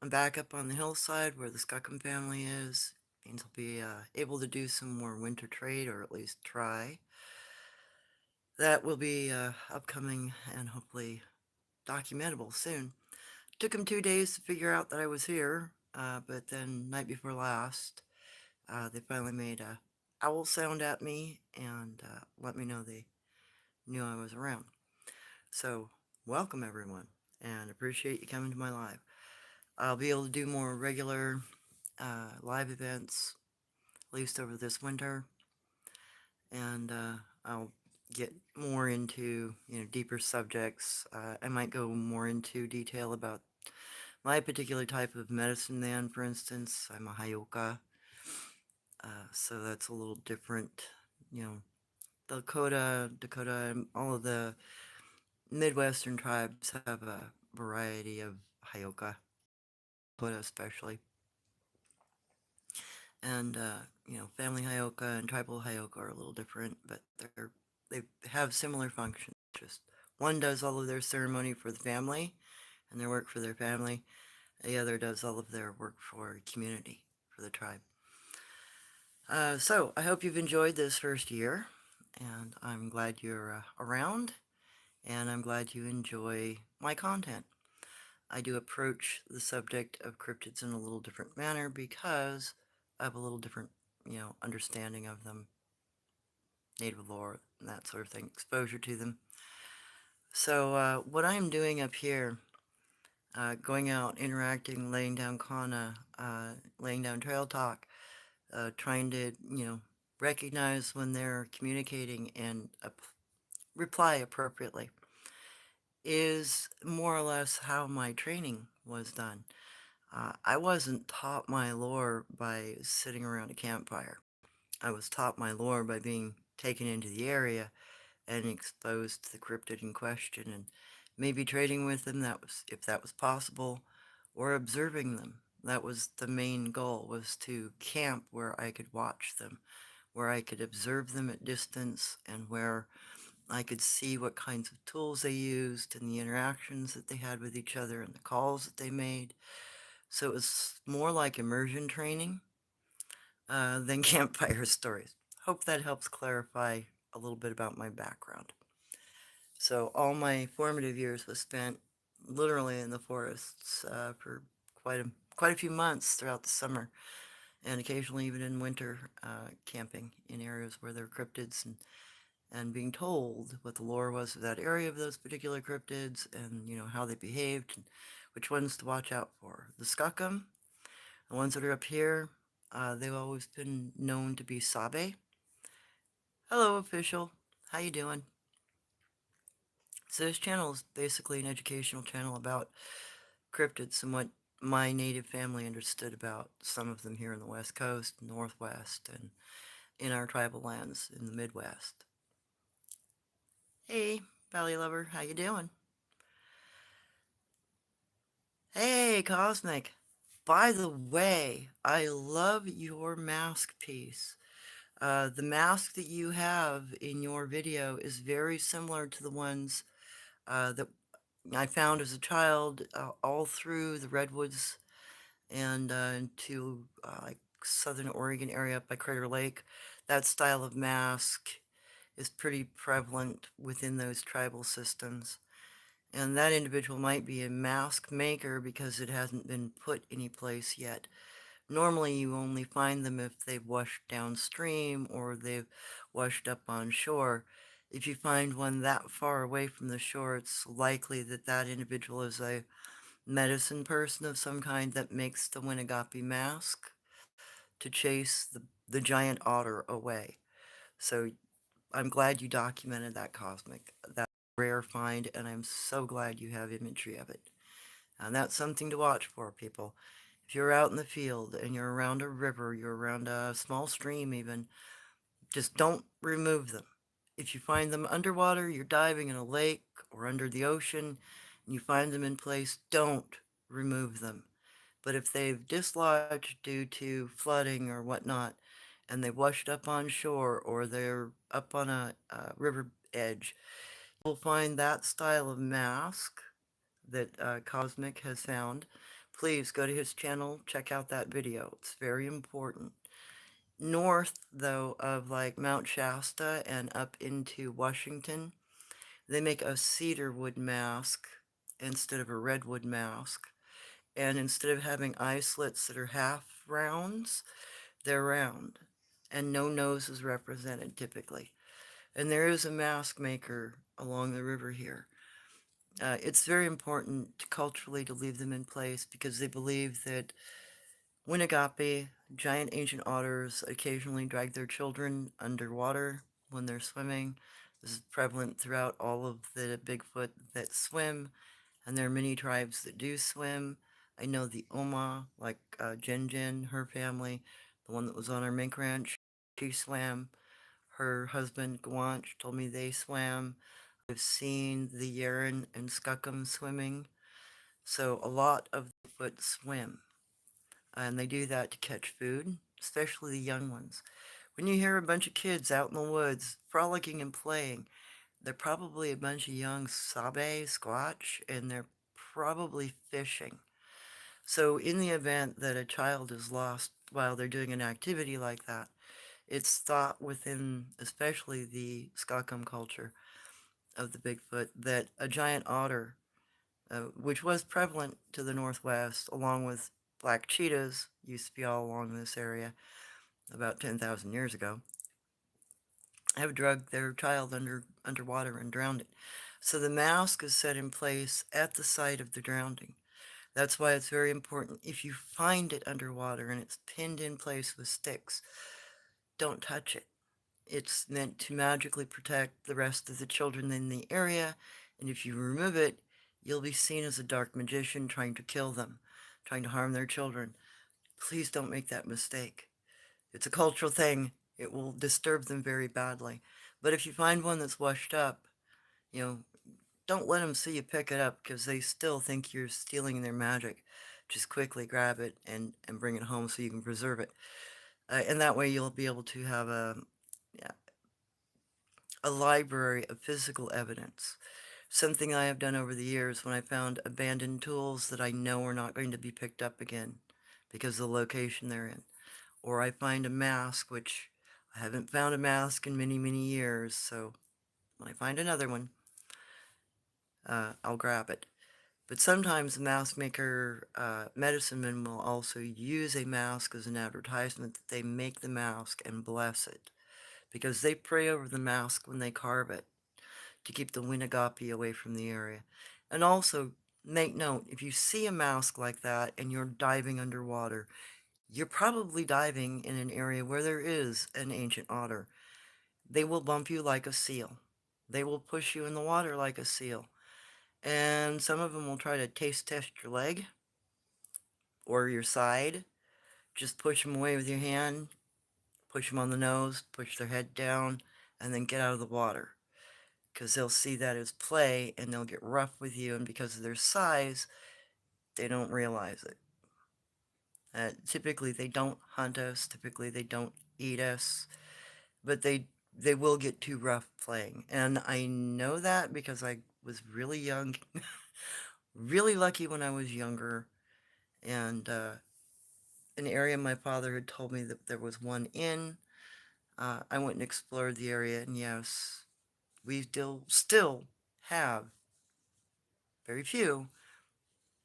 I'm back up on the hillside where the Scukom family is. Means I'll be able to do some more winter trade, or at least try. That will be upcoming and hopefully documentable soon. Took them 2 days to figure out that I was here, but then night before last, they finally made a owl sound at me and let me know they knew I was around. So welcome everyone, and appreciate you coming to my live. I'll be able to do more regular live events, at least over this winter, and I'll get more into deeper subjects. I might go more into detail about my particular type of medicine man. For instance, I'm a Hayoka, so that's a little different. You know, Dakota, and all of the Midwestern tribes have a variety of Hayoka, Dakota especially. And family Hyoka and tribal Hyoka are a little different, but they have similar functions. Just one does all of their ceremony for the family and their work for their family. The other does all of their work for community, for the tribe. So I hope you've enjoyed this first year, and I'm glad you're around, and I'm glad you enjoy my content. I do approach the subject of cryptids in a little different manner because I have a little different, understanding of them, native lore, and that sort of thing, exposure to them. So what I'm doing up here, going out, interacting, laying down Kana, laying down trail talk, trying to, recognize when they're communicating and reply appropriately, is more or less how my training was done. I wasn't taught my lore by sitting around a campfire. I was taught my lore by being taken into the area and exposed to the cryptid in question, and maybe trading with them, that was if that was possible, or observing them. That was the main goal, was to camp where I could watch them, where I could observe them at distance, and where I could see what kinds of tools they used and the interactions that they had with each other and the calls that they made. So it was more like immersion training than campfire stories. Hope that helps clarify a little bit about my background. So all my formative years was spent literally in the forests for quite a few months throughout the summer, and occasionally even in winter, camping in areas where there were cryptids, and being told what the lore was of that area of those particular cryptids, and how they behaved and which ones to watch out for. The Scukum, the ones that are up here, they've always been known to be Sabe. Hello, official. How you doing? So this channel is basically an educational channel about cryptids and what my native family understood about some of them here in the West Coast, Northwest, and in our tribal lands in the Midwest. Hey, Valley Lover, how you doing? Hey, Cosmic. By the way, I love your mask piece. The mask that you have in your video is very similar to the ones that I found as a child all through the redwoods and into like southern Oregon area up by Crater Lake. That style of mask is pretty prevalent within those tribal systems. And that individual might be a mask maker because it hasn't been put anyplace yet. Normally, you only find them if they've washed downstream or they've washed up on shore. If you find one that far away from the shore, it's likely that that individual is a medicine person of some kind that makes the Winnegapi mask to chase the giant otter away. So I'm glad you documented that, Cosmic. That's a rare find, and I'm so glad you have imagery of it. And that's something to watch for, people. If you're out in the field and you're around a river, you're around a small stream even, just don't remove them. If you find them underwater, you're diving in a lake or under the ocean, and you find them in place, don't remove them. But if they've dislodged due to flooding or whatnot, and they've washed up on shore or they're up on a river edge, you'll find that style of mask that Cosmic has found. Please go to his channel, check out that video. It's very important. North, though, of like Mount Shasta and up into Washington, they make a cedar wood mask instead of a redwood mask. And instead of having eye slits that are half rounds, they're round. And no nose is represented typically. And there is a mask maker along the river here. It's very important culturally to leave them in place because they believe that Winnegape, giant ancient otters, occasionally drag their children underwater when they're swimming. This is prevalent throughout all of the Bigfoot that swim, and there are many tribes that do swim. I know the Oma, like Jen Jen, her family, the one that was on our mink ranch, she swam. Her husband, Gwanch, told me they swam. I've seen the Yaren and Scukom swimming. So a lot of the Bigfoot swim. And they do that to catch food, especially the young ones. When you hear a bunch of kids out in the woods frolicking and playing, they're probably a bunch of young sabe, squatch, and they're probably fishing. So in the event that a child is lost while they're doing an activity like that, it's thought within, especially the Scukum culture of the Bigfoot, that a giant otter, which was prevalent to the northwest, along with black cheetahs, used to be all along this area about 10,000 years ago, have drugged their child underwater and drowned it. So the mask is set in place at the site of the drowning. That's why it's very important. If you find it underwater and it's pinned in place with sticks, don't touch it. It's meant to magically protect the rest of the children in the area, and if you remove it, you'll be seen as a dark magician trying to kill them, trying to harm their children. Please don't make that mistake. It's a cultural thing. It will disturb them very badly. But if you find one that's washed up, you know, don't let them see you pick it up because they still think you're stealing their magic. Just quickly grab it and bring it home so you can preserve it. And that way you'll be able to have yeah, a library of physical evidence. Something I have done over the years when I found abandoned tools that I know are not going to be picked up again because of the location they're in. Or I find a mask, which I haven't found a mask in many, many years, so when I find another one, I'll grab it. But sometimes the mask maker, medicine men will also use a mask as an advertisement that they make the mask and bless it. Because they pray over the mask when they carve it to keep the Winnegape away from the area. And also, make note, if you see a mask like that and you're diving underwater, you're probably diving in an area where there is an ancient otter. They will bump you like a seal. They will push you in the water like a seal. And some of them will try to taste test your leg or your side. Just push them away with your hand, push them on the nose, push their head down, and then get out of the water. Because they'll see that as play and they'll get rough with you, and because of their size, they don't realize it. Typically, they don't hunt us. Typically, they don't eat us, but they will get too rough playing. And I know that because I was really young, really lucky when I was younger, and an area my father had told me that there was one in. I went and explored the area, and yes, we still have very few,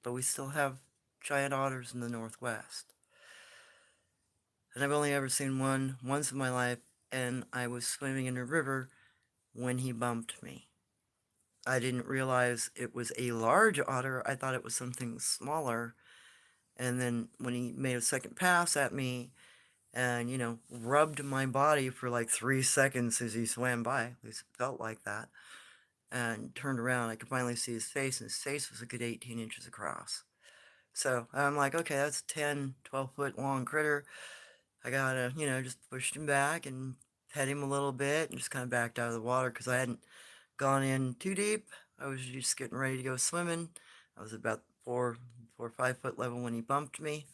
but we still have giant otters in the northwest. And I've only ever seen one once in my life, and I was swimming in a river when he bumped me. I didn't realize it was a large otter. I thought it was something smaller. And then when he made a second pass at me and, rubbed my body for like 3 seconds as he swam by, at least it felt like that, and turned around, I could finally see his face, and his face was a good 18 inches across. So I'm like, okay, that's a 10, 12-foot long critter. I gotta, just pushed him back and pet him a little bit and just kind of backed out of the water because I hadn't gone in too deep. I was just getting ready to go swimming. I was about 4 or 5 foot level when he bumped me.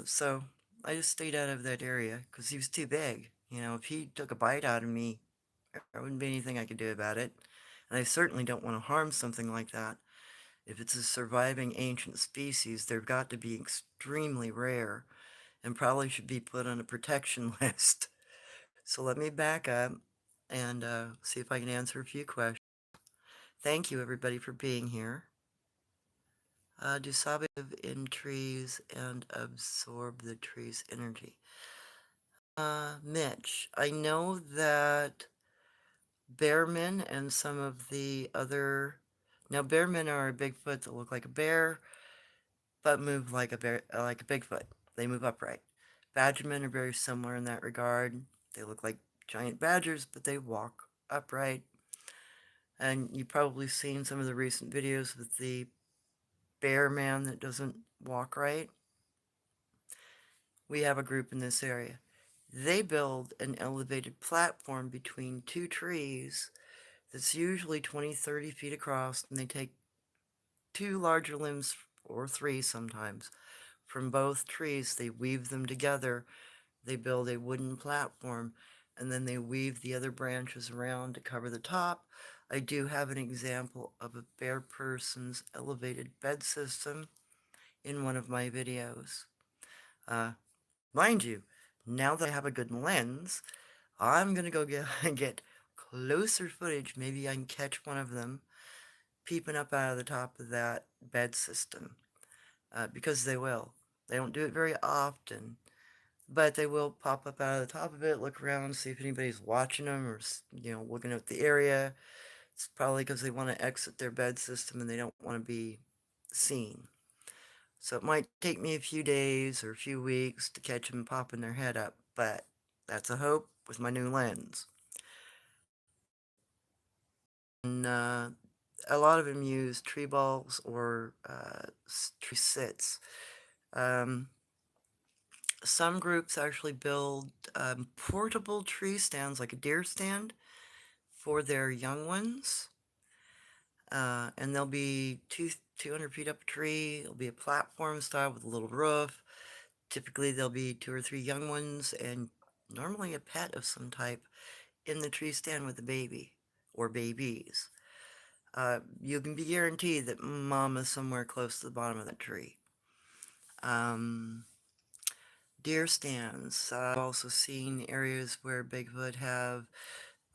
So I just stayed out of that area because he was too big. If he took a bite out of me, there wouldn't be anything I could do about it. And I certainly don't want to harm something like that. If it's a surviving ancient species, they've got to be extremely rare and probably should be put on a protection list. So let me back up and see if I can answer a few questions. Thank you, everybody, for being here. Do sabi live in trees and absorb the tree's energy? Mitch, I know that bearmen and some of the other... Now, bearmen are a Bigfoot that look like a bear, but move like a bear, like a Bigfoot. They move upright. Badgermen are very similar in that regard. They look like giant badgers, but they walk upright. And you've probably seen some of the recent videos with the bear man that doesn't walk right. We have a group in this area. They build an elevated platform between two trees that's usually 20, 30 feet across, and they take two larger limbs, or three sometimes, from both trees. They weave them together. They build a wooden platform, and then they weave the other branches around to cover the top. I do have an example of a bear person's elevated bed system in one of my videos. Uh, Mind you, now that I have a good lens, I'm gonna go get closer footage. Maybe I can catch one of them peeping up out of the top of that bed system, because they will. They don't do it very often, but they will pop up out of the top of it, look around, see if anybody's watching them or, looking at the area. It's probably because they want to exit their bed system and they don't want to be seen. So it might take me a few days or a few weeks to catch them popping their head up, but that's a hope with my new lens. And a lot of them use tree balls or tree sits. Some groups actually build portable tree stands, like a deer stand, for their young ones. And they'll be 200 feet up a tree. It'll be a platform style with a little roof. Typically, there'll be 2 or 3 young ones and normally a pet of some type in the tree stand with a baby or babies. You can be guaranteed that mama's somewhere close to the bottom of that tree. Deer stands. I've also seen areas where Bigfoot have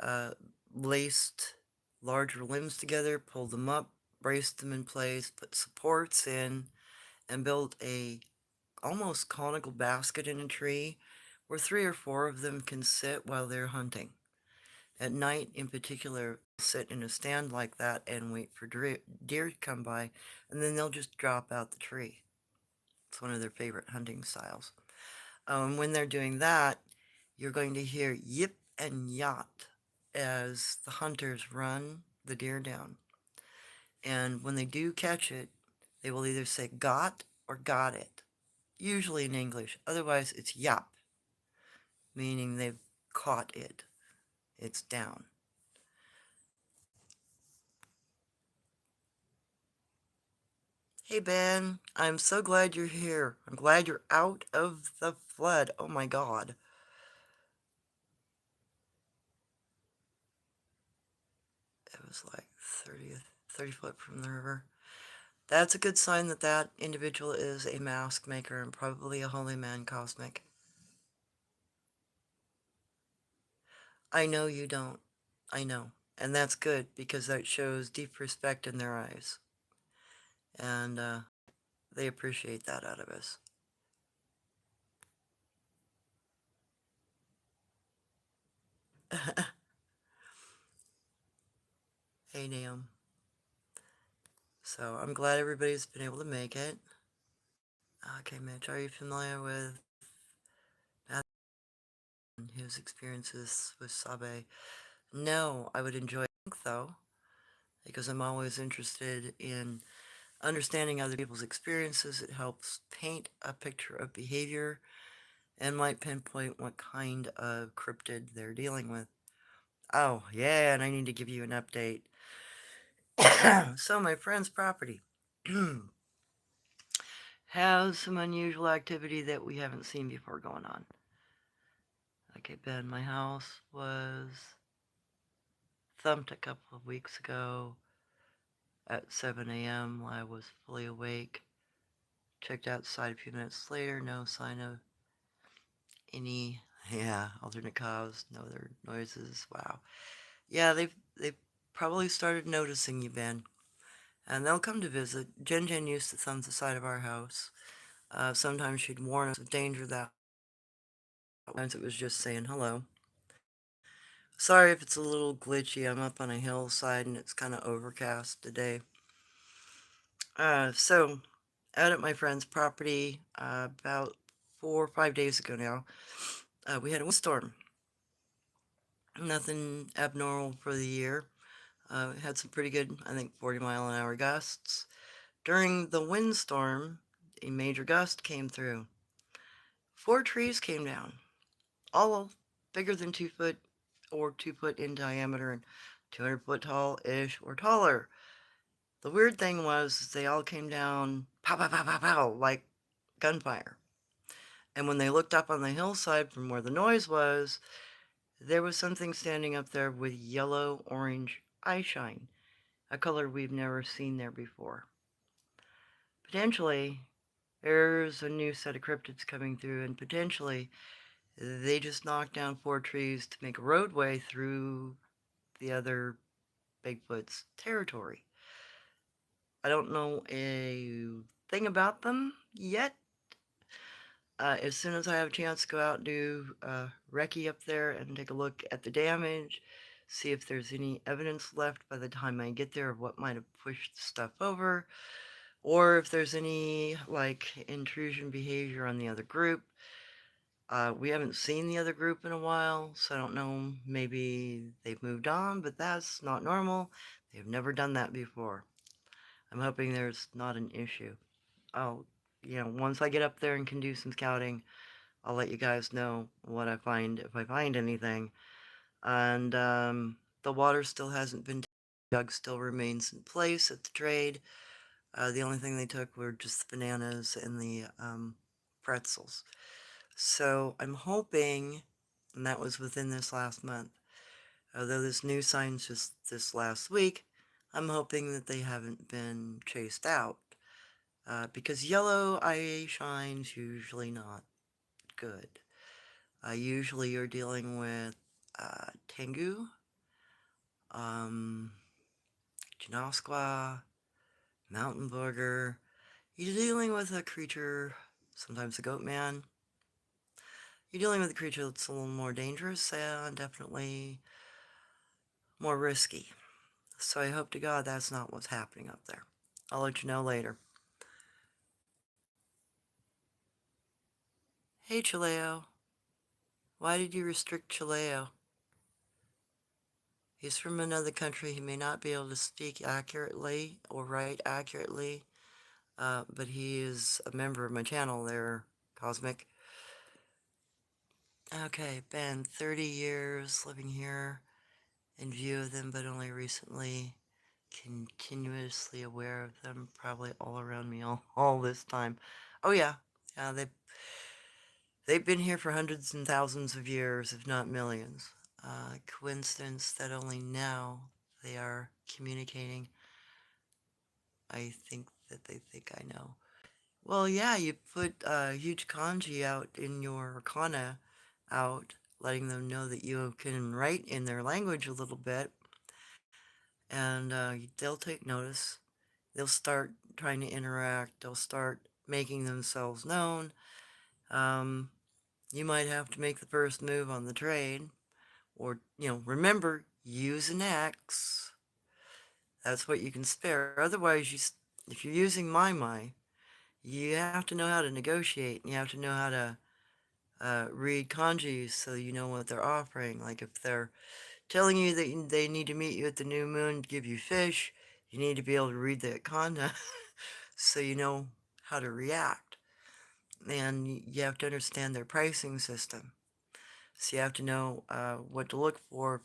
uh, laced larger limbs together, pulled them up, braced them in place, put supports in, and built a almost conical basket in a tree where 3 or 4 of them can sit while they're hunting. At night, in particular, sit in a stand like that and wait for deer to come by, and then they'll just drop out the tree. It's one of their favorite hunting styles. When they're doing that, you're going to hear yip and yacht as the hunters run the deer down. And when they do catch it, they will either say got or got it, usually in English. Otherwise, it's yap, meaning they've caught it. It's down. Hey, Ben, I'm so glad you're here. I'm glad you're out of the flood. Oh my God. It was like 30 foot from the river. That's a good sign that that individual is a mask maker and probably a holy man cosmic. I know you don't. I know. And that's good because that shows deep respect in their eyes. And they appreciate that out of us. Hey, Naomi. So I'm glad everybody's been able to make it. Okay, Mitch, are you familiar with his experiences with Sabe? No, I would enjoy it, though, because I'm always interested in understanding other people's experiences. It helps paint a picture of behavior and might pinpoint what kind of cryptid they're dealing with. Oh, yeah, and I need to give you an update. So my friend's property has some unusual activity that we haven't seen before going on. Okay, Ben, my house was thumped a couple of weeks ago. at 7 a.m. I was fully awake. Checked outside a few minutes later, no sign of any, yeah, alternate cause, no other noises. Wow. Yeah, they've probably started noticing you, Ben. And they'll come to visit. Jen used to thump the side of our house. Sometimes she'd warn us of danger that sometimes it was just saying hello. Sorry if it's a little glitchy. I'm up on a hillside and it's kind of overcast today. So, out at my friend's property about 4 or 5 days ago now, we had a windstorm. Nothing abnormal for the year. Had some pretty good, I think, 40-mile-an-hour gusts. During the windstorm, a major gust came through. 4 trees came down, all bigger than 2 foot or 2 foot in diameter and 200 foot tall-ish or taller. The weird thing was they all came down pow, pow, pow, pow, pow, like gunfire. And when they looked up on the hillside from where the noise was, there was something standing up there with yellow-orange eye shine, a color we've never seen there before. Potentially, there's a new set of cryptids coming through, and potentially they just knocked down 4 trees to make a roadway through the other Bigfoot's territory. I don't know a thing about them yet. As soon as I have a chance to go out and do recce up there and take a look at the damage, see if there's any evidence left by the time I get there of what might have pushed the stuff over, or if there's any like intrusion behavior on the other group. We haven't seen the other group in a while, so I don't know, maybe they've moved on, but that's not normal. They've never done that before. I'm hoping there's not an issue. I'll, once I get up there and can do some scouting, I'll let you guys know what I find, if I find anything. And the water still hasn't been dug, still remains in place at the trade. The only thing they took were just the bananas and the pretzels. So I'm hoping, and that was within this last month, although this new sign's just this last week, I'm hoping that they haven't been chased out. Because yellow eye shine's usually not good. Usually you're dealing with tengu, um, Janoskwa, mountain booger. You're dealing with a creature, sometimes a goat man. You're dealing with a creature that's a little more dangerous and definitely more risky. So I hope to God that's not what's happening up there. I'll let you know later. Hey, Chileo. Why did you restrict Chileo? He's from another country. He may not be able to speak accurately or write accurately, but he is a member of my channel there, Cosmic. Okay, been 30 years living here in view of them, but only recently continuously aware of them, probably all around me all this time. Oh yeah, they've been here for hundreds and thousands of years, if not millions. Coincidence that only now they are communicating. I think that they think I know. Well, yeah, you put a huge kanji out in your Kana out, letting them know that you can write in their language a little bit, and they'll take notice. They'll start trying to interact. They'll start making themselves known. Um, you might have to make the first move on the trade, or, remember, use an X. That's what you can spare. Otherwise, if you're using my, you have to know how to negotiate, and you have to know how to read kanjis so you know what they're offering. Like if they're telling you that they need to meet you at the new moon to give you fish, you need to be able to read that kana so you know how to react. And you have to understand their pricing system. So you have to know what to look for,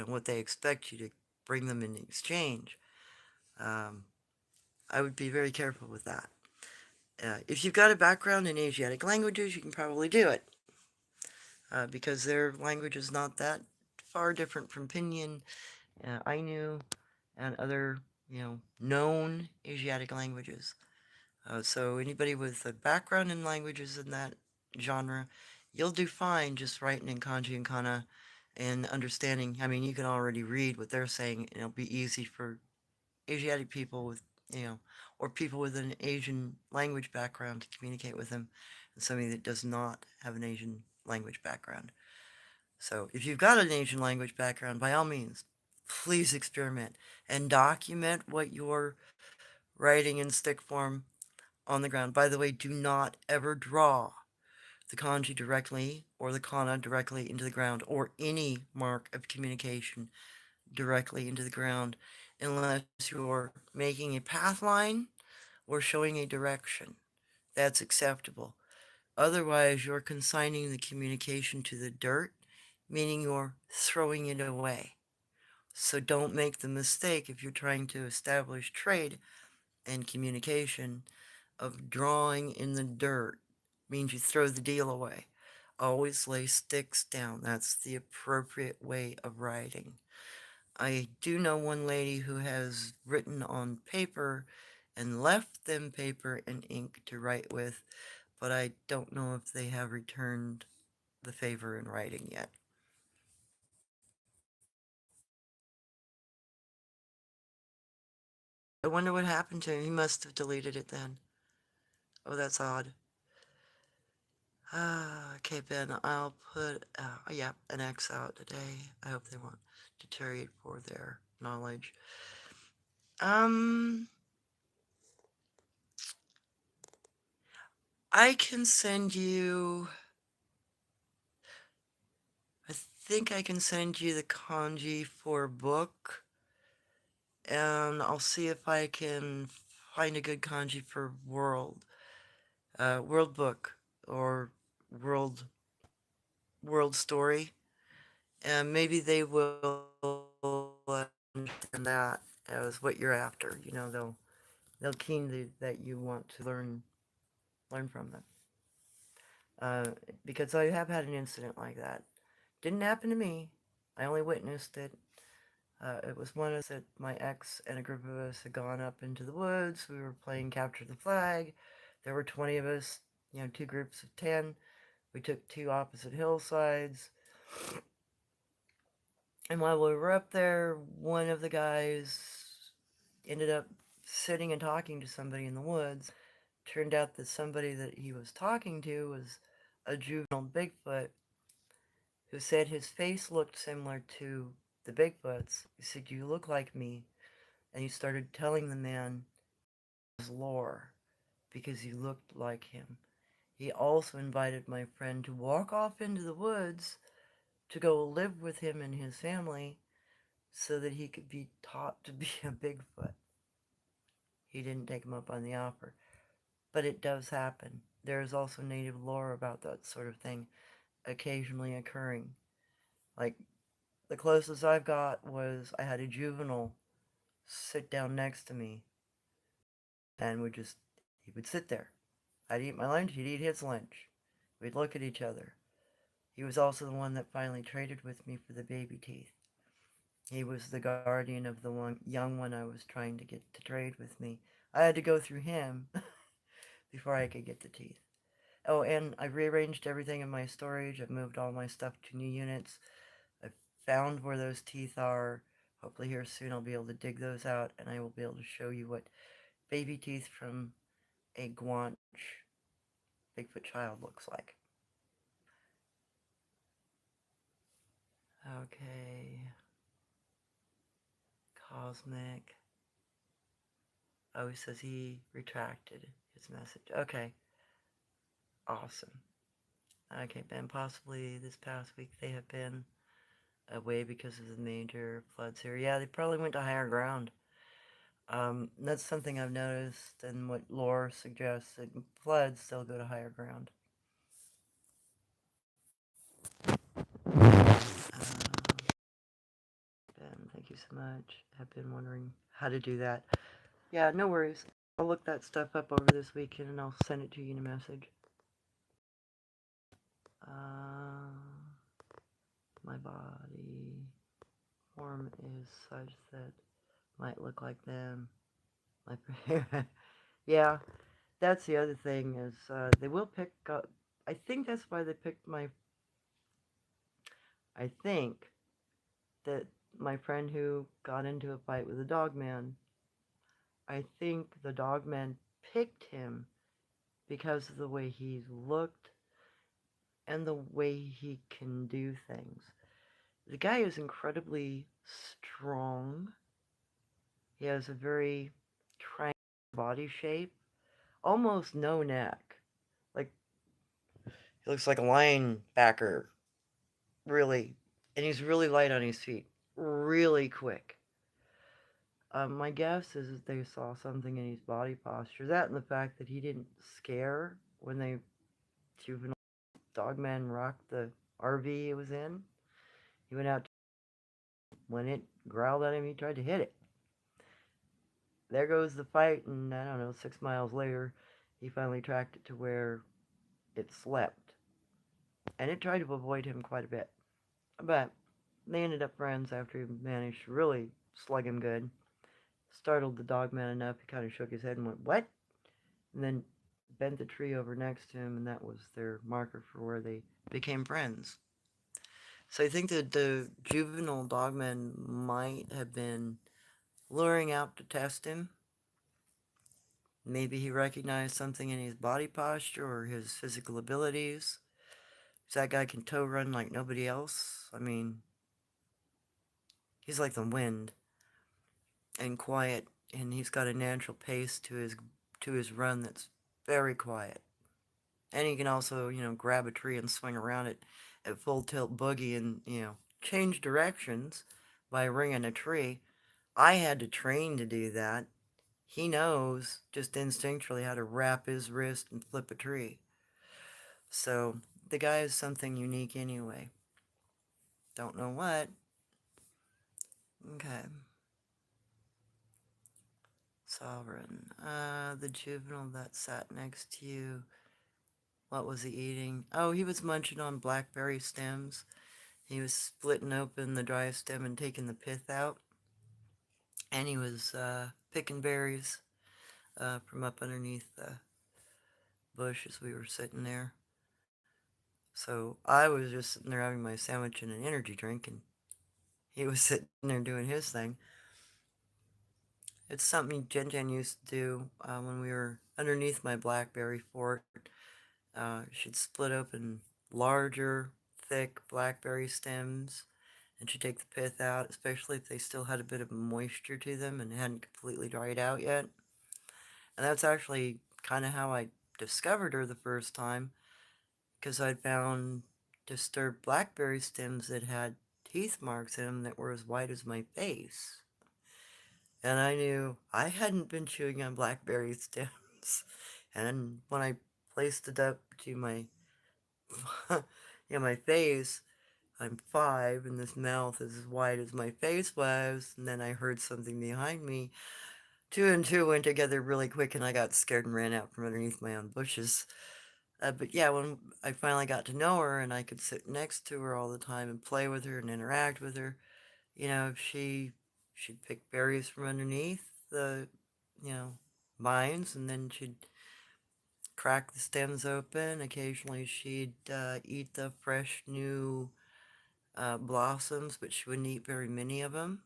what they expect you to bring them in exchange. Um, I would be very careful with that. If you've got a background in Asiatic languages, you can probably do it. Because their language is not that far different from Pinyin, Ainu, and other known Asiatic languages. So anybody with a background in languages in that genre, you'll do fine just writing in kanji and kana and understanding. I mean, you can already read what they're saying, and it'll be easy for Asiatic people with, you know, or people with an Asian language background to communicate with them, and somebody that does not have an Asian language background. So if you've got an Asian language background, by all means, please experiment and document what you're writing in stick form on the ground. By the way, do not ever draw the kanji directly or the kana directly into the ground or any mark of communication directly into the ground unless you're making a path line or showing a direction. That's acceptable. Otherwise, you're consigning the communication to the dirt, meaning you're throwing it away. So don't make the mistake if you're trying to establish trade and communication of drawing in the dirt. Means you throw the deal away. Always lay sticks down. That's the appropriate way of writing. I do know one lady who has written on paper and left them paper and ink to write with, but I don't know if they have returned the favor in writing yet. I wonder what happened to him. He must have deleted it then. Oh, that's odd. Okay, Ben, I'll put, yeah, an X out today. I hope they won't deteriorate for their knowledge. Um, I can send you, I think I can send you the kanji for a book, and I'll see if I can find a good kanji for world book, or world, world story, and maybe they will understand that as what you're after. They'll keen that you want to learn from them. Because I have had an incident like that. Didn't happen to me. I only witnessed it. It was one of us that my ex and a group of us had gone up into the woods. We were playing capture the flag. There were 20 of us, two groups of 10. We took two opposite hillsides. And while we were up there, one of the guys ended up sitting and talking to somebody in the woods. Turned out that somebody that he was talking to was a juvenile Bigfoot who said his face looked similar to the Bigfoot's. He said, "You look like me." And he started telling the man his lore because he looked like him. He also invited my friend to walk off into the woods to go live with him and his family so that he could be taught to be a Bigfoot. He didn't take him up on the offer. But it does happen. There is also native lore about that sort of thing occasionally occurring. Like, the closest I've got was I had a juvenile sit down next to me and he would sit there. I'd eat my lunch, he'd eat his lunch. We'd look at each other. He was also the one that finally traded with me for the baby teeth. He was the guardian of the young one I was trying to get to trade with me. I had to go through him before I could get the teeth. Oh, and I rearranged everything in my storage. I've moved all my stuff to new units. I've found where those teeth are. Hopefully here soon I'll be able to dig those out and I will be able to show you what baby teeth from a Guanch Bigfoot child looks like. Okay. Cosmic. Oh, he says he retracted his message. Okay. Awesome. Okay, Ben, possibly this past week they have been away because of the major floods here. Yeah, they probably went to higher ground. That's something I've noticed and what lore suggests that floods still go to higher ground. Ben, thank you so much. I've been wondering how to do that. Yeah, no worries. I'll look that stuff up over this weekend and I'll send it to you in a message. My body form is such that might look like them. My yeah, that's the other thing is they will pick up. I think that's why they picked my. I think that my friend who got into a fight with a dog man. I think the dog man picked him because of the way he looked and the way he can do things. The guy is incredibly strong. He has a very triangular body shape, almost no neck. Like, he looks like a linebacker, really. And he's really light on his feet, really quick. My guess is that they saw something in his body posture. That and the fact that he didn't scare when they juvenile dogman rocked the RV he was in. He went out when it growled at him. He tried to hit it. There goes the fight, and I don't know, 6 miles later, he finally tracked it to where it slept, and it tried to avoid him quite a bit. But they ended up friends after he managed to really slug him good. Startled the dogman enough, he kind of shook his head and went, "What?" And then bent the tree over next to him, and that was their marker for where they became friends. So I think that the juvenile dogman might have been luring out to test him. Maybe he recognized something in his body posture or his physical abilities. That guy can tow run like nobody else. I mean, he's like the wind and quiet, and he's got a natural pace to his run that's very quiet. And he can also, grab a tree and swing around it at full tilt boogie and, change directions by ringing a tree. I had to train to do that. He knows just instinctually how to wrap his wrist and flip a tree. So the guy is something unique anyway. Don't know what. Okay. Sovereign. The juvenile that sat next to you. What was he eating? Oh, he was munching on blackberry stems. He was splitting open the dry stem and taking the pith out. And he was picking berries from up underneath the bush as we were sitting there. So I was just sitting there having my sandwich and an energy drink, and he was sitting there doing his thing. It's something Jen Jen used to do when we were underneath my blackberry fort. She'd split open larger, thick blackberry stems, and she'd take the pith out, especially if they still had a bit of moisture to them and hadn't completely dried out yet. And that's actually kind of how I discovered her the first time, because I'd found disturbed blackberry stems that had teeth marks in them that were as white as my face. And I knew I hadn't been chewing on blackberry stems. And when I placed it up to my my face, I'm 5 and this mouth is as wide as my face was, and then I heard something behind me. Two and two went together really quick, and I got scared and ran out from underneath my own bushes. But yeah, when I finally got to know her and I could sit next to her all the time and play with her and interact with her, she'd pick berries from underneath the, you know, vines, and then she'd crack the stems open. Occasionally, she'd eat the fresh new blossoms, but she wouldn't eat very many of them.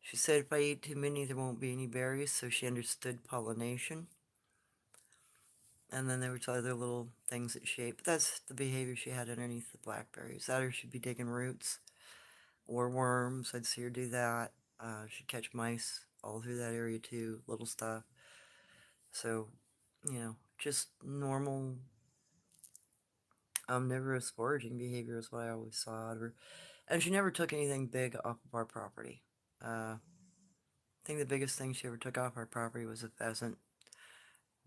She said if I eat too many, there won't be any berries, so she understood pollination. And then there was other little things that she ate, but that's the behavior she had underneath the blackberries. That or she'd be digging roots or worms. I'd see her do that. She'd catch mice all through that area too, little stuff. So, just normal omnivorous foraging behavior is what I always saw out of her. And she never took anything big off of our property. I think the biggest thing she ever took off our property was a pheasant,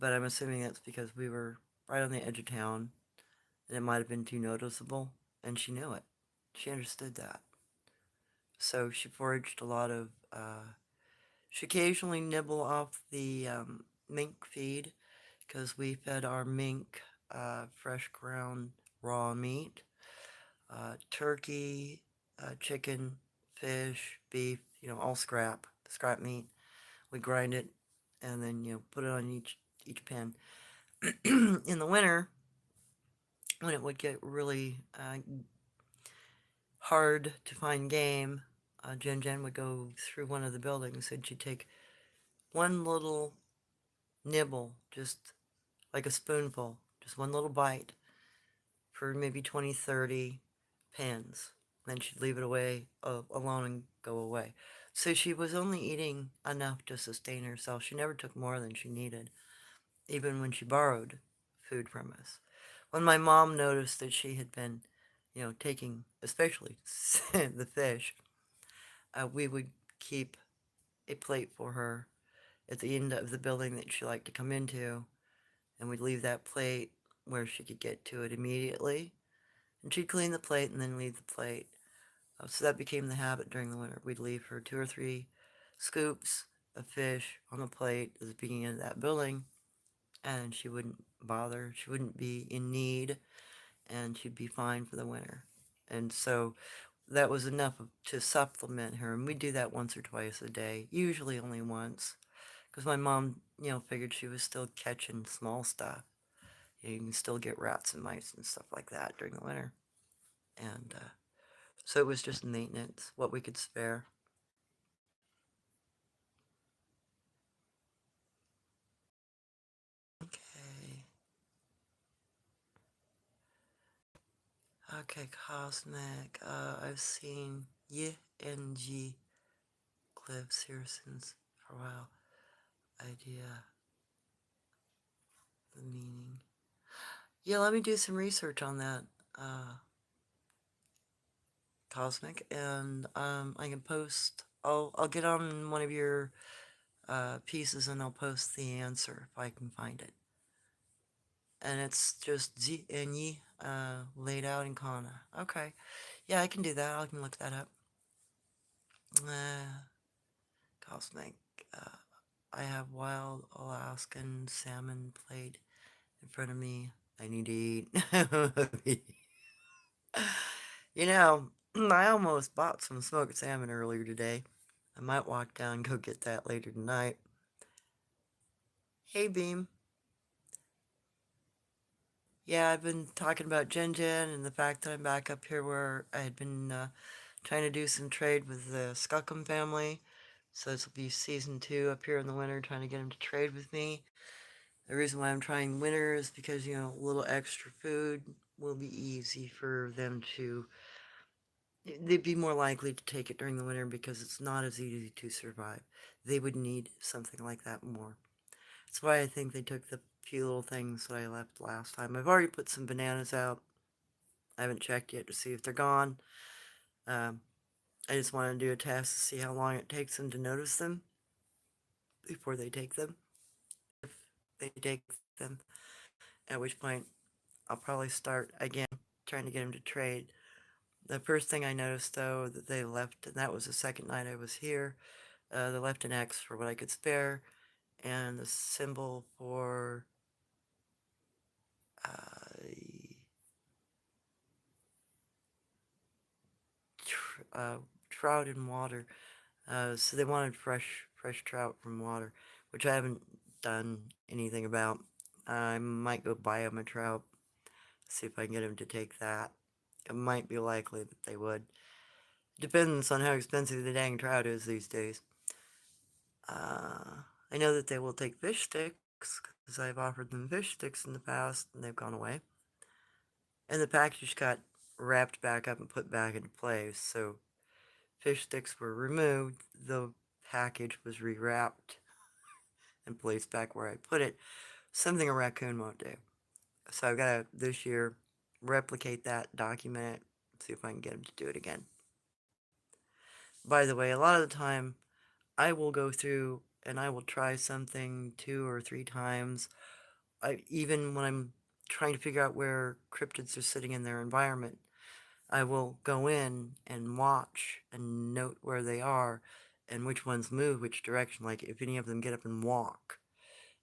but I'm assuming that's because we were right on the edge of town and it might have been too noticeable, and she knew it. She understood that. So she foraged a lot of, she occasionally nibble off the mink feed because we fed our mink fresh ground raw meat, turkey, chicken, fish, beef, all scrap scrap meat. We grind it and then, put it on each pen. In the winter, when it would get really hard to find game, Jen would go through one of the buildings and she'd take one little nibble, just like a spoonful, just one little bite for maybe 20, 30 pins. Then she'd leave it away alone and go away. So she was only eating enough to sustain herself. She never took more than she needed, even when she borrowed food from us. When my mom noticed that she had been, taking, especially the fish, we would keep a plate for her at the end of the building that she liked to come into, and we'd leave that plate where she could get to it immediately. And she'd clean the plate and then leave the plate. So that became the habit during the winter. We'd leave her 2 or 3 scoops of fish on the plate at the beginning of that building, and she wouldn't bother. She wouldn't be in need, and she'd be fine for the winter. And so that was enough to supplement her, and we'd do that once or twice a day, usually only once, because my mom, figured she was still catching small stuff. You can still get rats and mice and stuff like that during the winter. And so it was just maintenance, what we could spare. Okay. Okay, Cosmic. I've seen Y and G clips here since for a while. Idea, the meaning. Yeah, let me do some research on that, Cosmic, and I can post. I'll get on one of your pieces and I'll post the answer if I can find it. And it's just Z and Yi laid out in Kana. Okay. Yeah, I can do that. I can look that up. Cosmic. Uh, I have wild Alaskan salmon plate in front of me. I need to eat. You know, I almost bought some smoked salmon earlier today. I might walk down and go get that later tonight. Hey, Beam. Yeah, I've been talking about Jen and the fact that I'm back up here where I had been trying to do some trade with the Scukom family. So this will be season 2 up here in the winter, trying to get them to trade with me. The reason why I'm trying winter is because, a little extra food will be easy for them to, they'd be more likely to take it during the winter because it's not as easy to survive. They would need something like that more. That's why I think they took the few little things that I left last time. I've already put some bananas out. I haven't checked yet to see if they're gone. Um, I just want to do a test to see how long it takes them to notice them before they take them. If they take them, at which point I'll probably start again trying to get them to trade. The first thing I noticed, though, that they left, and that was the second night I was here, they left an X for what I could spare, and the symbol for uh, trout in water. So they wanted fresh trout from water, which I haven't done anything about. I might go buy them a trout, see if I can get them to take that. It might be likely that they would. Depends on how expensive the dang trout is these days. I know that they will take fish sticks, because I've offered them fish sticks in the past, and they've gone away. And the package got wrapped back up and put back into place, so fish sticks were removed, the package was rewrapped and placed back where I put it, something a raccoon won't do. So I've got to, this year, replicate that, document it, see if I can get him to do it again. By the way, a lot of the time, I will go through and I will try something 2 or 3 times. Even when I'm trying to figure out where cryptids are sitting in their environment, I will go in and watch and note where they are and which ones move which direction, like if any of them get up and walk.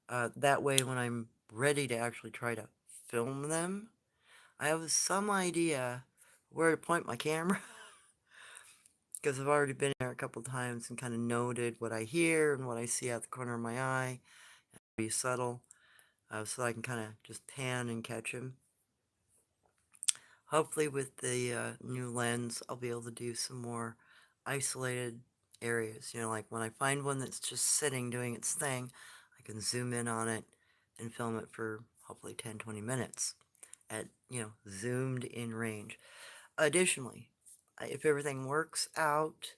That way, when I'm ready to actually try to film them, I have some idea where to point my camera. because I've already been there a couple times and kind of noted what I hear and what I see out the corner of my eye. Be subtle, so I can kind of just pan and catch him. Hopefully, with the new lens, I'll be able to do some more isolated areas. You know, like when I find one that's just sitting doing its thing, I can zoom in on it and film it for hopefully 10, 20 minutes at, zoomed in range. Additionally, if everything works out,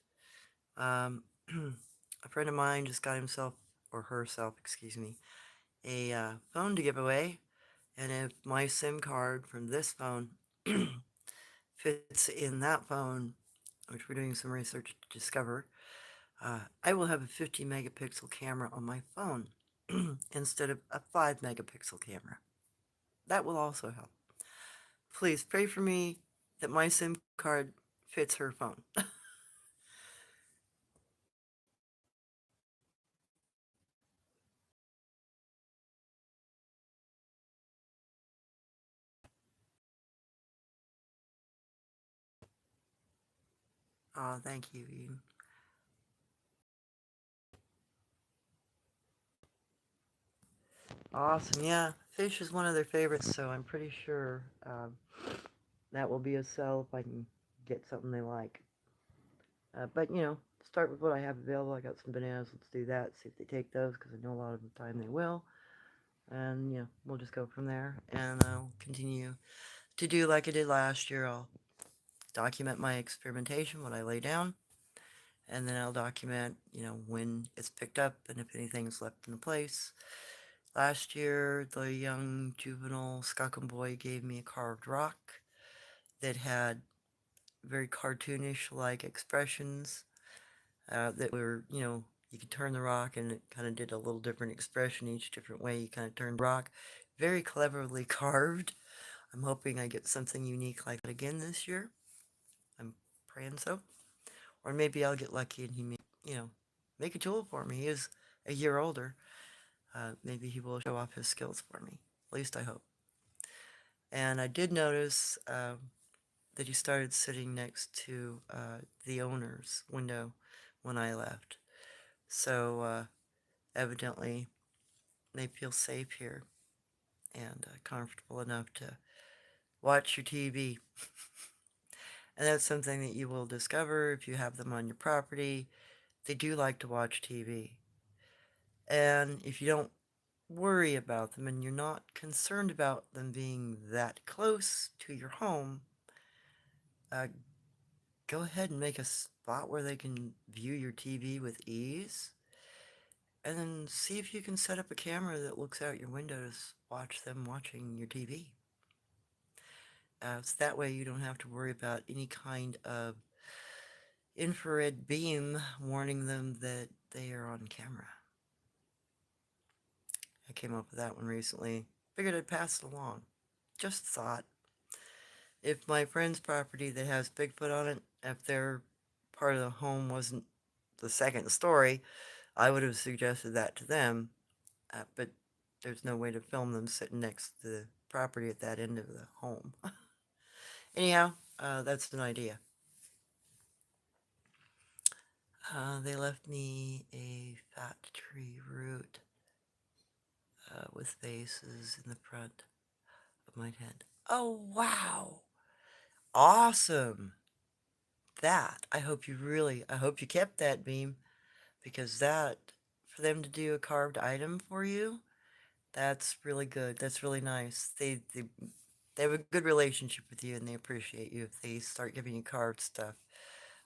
um, a friend of mine just got himself, or herself, excuse me, a phone to give away. And if my SIM card from this phone fits in that phone, which we're doing some research to discover, I will have a 50 megapixel camera on my phone instead of a 5 megapixel camera. That will also help. Please pray for me that my SIM card fits her phone. Oh, thank you, Eden. Awesome. Yeah, fish is one of their favorites, so I'm pretty sure that will be a sell if I can get something they like. But, start with what I have available. I got some bananas. Let's do that. See if they take those, because I know a lot of the time they will. And, we'll just go from there. And I'll continue to do like I did last year. I'll document my experimentation, what I lay down. And then I'll document, when it's picked up and if anything's left in place. Last year, the young juvenile Scukom boy gave me a carved rock that had very cartoonish like expressions that were, you could turn the rock and it kind of did a little different expression each different way you kind of turned the rock. Very cleverly carved. I'm hoping I get something unique like that again this year. I'm praying so. Or maybe I'll get lucky and he may, make a tool for me. He is a year older. Maybe he will show off his skills for me. At least I hope. And I did notice that he started sitting next to the owner's window when I left. So evidently they feel safe here and comfortable enough to watch your TV. And that's something that you will discover if you have them on your property. They do like to watch TV. And if you don't worry about them and you're not concerned about them being that close to your home, uh, go ahead and make a spot where they can view your TV with ease. And then see if you can set up a camera that looks out your windows, watch them watching your TV. So that way you don't have to worry about any kind of infrared beam warning them that they are on camera. I came up with that one recently. Figured I'd pass it along. Just thought. If my friend's property that has Bigfoot on it, if their part of the home wasn't the second story, I would have suggested that to them. But there's no way to film them sitting next to the property at that end of the home. Anyhow, that's an idea. They left me a fat tree root with vases in the front of my tent. Oh, wow. Awesome. I hope you kept that beam, because for them to do a carved item for you, that's really good. That's really nice. They have a good relationship with you and they appreciate you if they start giving you carved stuff.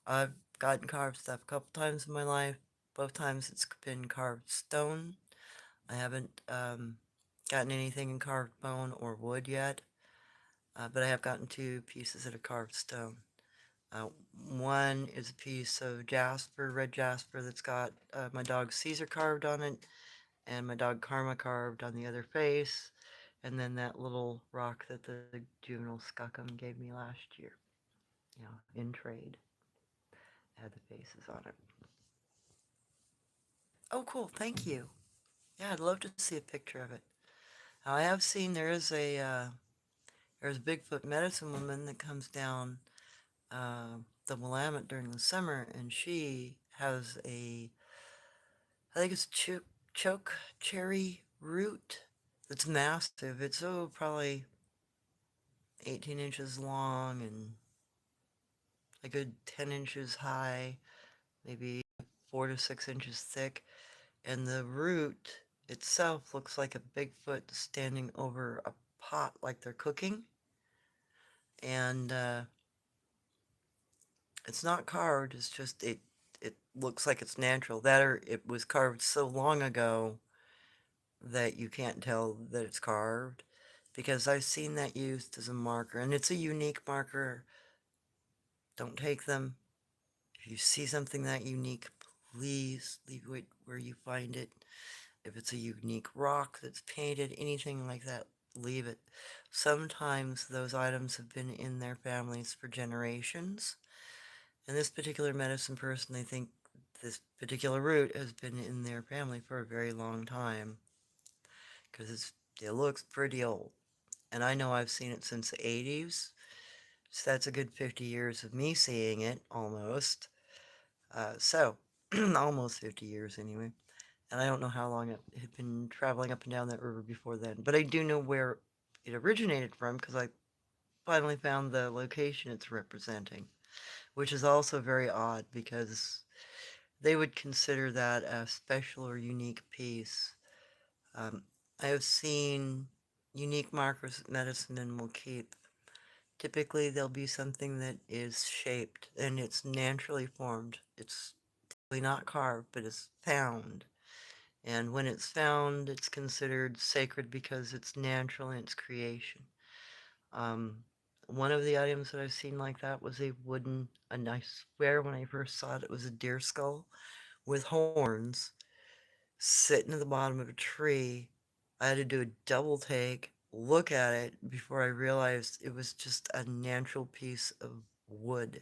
I've gotten carved stuff a couple times in my life. Both times it's been carved stone. I haven't gotten anything in carved bone or wood yet, but I have gotten two pieces that are carved stone. Uh, One is a piece of jasper, red jasper, that's got my dog Caesar carved on it, and my dog Karma carved on the other face, and then that little rock that the juvenile Scukum gave me last year, in trade. Had the faces on it. Oh, cool, thank you. Yeah, I'd love to see a picture of it. Now, I have seen there's a Bigfoot medicine woman that comes down the Willamette during the summer, and she has I think it's choke cherry root that's massive. It's probably 18 inches long and a good 10 inches high, maybe 4 to 6 inches thick. And the root itself looks like a Bigfoot standing over a pot like they're cooking. And it's not carved, it's just it looks like it's natural. That or it was carved so long ago that you can't tell that it's carved, because I've seen that used as a marker, and it's a unique marker. Don't take them. If you see something that unique, please leave it where you find it. If it's a unique rock that's painted, anything like that, leave it. Sometimes those items have been in their families for generations. And this particular medicine person, I think this particular root has been in their family for a very long time, because it looks pretty old. And I know I've seen it since the 80s, so that's a good 50 years of me seeing it, almost. So, almost 50 years anyway. And I don't know how long it had been traveling up and down that river before then. But I do know where it originated from, because I finally found the location it's representing, which is also very odd, because they would consider that a special or unique piece. Um, I have seen unique markers that medicine men will keep. Typically, there'll be something that is shaped and it's naturally formed. It's typically not carved, but it's found. And when it's found, it's considered sacred because it's natural in its creation. Um, one of the items that I've seen like that was a wooden, and I swear when I first saw it, it was a deer skull with horns sitting at the bottom of a tree. I had to do a double take, look at it before I realized it was just a natural piece of wood.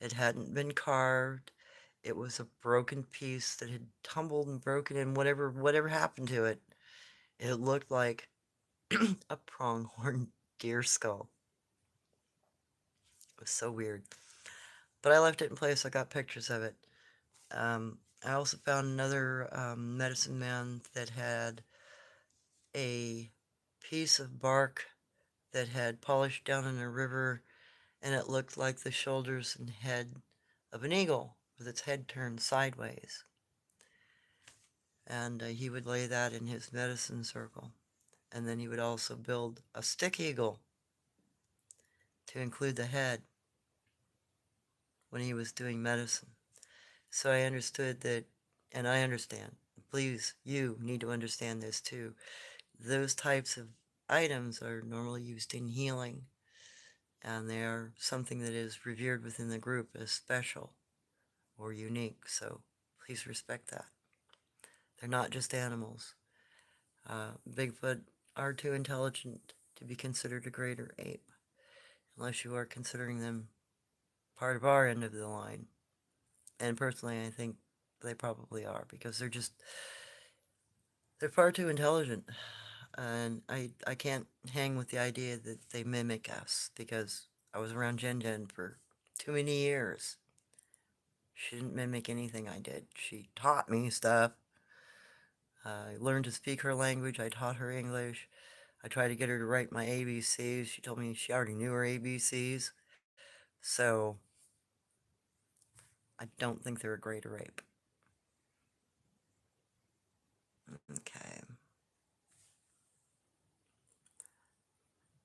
It hadn't been carved. It was a broken piece that had tumbled and broken, and whatever happened to it, it looked like a pronghorn deer skull. It was so weird. But I left it in place. I got pictures of it. I also found another medicine man that had a piece of bark that had polished down in a river, and it looked like the shoulders and head of an eagle with its head turned sideways. And he would lay that in his medicine circle. And then he would also build a stick eagle to include the head when he was doing medicine. So I understood that, and I understand. Please, you need to understand this too. Those types of items are normally used in healing, and they are something that is revered within the group as special or unique. So please respect that. They're not just animals. Bigfoot are too intelligent to be considered a greater ape, unless you are considering them part of our end of the line. And personally, I think they probably are, because they're far too intelligent. And I can't hang with the idea that they mimic us, because I was around Jen Jen for too many years. She didn't mimic anything I did. She taught me stuff. I learned to speak her language. I taught her English. I tried to get her to write my ABCs. She told me she already knew her ABCs. So I don't think they're a greater ape. Okay.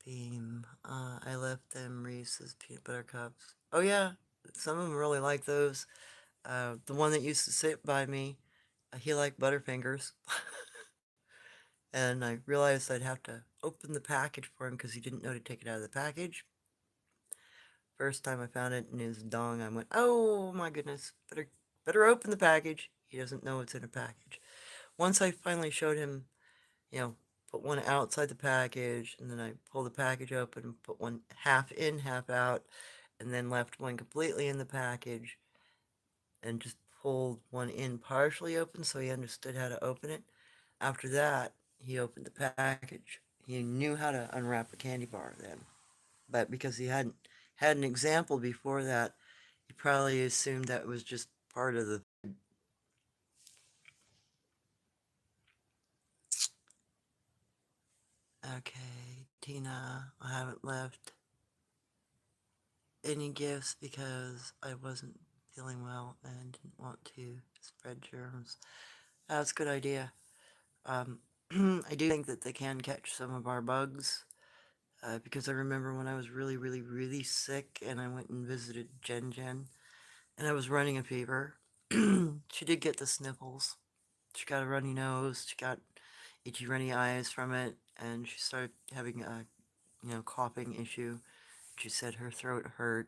Beam. I left them Reese's peanut butter cups. Oh yeah, some of them really like those. The one that used to sit by me, he liked Butterfingers. And I realized I'd have to open the package for him because he didn't know to take it out of the package. First time I found it in his dong, I went, oh my goodness, better open the package. He doesn't know it's in a package. Once I finally showed him, put one outside the package, and then I pulled the package open and put one half in, half out, and then left one completely in the package, and just pulled one in partially open so he understood how to open it. After that, he opened the package. He knew how to unwrap a candy bar then. But because he hadn't had an example before that, You probably assumed that was just part of the. Okay, Tina, I haven't left any gifts because I wasn't feeling well and didn't want to spread germs. That's a good idea. Um, I do think that they can catch some of our bugs because I remember when I was really, really, really sick and I went and visited Jen and I was running a fever. She did get the sniffles. She got a runny nose. She got itchy, runny eyes from it, and she started having a coughing issue. She said her throat hurt.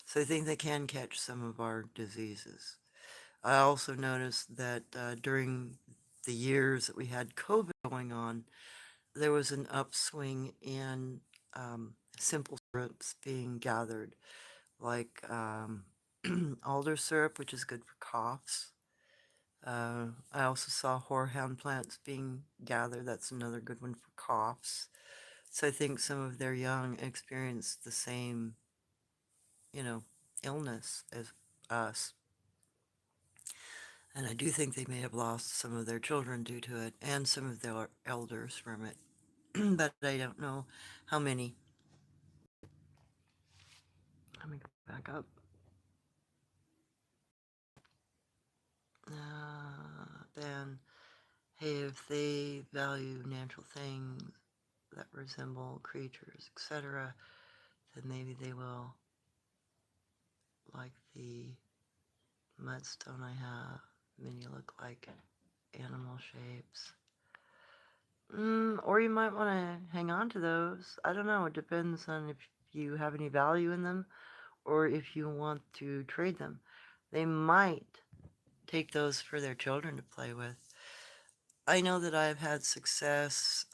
So I think they can catch some of our diseases. I also noticed that during the years that we had COVID going on, there was an upswing in simple syrups being gathered, like alder syrup, which is good for coughs. I also saw horehound plants being gathered. That's another good one for coughs. So I think some of their young experienced the same, you know, illness as us. And I do think they may have lost some of their children due to it and some of their elders from it. But I don't know how many. Let me go back up. Then, hey, if they value natural things that resemble creatures, etc., then maybe they will like the mudstone I have. Many look like animal shapes. Or you might want to hang on to those. I don't know. It depends on if you have any value in them or if you want to trade them. They might take those for their children to play with. I know that I've had success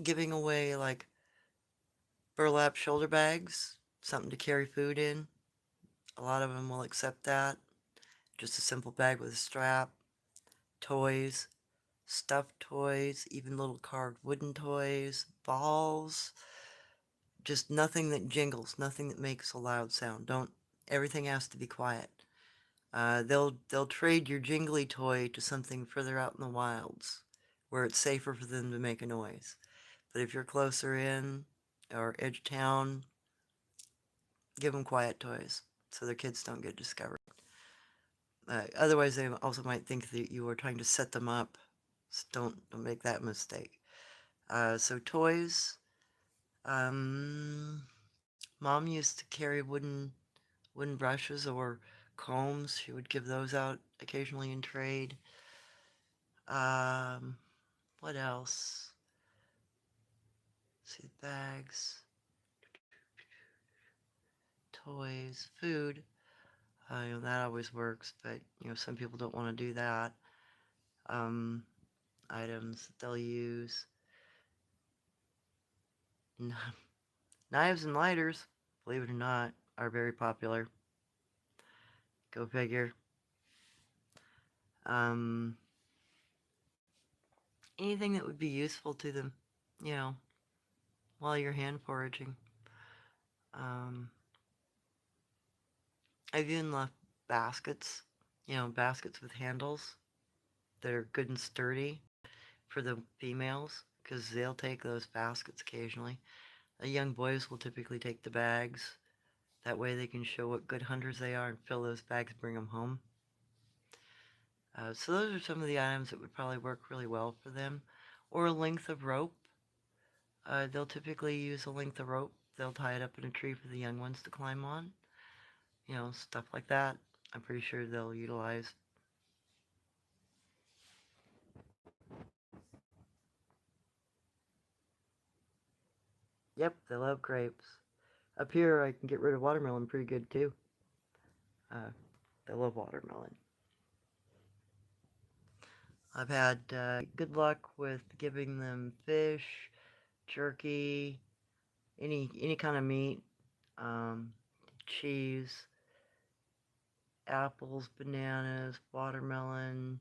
giving away like burlap shoulder bags, something to carry food in. A lot of them will accept that. Just a simple bag with a strap, toys, stuffed toys, even little carved wooden toys, balls, just nothing that jingles, nothing that makes a loud sound. Don't, everything has to be quiet. They'll trade your jingly toy to something further out in the wilds where it's safer for them to make a noise. But if you're closer in or edge town, give them quiet toys so their kids don't get discovered. Otherwise, they also might think that you are trying to set them up. So don't make that mistake. So toys. Um, Mom used to carry wooden brushes or combs. She would give those out occasionally in trade. Um, what else? See, bags, toys, food. That always works, but some people don't want to do that. Um, items that they'll use. Knives and lighters, believe it or not, are very popular. Go figure. Um, Anything that would be useful to them, you know, while you're hand foraging. Um, I've even left baskets, baskets with handles that are good and sturdy for the females because they'll take those baskets occasionally. The young boys will typically take the bags. That way they can show what good hunters they are and fill those bags and bring them home. So those are some of the items that would probably work really well for them. Or a length of rope. They'll typically use a length of rope. They'll tie it up in a tree for the young ones to climb on. Stuff like that. I'm pretty sure they'll utilize. Yep, they love grapes. Up here, I can get rid of watermelon pretty good too. Uh, they love watermelon. I've had good luck with giving them fish, jerky, any kind of meat, cheese, apples, bananas, watermelon,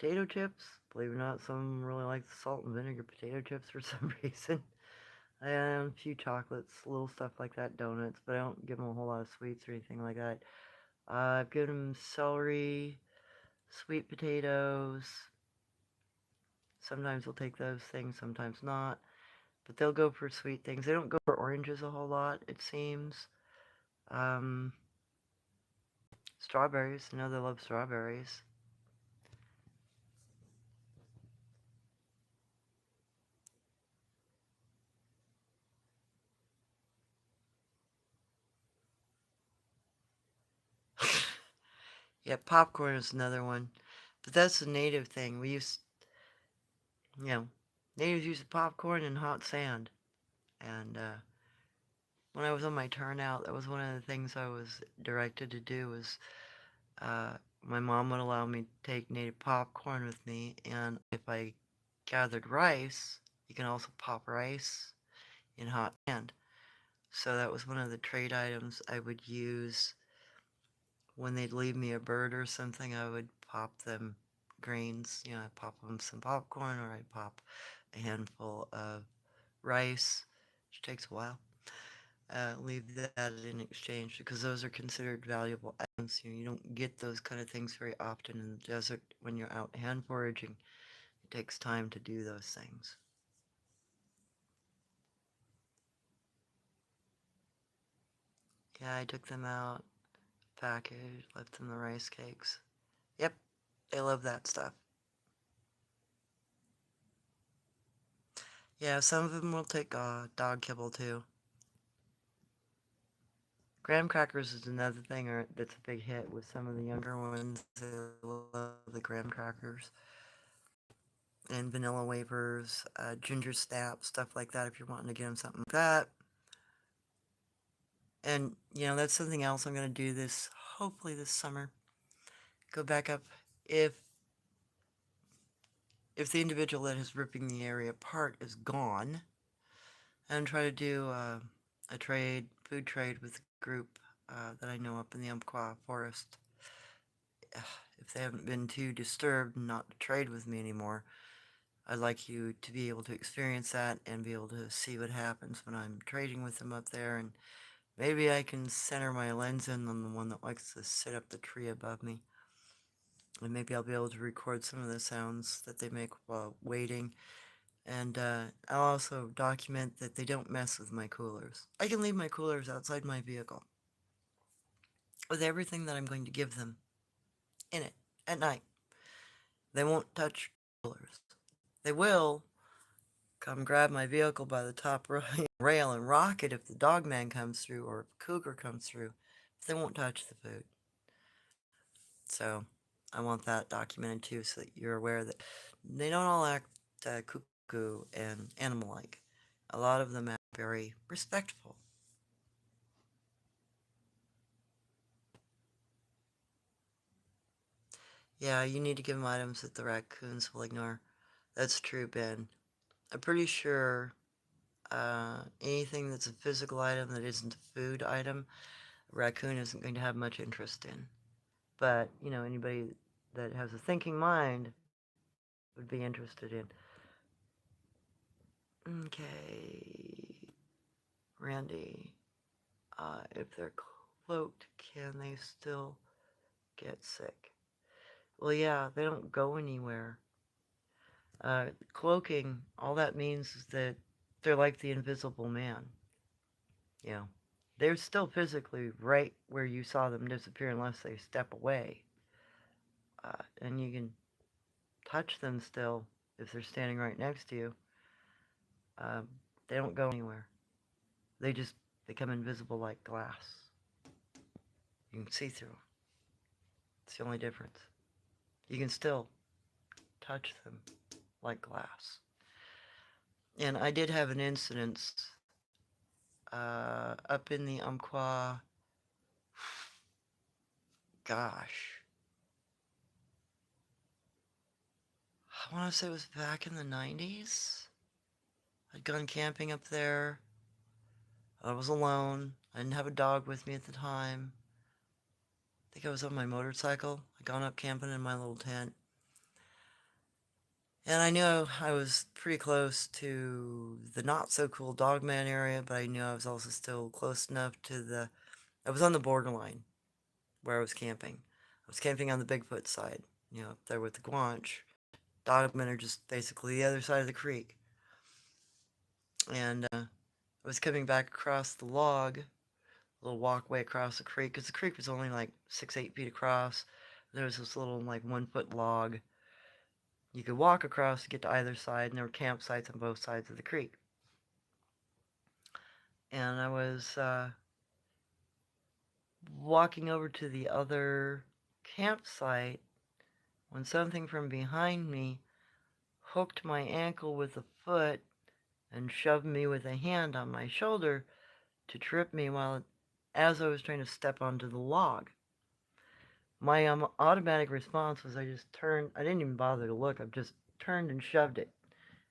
potato chips. Believe it or not, some of them really like the salt and vinegar potato chips for some reason. And a few chocolates, little stuff like that, donuts, but I don't give them a whole lot of sweets or anything like that. I've given them celery, sweet potatoes. Sometimes they'll take those things, sometimes not. But they'll go for sweet things. They don't go for oranges a whole lot, it seems. Um, Strawberries. I know they love strawberries. Yeah, popcorn is another one. But that's a native thing. You know, natives use popcorn and hot sand. And when I was on my turnout, that was one of the things I was directed to do was uh, my mom would allow me to take native popcorn with me. And if I gathered rice, you can also pop rice in hot sand. So that was one of the trade items I would use when they'd leave me a bird or something. I would pop them grains, I'd pop them some popcorn or I'd pop a handful of rice, which takes a while. Leave that in exchange because those are considered valuable items. You don't get those kind of things very often in the desert when you're out hand foraging. It takes time to do those things. Yeah, I took them out, packaged, left them the rice cakes. Yep, they love that stuff. Yeah, some of them will take dog kibble too. Graham crackers is another thing that's a big hit with some of the younger ones. They love the graham crackers and vanilla wafers, ginger snap, stuff like that if you're wanting to get them something like that. And, that's something else I'm going to do hopefully this summer. Go back up if the individual that is ripping the area apart is gone and try to do a food trade with a group that I know up in the Umpqua forest. If they haven't been too disturbed not to trade with me anymore, I'd like you to be able to experience that and be able to see what happens when I'm trading with them up there. And maybe I can center my lens in on the one that likes to sit up the tree above me. And maybe I'll be able to record some of the sounds that they make while waiting. And I'll also document that they don't mess with my coolers. I can leave my coolers outside my vehicle with everything that I'm going to give them in it at night. They won't touch coolers. They will come grab my vehicle by the top rail and rock it if the dog man comes through or if a cougar comes through. But they won't touch the food. So I want that documented too so that you're aware that they don't all act cuckoo and animal-like. A lot of them act very respectful. Yeah, you need to give them items that the raccoons will ignore. That's true, Ben. I'm pretty sure anything that's a physical item that isn't a food item, a raccoon isn't going to have much interest in. But, anybody that has a thinking mind would be interested in. Okay, Randy, if they're cloaked, can they still get sick? Well, yeah, they don't go anywhere. Cloaking, all that means is that they're like the invisible man. You know, they're still physically right where you saw them disappear unless they step away. And you can touch them still if they're standing right next to you. Um, they don't go anywhere. They just become invisible like glass. You can see through them. It's the only difference. You can still touch them like glass. And I did have an incident up in the Umpqua, gosh, I want to say it was back in the 90s. I'd gone camping up there. I was alone. I didn't have a dog with me at the time. I think I was on my motorcycle. I'd gone up camping in my little tent. And I knew I was pretty close to the not so cool Dogman area, but I knew I was also still close enough to I was on the borderline where I was camping. I was camping on the Bigfoot side, up there with the Guanch. Dogmen are just basically the other side of the creek. And I was coming back across the log, a little walkway across the creek, because the creek was only like 6, 8 feet across. There was this little, like, 1 foot log you could walk across to get to either side, and there were campsites on both sides of the creek. And I was walking over to the other campsite when something from behind me hooked my ankle with a foot and shoved me with a hand on my shoulder to trip me as I was trying to step onto the log. My automatic response was I just turned. I didn't even bother to look. I just turned and shoved it.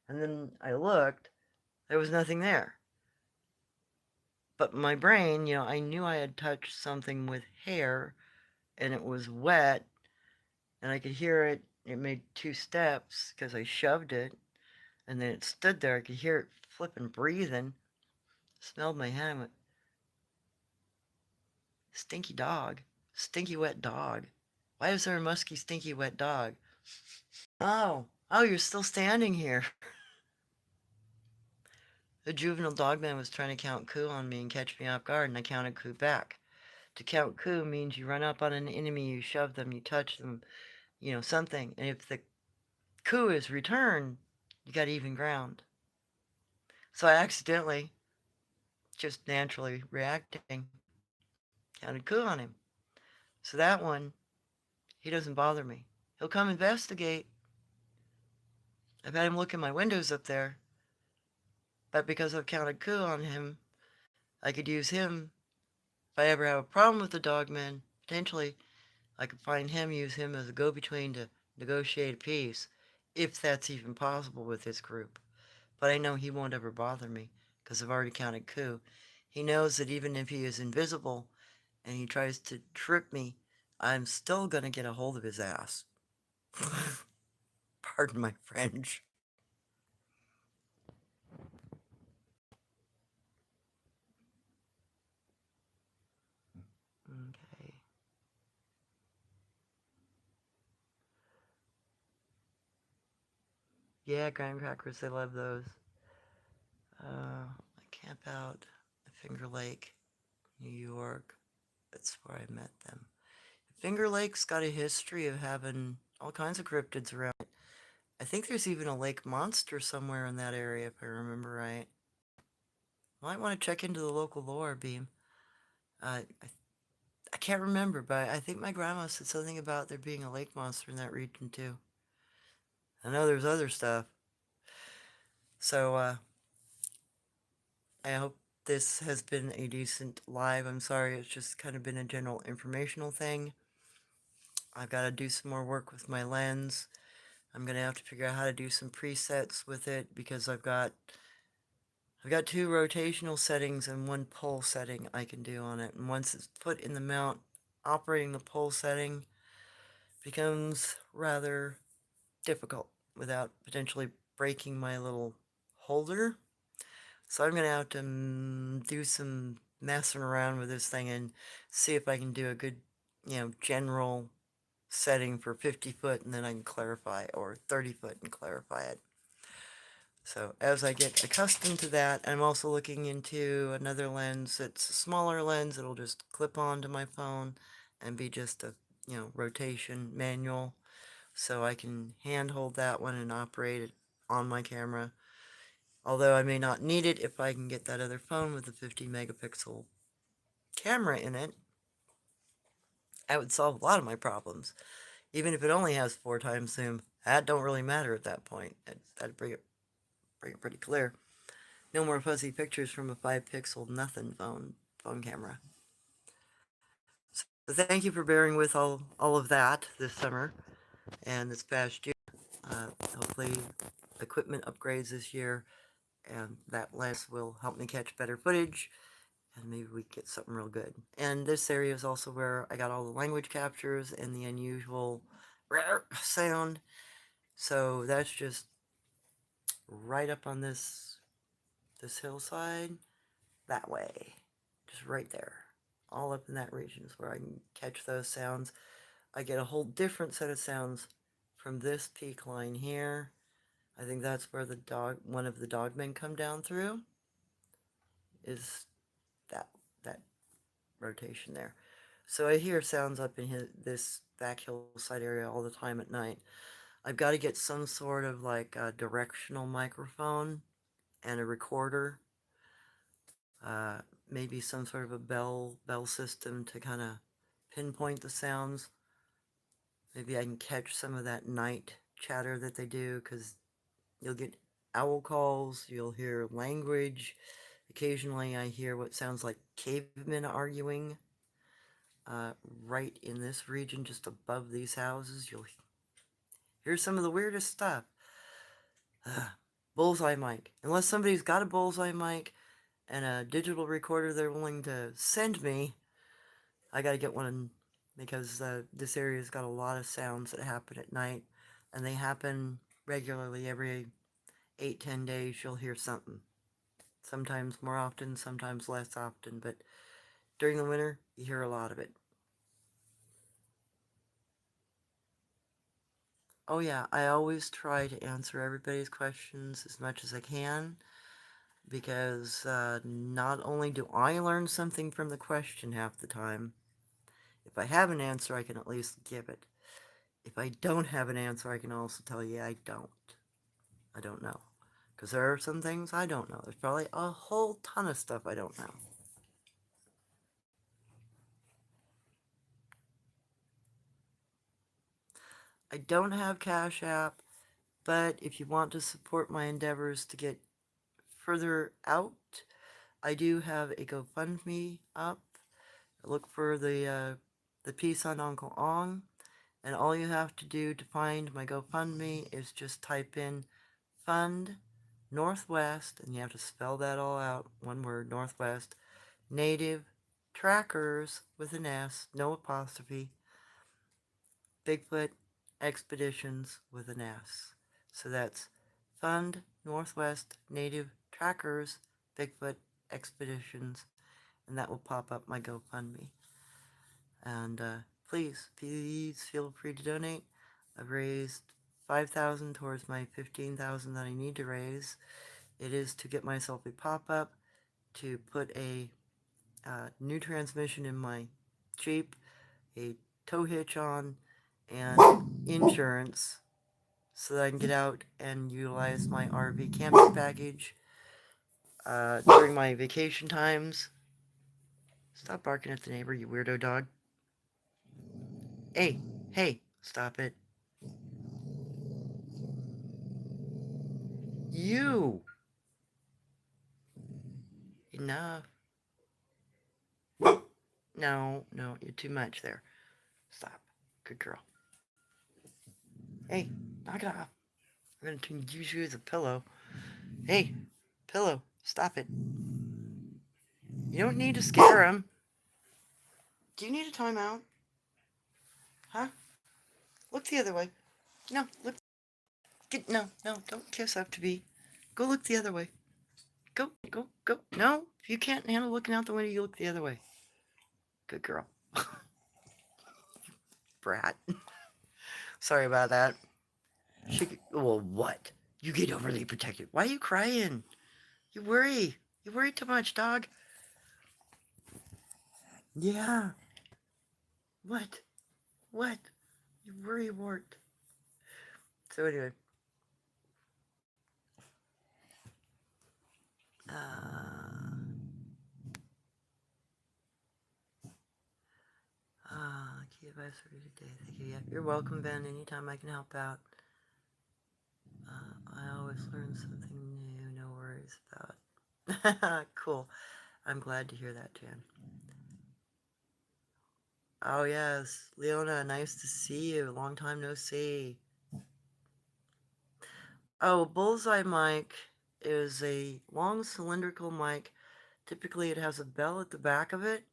And then I looked. There was nothing there. But my brain, I knew I had touched something with hair and it was wet and I could hear it. It made 2 steps because I shoved it and then it stood there. I could hear it flipping, breathing. Smelled my hand. I went, stinky dog. Stinky wet dog. Why is there a musky, stinky wet dog? Oh, you're still standing here. The juvenile dogman was trying to count coup on me and catch me off guard, and I counted coup back. To count coup means you run up on an enemy, you shove them, you touch them, something. And if the coup is returned, you got even ground. So I accidentally, just naturally reacting, counted coup on him. So that one, he doesn't bother me. He'll come investigate. I've had him look in my windows up there, but because I've counted coup on him, I could use him if I ever have a problem with the dogman. Potentially, I could find him, use him as a go-between to negotiate a peace, if that's even possible with this group. But I know he won't ever bother me, because I've already counted coup. He knows that even if he is invisible and he tries to trip me, I'm still going to get a hold of his ass. Pardon my French. Okay. Yeah, graham crackers, I love those. I camp out at Finger Lake, New York. That's where I met them. Finger Lake's got a history of having all kinds of cryptids around it. I think there's even a lake monster somewhere in that area, if I remember right. Might want to check into the local lore, Beam. I can't remember, but I think my grandma said something about there being a lake monster in that region, too. I know there's other stuff. So, I hope this has been a decent live. I'm sorry, it's just kind of been a general informational thing. I've got to do some more work with my lens. I'm going to have to figure out how to do some presets with it because I've got 2 rotational settings and 1 pull setting I can do on it. And once it's put in the mount, operating the pull setting becomes rather difficult without potentially breaking my little holder. So I'm going to have to do some messing around with this thing and see if I can do a good, general setting for 50 foot and then I can clarify, or 30 foot and clarify it. So as I get accustomed to that, I'm also looking into another lens that's a smaller lens. It'll just clip onto my phone and be just a, rotation manual. So I can handhold that one and operate it on my camera. Although I may not need it if I can get that other phone with the 50 megapixel camera in it. That would solve a lot of my problems. Even if it only has 4 times zoom, that don't really matter at that point. That'd bring it pretty clear. No more fuzzy pictures from a 5 pixel nothing phone camera. So thank you for bearing with all of that this summer and this past year. Hopefully equipment upgrades this year and that lens will help me catch better footage and maybe we get something real good. And this area is also where I got all the language captures and the unusual sound. So that's just right up on this hillside, that way. Just right there. All up in that region is where I can catch those sounds. I get a whole different set of sounds from this peak line here. I think that's where one of the dogmen come down through, is that that rotation there. So I hear sounds up in this back hillside area all the time at night. I've got to get some sort of like a directional microphone and a recorder, uh, maybe some sort of a bell system to kind of pinpoint the sounds. Maybe I can catch some of that night chatter that they do, because you'll get owl calls, you'll hear language. Occasionally I hear what sounds like cavemen arguing. Uh, right in this region, just above these houses, you'll hear some of the weirdest stuff. Bullseye mic. Unless somebody's got a bullseye mic and a digital recorder they're willing to send me, I gotta get one, because this area's got a lot of sounds that happen at night, and they happen regularly. Every 8-10 days you'll hear something. Sometimes more often, sometimes less often, but during the winter you hear a lot of it. Oh yeah, I always try to answer everybody's questions as much as I can, because not only do I learn something from the question half the time, if I have an answer I can at least give it. If I don't have an answer I can also tell you I don't know. Because there are some things I don't know. There's probably a whole ton of stuff I don't know. I don't have Cash App, but if you want to support my endeavors to get further out, I do have a GoFundMe up. Look for the piece on Uncle Ong, and all you have to do to find my GoFundMe is just type in Fund Northwest, and you have to spell that all out, one word, Northwest, Native Trackers with an S, no apostrophe, Bigfoot Expeditions with an S. So that's Fund Northwest Native Trackers Bigfoot Expeditions, and that will pop up my GoFundMe. And please feel free to donate. I've raised $5,000 towards my $15,000 that I need to raise. It is to get myself a pop-up, to put a new transmission in my Jeep, a tow hitch on, and insurance, so that I can get out and utilize my RV camping package during my vacation times. Stop barking at the neighbor, you weirdo dog. Hey, stop it. You! Enough. No, you're too much there. Stop. Good girl. Hey, knock it off. I'm gonna use you as a pillow. Hey, pillow, stop it. You don't need to scare him. Do you need a timeout? Huh? Look the other way. No, look. No, don't kiss up to me. Go look the other way. Go. No, if you can't handle looking out the window, you look the other way. Good girl. Brat. Sorry about that. Well, what? You get overly protective. Why are you crying? You worry. You worry too much, dog. Yeah. What? You worry wart. So anyway. Key advice for you today. Thank you. Yeah, you're welcome, Ben. Anytime I can help out. I always learn something new. No worries about. Cool. I'm glad to hear that, Jan. Oh yes, Leona, nice to see you. Long time no see. Oh, bullseye mic is a long cylindrical mic. Typically it has a bell at the back of it,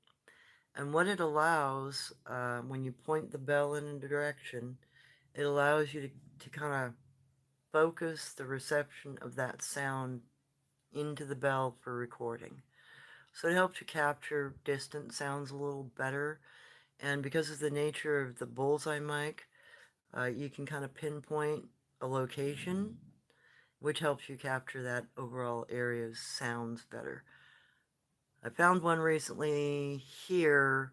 and what it allows, when you point the bell in a direction, it allows you to kind of focus the reception of that sound into the bell for recording. So it helps you capture distant sounds a little better. And because of the nature of the bullseye mic, you can kind of pinpoint a location, which helps you capture that overall area's sounds better. I found one recently here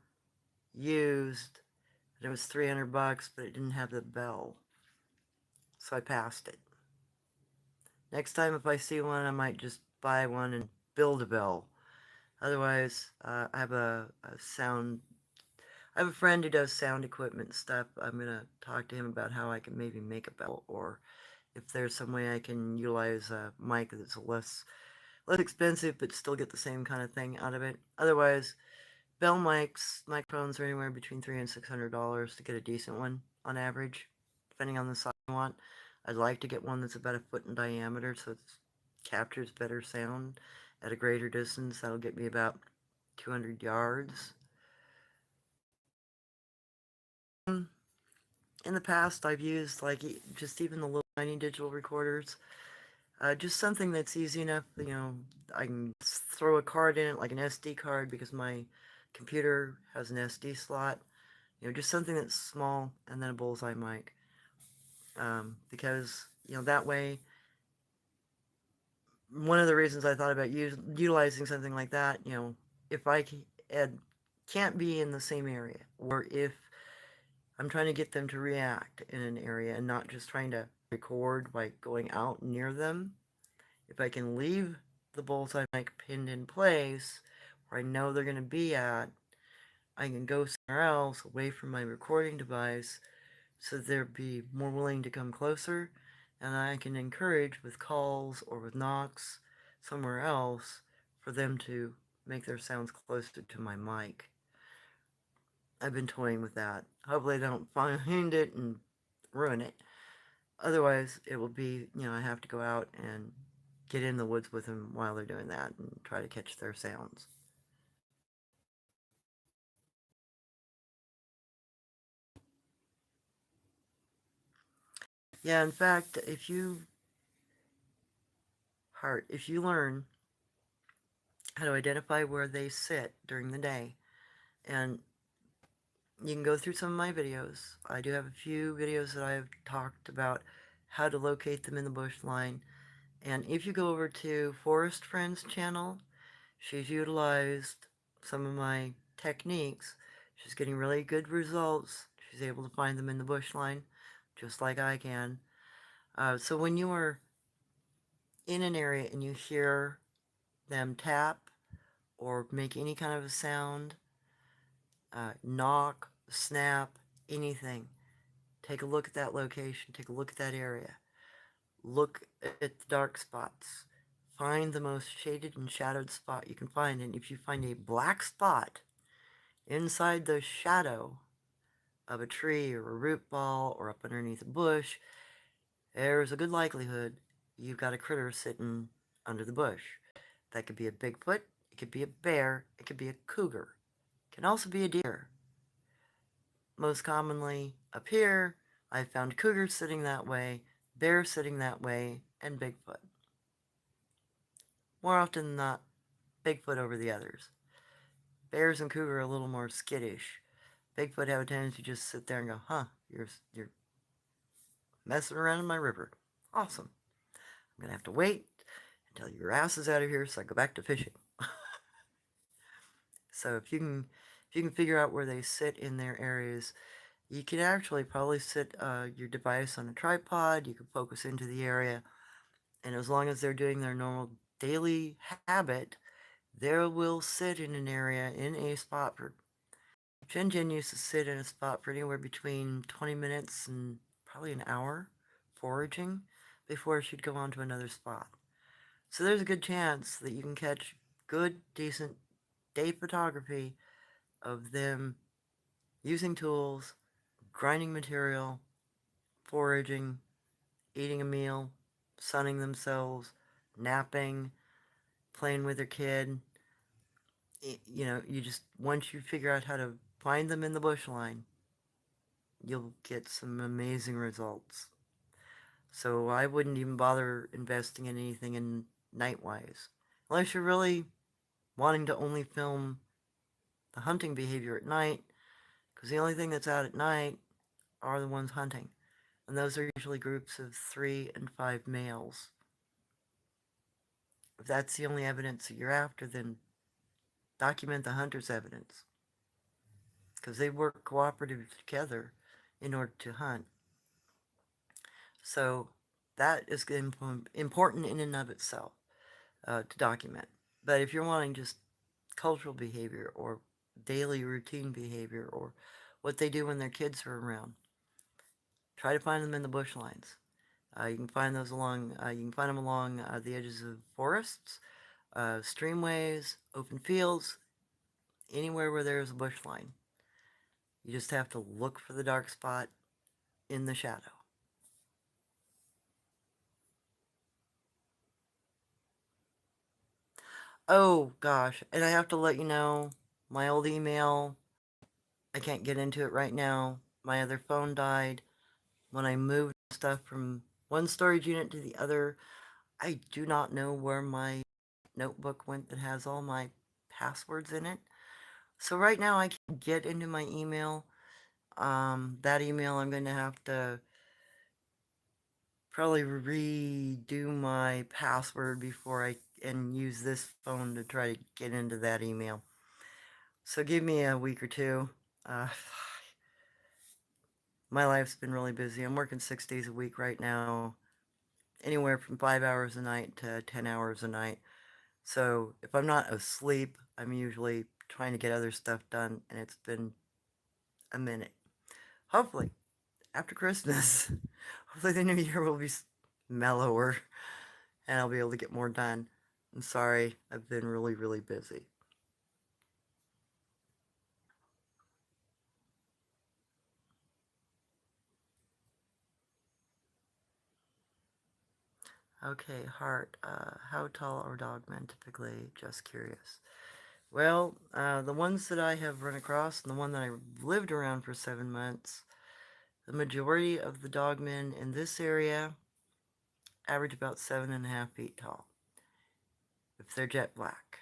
used, and it was $300, but it didn't have the bell, so I passed it. Next time if I see one, I might just buy one and build a bell. Otherwise, I have I have a friend who does sound equipment stuff. I'm gonna talk to him about how I can maybe make a bell, or if there's some way I can utilize a mic that's less expensive but still get the same kind of thing out of it. Otherwise, bell microphones are anywhere between $300 and $600 to get a decent one on average, depending on the size you want. I'd like to get one that's about a foot in diameter so it captures better sound at a greater distance. That'll get me about 200 yards. In the past, I've used like just even the little tiny digital recorders. Just something that's easy enough, I can throw a card in it, like an SD card, because my computer has an SD slot. Just something that's small, and then a bullseye mic. Because, that way, one of the reasons I thought about utilizing something like that, if can't be in the same area, or if I'm trying to get them to react in an area and not just trying to record by going out near them, if I can leave the bullseye mic pinned in place where I know they're going to be at, I can go somewhere else away from my recording device so they'll be more willing to come closer, and I can encourage with calls or with knocks somewhere else for them to make their sounds closer to my mic. I've been toying with that. Hopefully I don't find it and ruin it. Otherwise, it will be, I have to go out and get in the woods with them while they're doing that and try to catch their sounds. Yeah, in fact, if you learn how to identify where they sit during the day, and you can go through some of my videos. I do have a few videos that I've talked about how to locate them in the bush line. And if you go over to Forest Friends channel, she's utilized some of my techniques. She's getting really good results. She's able to find them in the bush line, just like I can. So when you are in an area and you hear them tap or make any kind of a sound, knock, snap, anything, take a look at that location, take a look at that area. Look at the dark spots. Find the most shaded and shadowed spot you can find. And if you find a black spot inside the shadow of a tree or a root ball or up underneath a bush, there's a good likelihood you've got a critter sitting under the bush. That could be a Bigfoot, it could be a bear, it could be a cougar. It can also be a deer. Most commonly up here, I've found cougars sitting that way, bears sitting that way, and Bigfoot. More often than not, Bigfoot over the others. Bears and cougar are a little more skittish. Bigfoot have a tendency to just sit there and go, huh, you're messing around in my river. Awesome. I'm going to have to wait until your ass is out of here so I go back to fishing. So if you can figure out where they sit in their areas, you can actually probably sit your device on a tripod. You can focus into the area, and as long as they're doing their normal daily habit, they will sit in an area in a spot for. Jen Jen used to sit in a spot for anywhere between 20 minutes and probably an hour foraging before she'd go on to another spot. So there's a good chance that you can catch good, decent day photography of them using tools, grinding material, foraging, eating a meal, sunning themselves, napping, playing with their kid. You just, once you figure out how to find them in the bush line, you'll get some amazing results. So I wouldn't even bother investing in anything in Nightwise. Unless you're really wanting to only film the hunting behavior at night, because the only thing that's out at night are the ones hunting. And those are usually groups of 3 and 5 males. If that's the only evidence that you're after, then document the hunter's evidence. Because they work cooperative together in order to hunt. So that is important in and of itself to document. But if you're wanting just cultural behavior or daily routine behavior or what they do when their kids are around, try to find them in the bush lines. You can find those along. You can find them along the edges of forests, streamways, open fields, anywhere where there is a bush line. You just have to look for the dark spot in the shadow. Oh gosh, and I have to let you know, my old email, I can't get into it right now. My other phone died. When I moved stuff from one storage unit to the other, I do not know where my notebook went that has all my passwords in it. So right now I can get into my email. That email I'm going to have to probably redo my password before I and use this phone to try to get into that email. So give me a week or two. Uh, my life's been really busy. I'm working 6 days a week right now, anywhere from 5 hours a night to 10 hours a night. So if I'm not asleep, I'm usually trying to get other stuff done, and it's been a minute. Hopefully, after Christmas, hopefully the new year will be mellower, and I'll be able to get more done. I'm sorry, I've been really, really busy. Okay, Heart, how tall are dogmen typically? Just curious. Well, the ones that I have run across, and the one that I lived around for 7 months, the majority of the dogmen in this area average about 7.5 feet tall, if they're jet black.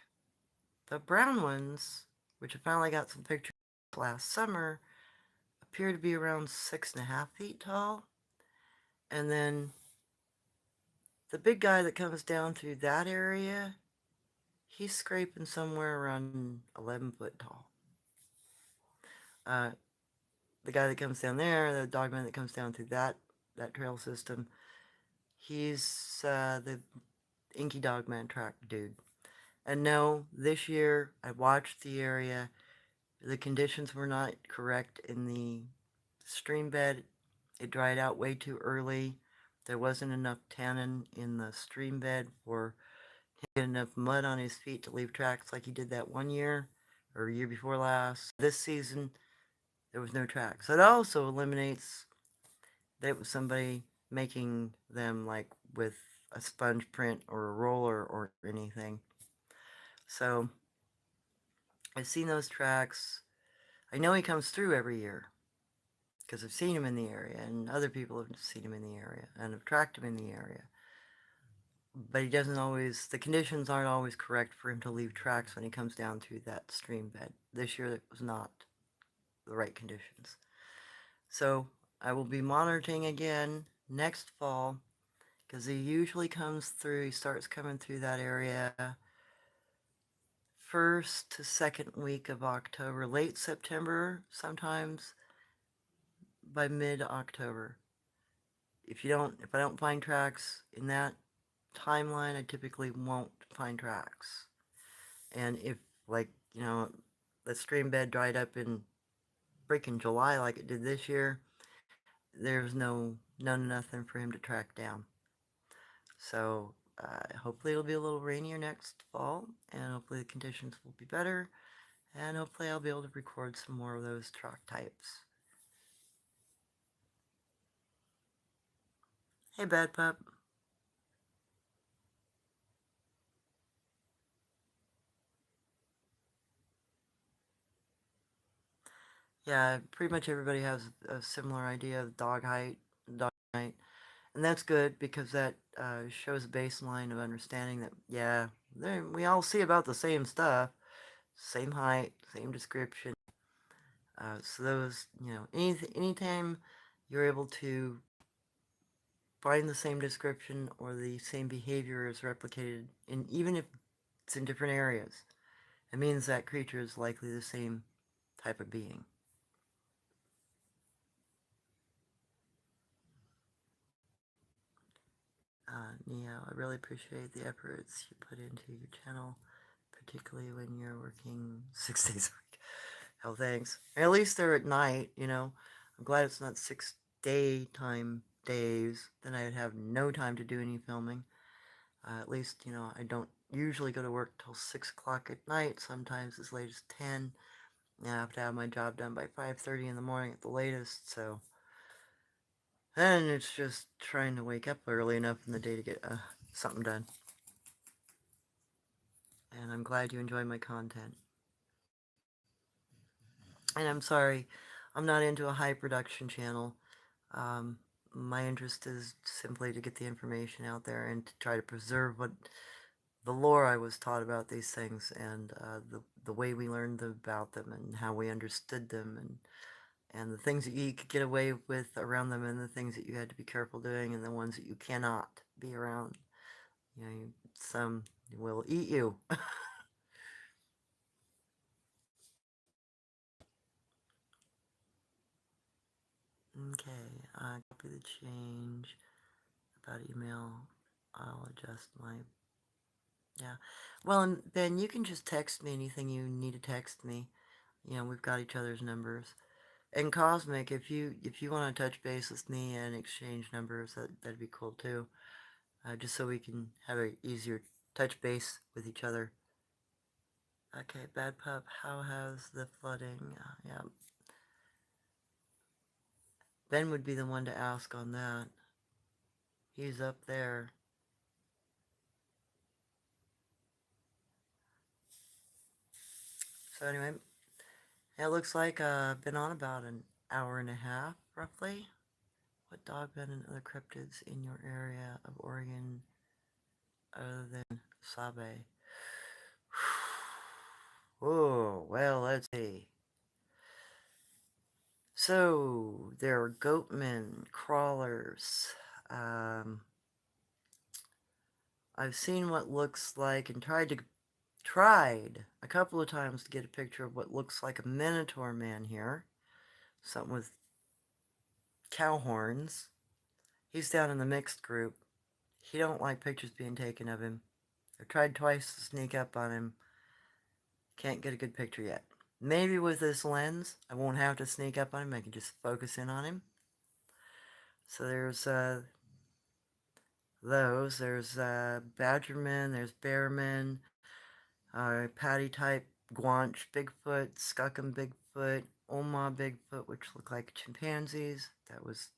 The brown ones, which I finally got some pictures last summer, appear to be around 6.5 feet tall. And then the big guy that comes down through that area, he's scraping somewhere around 11 foot tall. Uh, the guy that comes down there, the dogman that comes down through that trail system, he's the Inky Dogman track dude. And no, this year I watched the area. The conditions were not correct in the stream bed. It dried out way too early. There wasn't enough tannin in the stream bed for him to get enough mud on his feet to leave tracks like he did that one year or year before last. This season, there was no tracks. So it also eliminates that it was somebody making them like with a sponge print or a roller or anything. So I've seen those tracks. I know he comes through every year because I've seen him in the area, and other people have seen him in the area and have tracked him in the area. But he doesn't always, the conditions aren't always correct for him to leave tracks when he comes down through that stream bed. This year it was not the right conditions. So I will be monitoring again next fall because he usually comes through, he starts coming through that area first to second week of October, late September, sometimes by mid-October. If I don't find tracks in that timeline, I typically won't find tracks. And if, like, the stream bed dried up in freaking July like it did this year, there's nothing for him to track down. So hopefully it'll be a little rainier next fall, and hopefully the conditions will be better, and hopefully I'll be able to record some more of those track types. Hey, Bad Pup. Yeah, pretty much everybody has a similar idea of dog height, And that's good because that shows a baseline of understanding that, yeah, we all see about the same stuff, same height, same description. So those, anytime you're able to find the same description or the same behavior is replicated, in even if it's in different areas, it means that creature is likely the same type of being. Neo, I really appreciate the efforts you put into your channel, particularly when you're working 6 days a week. Hell, thanks. At least they're at night, I'm glad it's not 6 daytime days. Then I'd have no time to do any filming. At least, I don't usually go to work till 6 o'clock at night, sometimes as late as 10. I have to have my job done by 5:30 in the morning at the latest, so then it's just trying to wake up early enough in the day to get something done. And I'm glad you enjoy my content. And I'm sorry, I'm not into a high production channel. Um, my interest is simply to get the information out there and to try to preserve what the lore I was taught about these things, and the way we learned about them and how we understood them, and the things that you could get away with around them, and the things that you had to be careful doing, and the ones that you cannot be around. Some will eat you. Okay, copy the change about email. I'll adjust my... Yeah. Well, and Ben, you can just text me anything you need to text me. We've got each other's numbers. And Cosmic, if you want to touch base with me and exchange numbers, that'd be cool too. Just so we can have an easier touch base with each other. Okay, Bad Pup, how has the flooding? Yeah. Ben would be the one to ask on that. He's up there. So anyway, it looks like I've been on about an hour and a half, roughly. What dogmen and other cryptids in your area of Oregon other than Sabe? Oh, well, let's see. So, there are goatmen, crawlers. I've seen what looks like and tried a couple of times to get a picture of what looks like a minotaur man here. Something with cow horns. He's down in the mixed group. He don't like pictures being taken of him. I've tried twice to sneak up on him. Can't get a good picture yet. Maybe with this lens, I won't have to sneak up on him. I can just focus in on him. So there's those. There's badgermen, there's bearmen, patty type, guanch Bigfoot, Scukom Bigfoot, Oma Bigfoot, which look like chimpanzees. That was,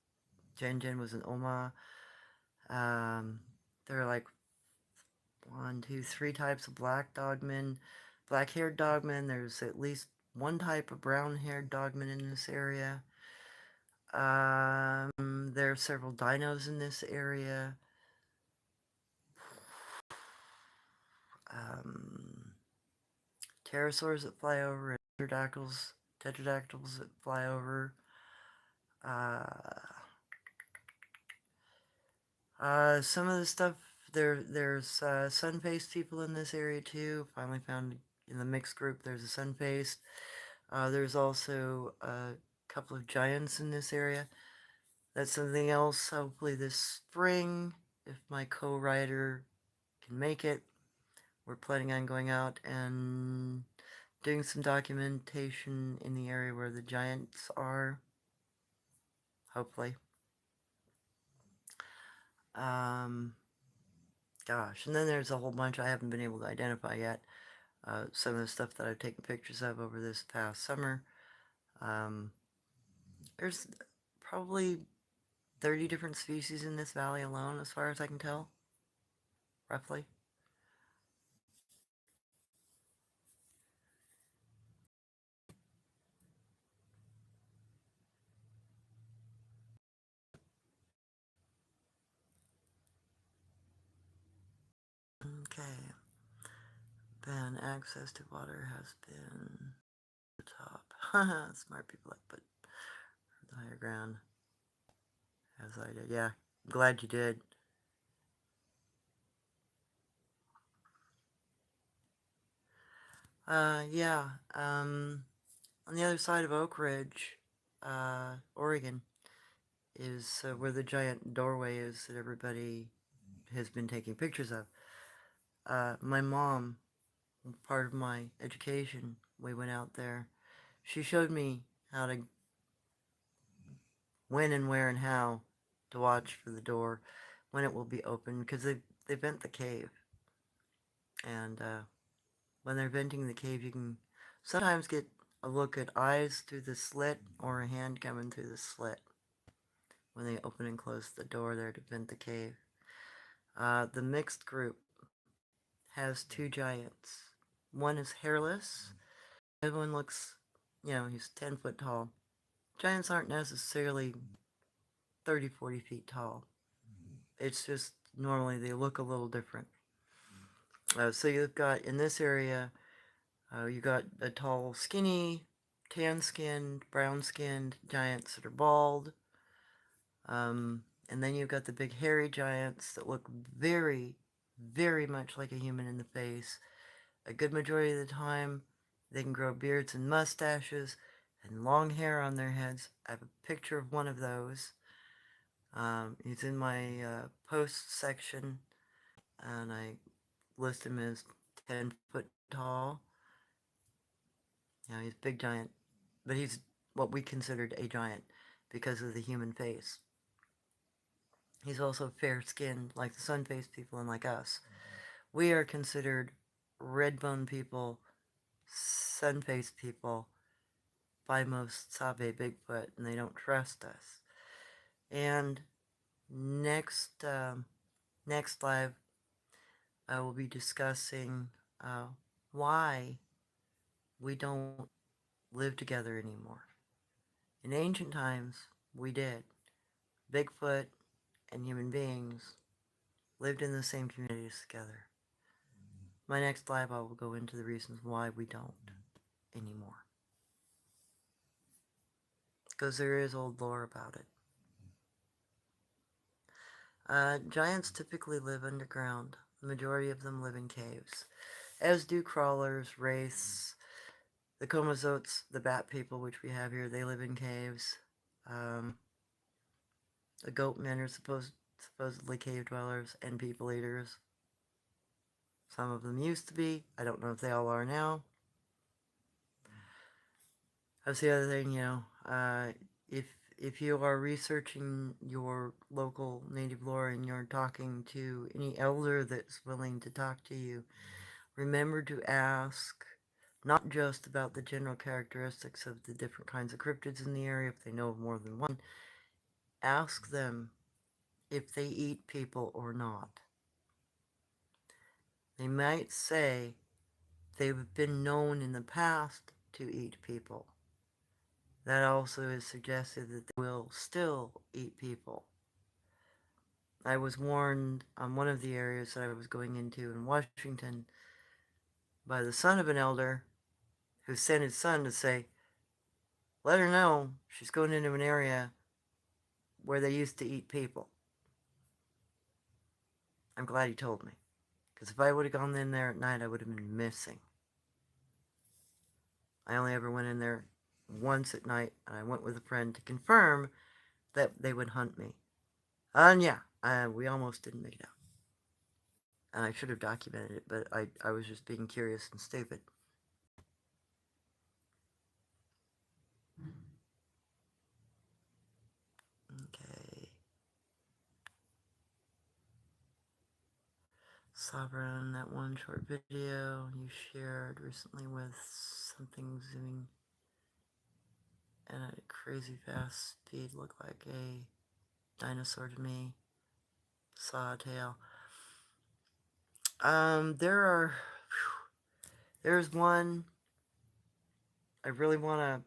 Jen was an Oma. There are like 1, 2, 3 types of black dogmen, black-haired dogmen. There's at least one type of brown-haired dogman in this area. There are several dinos in this area. Pterosaurs that fly over, and tetradactyls that fly over. Some of the stuff, there's sun-faced people in this area too. Finally found in the mixed group there's a sun-faced. There's also a couple of giants in this area. That's something else, hopefully this spring, if my co-writer can make it. We're planning on going out and doing some documentation in the area where the giants are. Hopefully. Gosh, and then there's a whole bunch I haven't been able to identify yet. Some of the stuff that I've taken pictures of over this past summer. There's probably 30 different species in this valley alone, as far as I can tell. Roughly. Okay. Then access to water has been the top. Smart people like put the higher ground as I did. Yeah, I'm glad you did. Yeah. On the other side of Oak Ridge, Oregon, is where the giant doorway is that everybody has been taking pictures of. My mom, part of my education, we went out there. She showed me how to, when and where and how to watch for the door, when it will be open, because they vent the cave. And when they're venting the cave, you can sometimes get a look at eyes through the slit or a hand coming through the slit when they open and close the door there to vent the cave. The mixed group has two giants. One is hairless. The other one looks, he's 10 foot tall. Giants aren't necessarily 30, 40 feet tall. It's just normally they look a little different. So you've got, in this area, you got a tall, skinny, tan-skinned, brown-skinned giants that are bald. And then you've got the big hairy giants that look very, very much like a human in the face. A good majority of the time, they can grow beards and mustaches and long hair on their heads. I have a picture of one of those. He's in my post section, and I list him as 10 foot tall. He's a big giant, but he's what we considered a giant because of the human face. He's also fair-skinned, like the sun-faced people and like us. We are considered red-bone people, sun-faced people, by most Sabe Bigfoot, and they don't trust us. And next live, I will be discussing why we don't live together anymore. In ancient times, we did. Bigfoot and human beings lived in the same communities together. My next live, I will go into the reasons why we don't anymore. Because there is old lore about it. Giants typically live underground. The majority of them live in caves. As do crawlers, wraiths, the Komazotes, the bat people, which we have here, they live in caves. The goat men are supposedly cave dwellers and people eaters. Some of them used to be. I don't know if they all are now. That's the other thing, if you are researching your local native lore and you're talking to any elder that's willing to talk to you, remember to ask not just about the general characteristics of the different kinds of cryptids in the area, if they know of more than one. Ask them if they eat people or not. They might say they've been known in the past to eat people. That also is suggested that they will still eat people. I was warned on one of the areas that I was going into in Washington by the son of an elder who sent his son to say, let her know she's going into an area where they used to eat people. I'm glad he told me. Because if I would have gone in there at night, I would have been missing. I only ever went in there once at night, and I went with a friend to confirm that they would hunt me. And yeah, we almost didn't make it out. And I should have documented it, but I was just being curious and stupid. Okay. Sovereign, that one short video you shared recently with something zooming at a crazy fast speed looked like a dinosaur to me. Saw a tail. There's one I really want to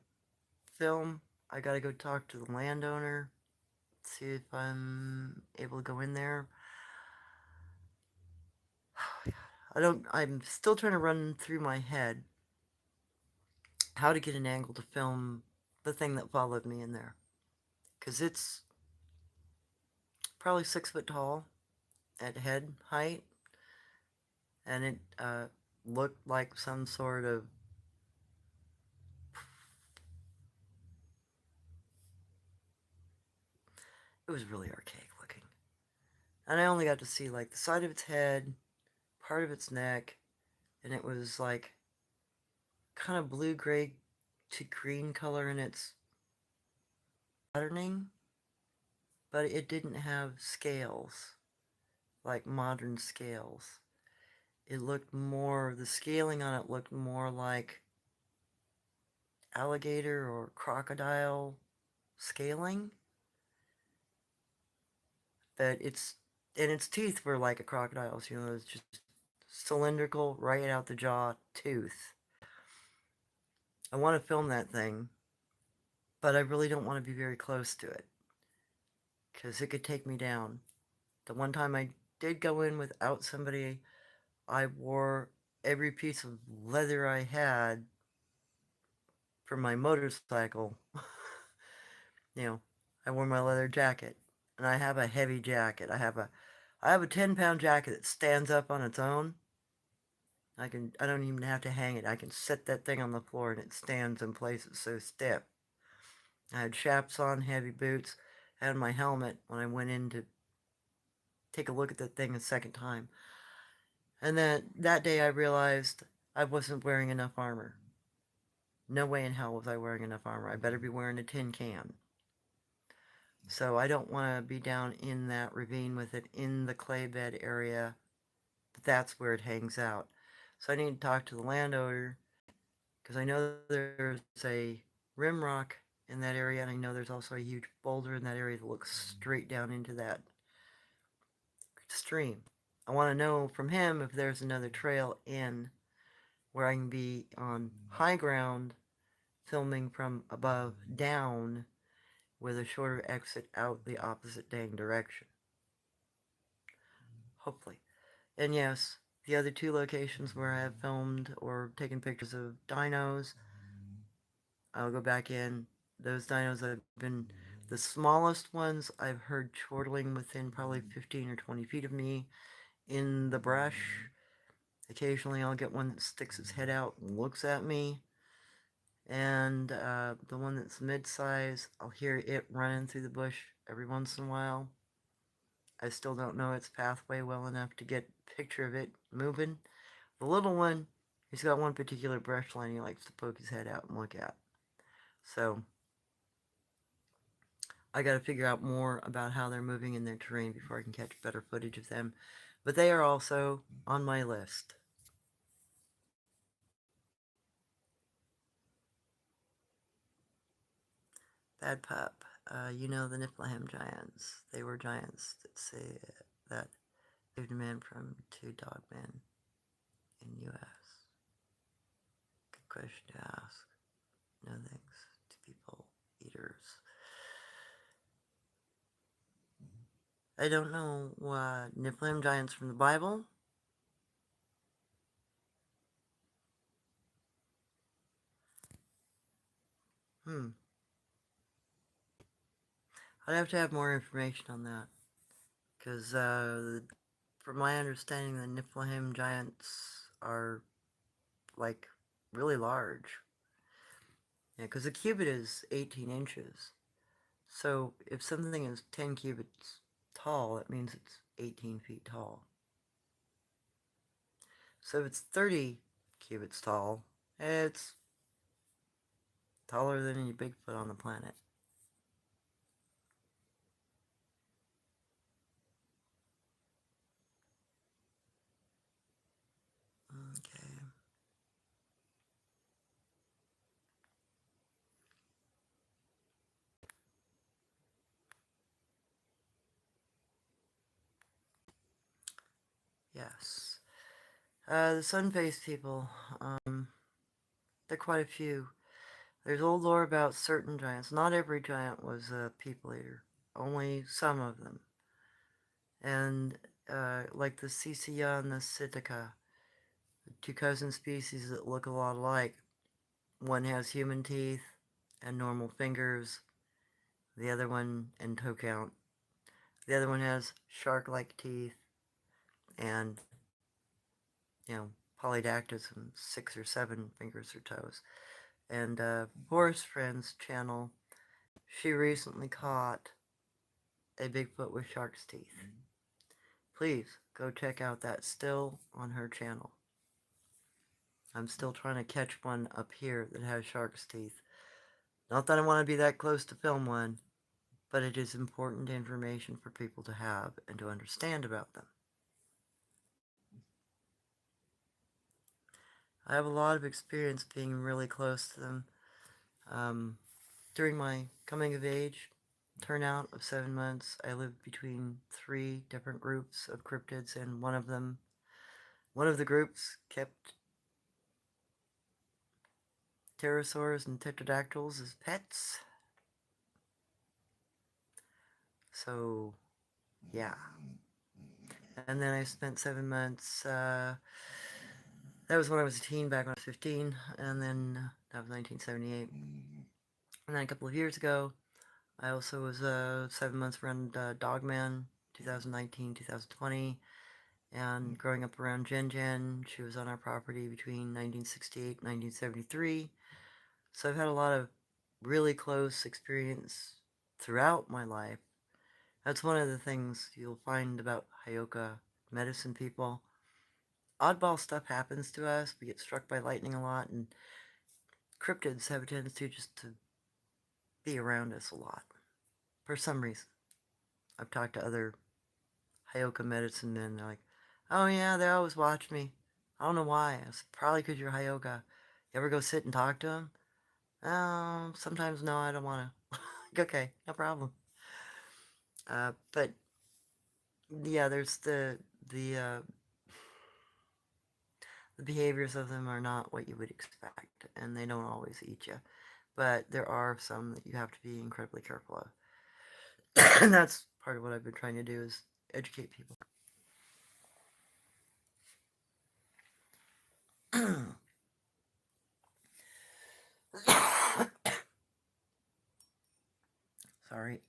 film. I gotta go talk to the landowner, see if I'm able to go in there. I'm still trying to run through my head how to get an angle to film the thing that followed me in there. Because it's probably 6 foot tall at head height, and it looked like some sort of. It was really archaic looking. And I only got to see like the side of its head, part of its neck, and it was like kind of blue gray to green color in its patterning, but it didn't have scales like modern scales. It looked more, the scaling on it looked more like alligator or crocodile scaling, but its teeth were like a crocodile's, you know, it's just cylindrical, right out the jaw tooth. I want to film that thing, but I really don't want to be very close to it because it could take me down. The one time I did go in without somebody, I wore every piece of leather I had for my motorcycle. You know, I wore my leather jacket, and I have a heavy jacket. I have a 10-pound jacket that stands up on its own. I don't even have to hang it. I can set that thing on the floor and it stands in place. It's so stiff. I had chaps on, heavy boots, and my helmet when I went in to take a look at that thing a second time. And then that day I realized I wasn't wearing enough armor. No way in hell was I wearing enough armor. I better be wearing a tin can. So I don't want to be down in that ravine with it in the clay bed area. But that's where it hangs out. So I need to talk to the landowner because I know there's a rim rock in that area, and I know there's also a huge boulder in that area that looks straight down into that stream. I want to know from him if there's another trail in where I can be on high ground filming from above down with a shorter exit out the opposite dang direction. Hopefully. And yes, the other two locations where I have filmed or taken pictures of dinos, I'll go back in. Those dinos have been the smallest ones I've heard chortling within probably 15 or 20 feet of me in the brush. Occasionally I'll get one that sticks its head out and looks at me. And the one that's mid-size, I'll hear it running through the bush every once in a while. I still don't know its pathway well enough to get a picture of it moving. The little one, he's got one particular brush line he likes to poke his head out and look at. So I got to figure out more about how they're moving in their terrain before I can catch better footage of them. But they are also on my list. Bad Pup. You know the Niflheim giants. They were giants that say that saved a man from two dogmen in U.S. Good question to ask. No thanks to people eaters. I don't know Niflheim giants from the Bible. I'd have to have more information on that. Because from my understanding, the Niflheim giants are like really large. Yeah, because a cubit is 18 inches. So if something is 10 cubits tall, that means it's 18 feet tall. So if it's 30 cubits tall, it's taller than any Bigfoot on the planet. Okay. Yes. The sun-faced people, there are quite a few. There's old lore about certain giants. Not every giant was a people eater. Only some of them. And like the Sisiya and the Sitka, Two cousin species that look a lot alike. One has human teeth and normal fingers. The other one, and toe count. The other one has shark-like teeth and, polydactysm, 6 or 7 fingers or toes. And Boris Friend's channel, she recently caught a Bigfoot with shark's teeth. Please go check out that, still on her channel. I'm still trying to catch one up here that has shark's teeth. Not that I want to be that close to film one, but it is important information for people to have and to understand about them. I have a lot of experience being really close to them. During my coming of age turnout of 7 months, I lived between 3 different groups of cryptids, and one of the groups kept pterosaurs and pterodactyls as pets. So, yeah. And then I spent 7 months, that was when I was a teen, back when I was 15, and then that was 1978. And then a couple of years ago, I also was 7 months around Dogman, 2019, 2020, and growing up around Jen Jen. She was on our property between 1968 and 1973. So I've had a lot of really close experience throughout my life. That's one of the things you'll find about Hyoka medicine people. Oddball stuff happens to us. We get struck by lightning a lot, and cryptids have a tendency just to be around us a lot for some reason. I've talked to other Hyoka medicine men. They're like, oh yeah, they always watch me. I don't know why. It's probably because you're Hyoka. You ever go sit and talk to them? Oh, sometimes no, I don't want to. Okay, no problem. But yeah, there's the behaviors of them are not what you would expect, and they don't always eat you. But there are some that you have to be incredibly careful of. And that's part of what I've been trying to do, is educate people. Sorry.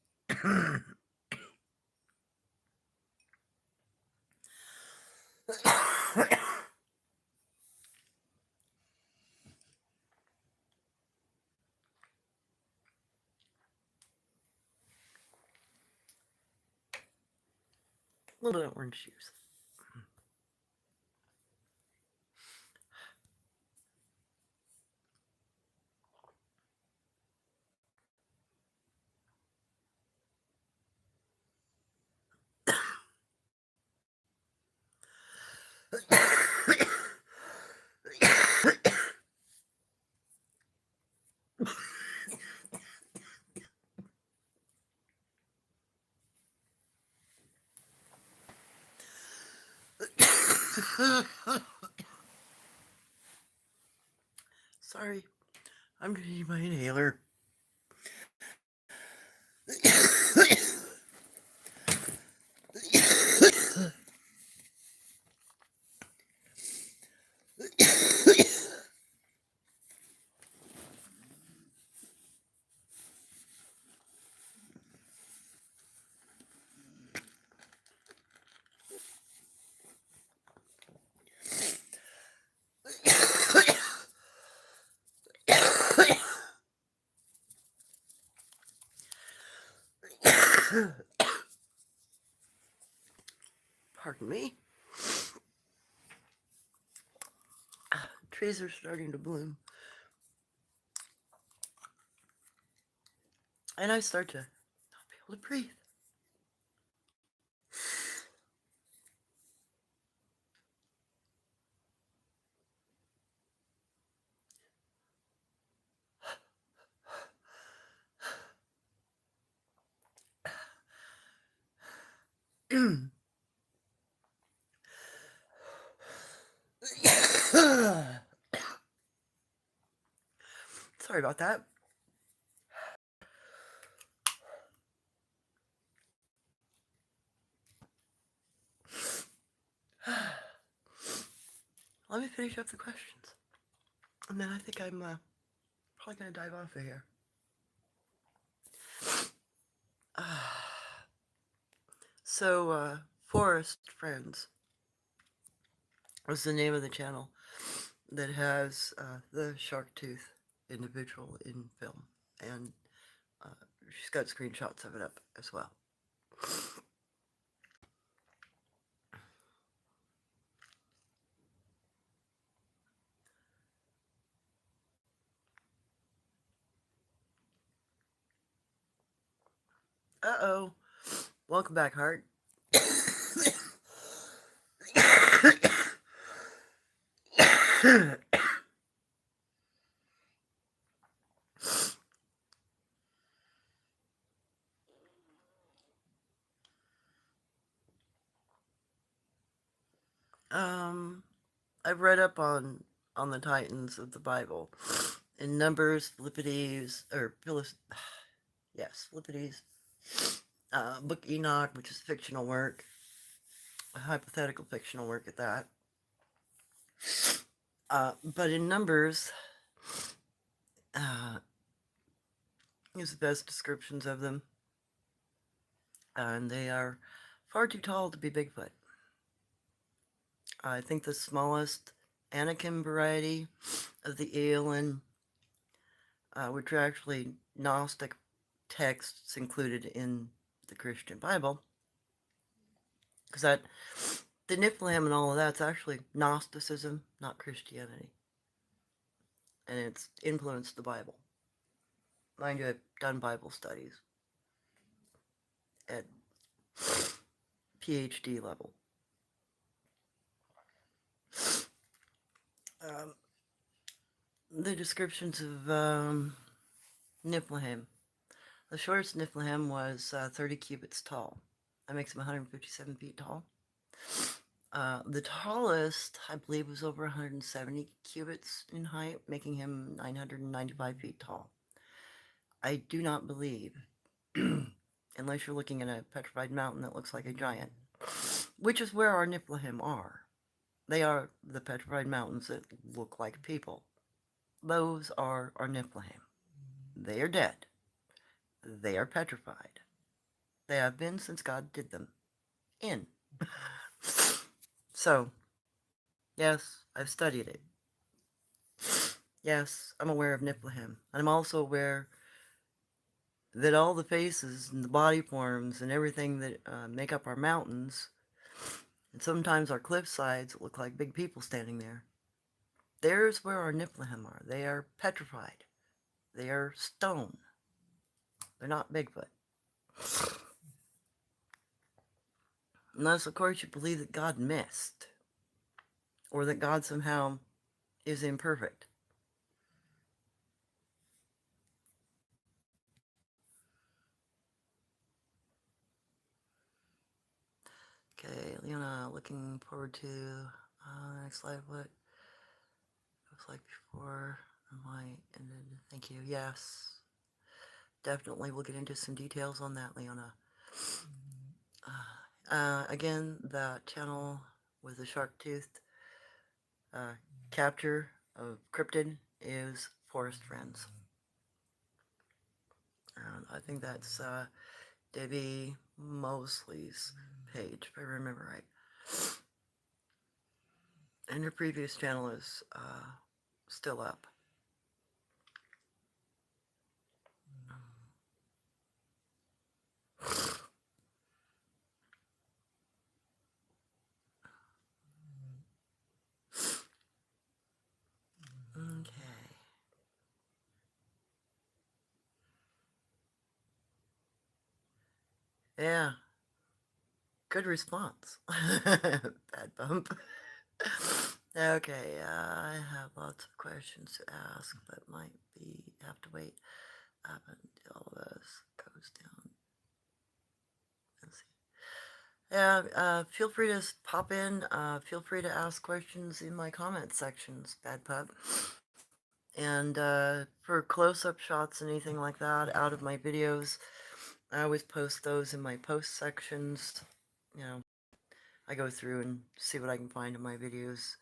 A little bit of orange juice. Sorry, I'm gonna need my inhaler. Pardon me. Trees are starting to bloom. And I start to not be able to breathe. Sorry about that. let me finish up the questions. And then I think I'm probably going to dive off of here. So, Forest Friends was the name of the channel that has the shark tooth individual in film. And she's got screenshots of it up as well. Uh-oh. Welcome back, Heart. I've read up on the Titans of the Bible. In Numbers, Philippides, or Phyllis, yes, Philippides, Book Enoch, which is fictional work, a hypothetical fictional work at that. But in Numbers, is the best descriptions of them. And they are far too tall to be Bigfoot. I think the smallest Anakim variety of the Aeolin, which are actually Gnostic texts included in the Christian Bible, because the Niflheim and all of that's actually Gnosticism, not Christianity. And it's influenced the Bible. Mind you, I've done Bible studies at PhD level. The descriptions of Niflheim. The shortest Niflheim was 30 cubits tall. That makes him 157 feet tall. The tallest, I believe, was over 170 cubits in height, making him 995 feet tall. I do not believe, unless you're looking at a petrified mountain that looks like a giant, which is where our Niflheim are. They are the petrified mountains that look like people. Those are our Niflheim. They are dead. They are petrified. They have been since God did them in. So, yes, I've studied it. Yes, I'm aware of Niflheim. And I'm also aware that all the faces and the body forms and everything that make up our mountains, and sometimes our cliff sides look like big people standing there. There's where our Niflheim are. They are petrified. They are stone. They're not Bigfoot. Unless, of course, you believe that God missed, or that God somehow is imperfect. Okay, Leona, looking forward to next slide. What looks like before and why ended. Thank you. Yes, definitely. We'll get into some details on that, Leona. Again, the channel with the shark-toothed capture of cryptid is Forest Friends. And I think that's Debbie Mosley's page, if I remember right. And her previous channel is still up. Okay. Yeah. Good response. Bad bump. Okay, I have lots of questions to ask, but might have to wait up until this goes down. Let's see. Yeah, feel free to pop in. Feel free to ask questions in my comment sections, Bad Pup. And for close-up shots and anything like that out of my videos, I always post those in my post sections. You know, I go through and see what I can find in my videos.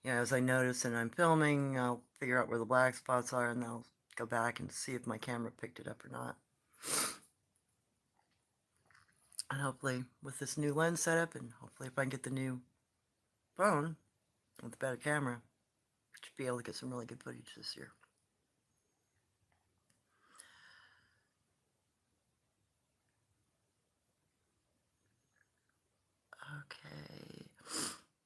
As I notice and I'm filming, I'll figure out where the black spots are and I'll go back and see if my camera picked it up or not. And hopefully with this new lens setup, and hopefully if I can get the new phone with a better camera, I should be able to get some really good footage this year. Okay,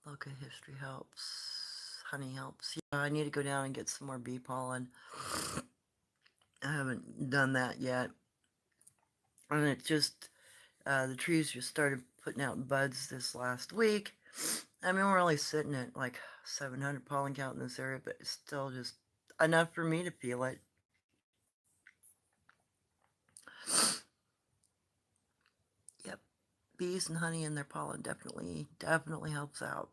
local history helps, honey helps. Yeah, I need to go down and get some more bee pollen. I haven't done that yet. And it just, the trees just started putting out buds this last week. I mean, we're only sitting at like 700 pollen count in this area, but it's still just enough for me to feel it. Yep, bees and honey and their pollen definitely helps out.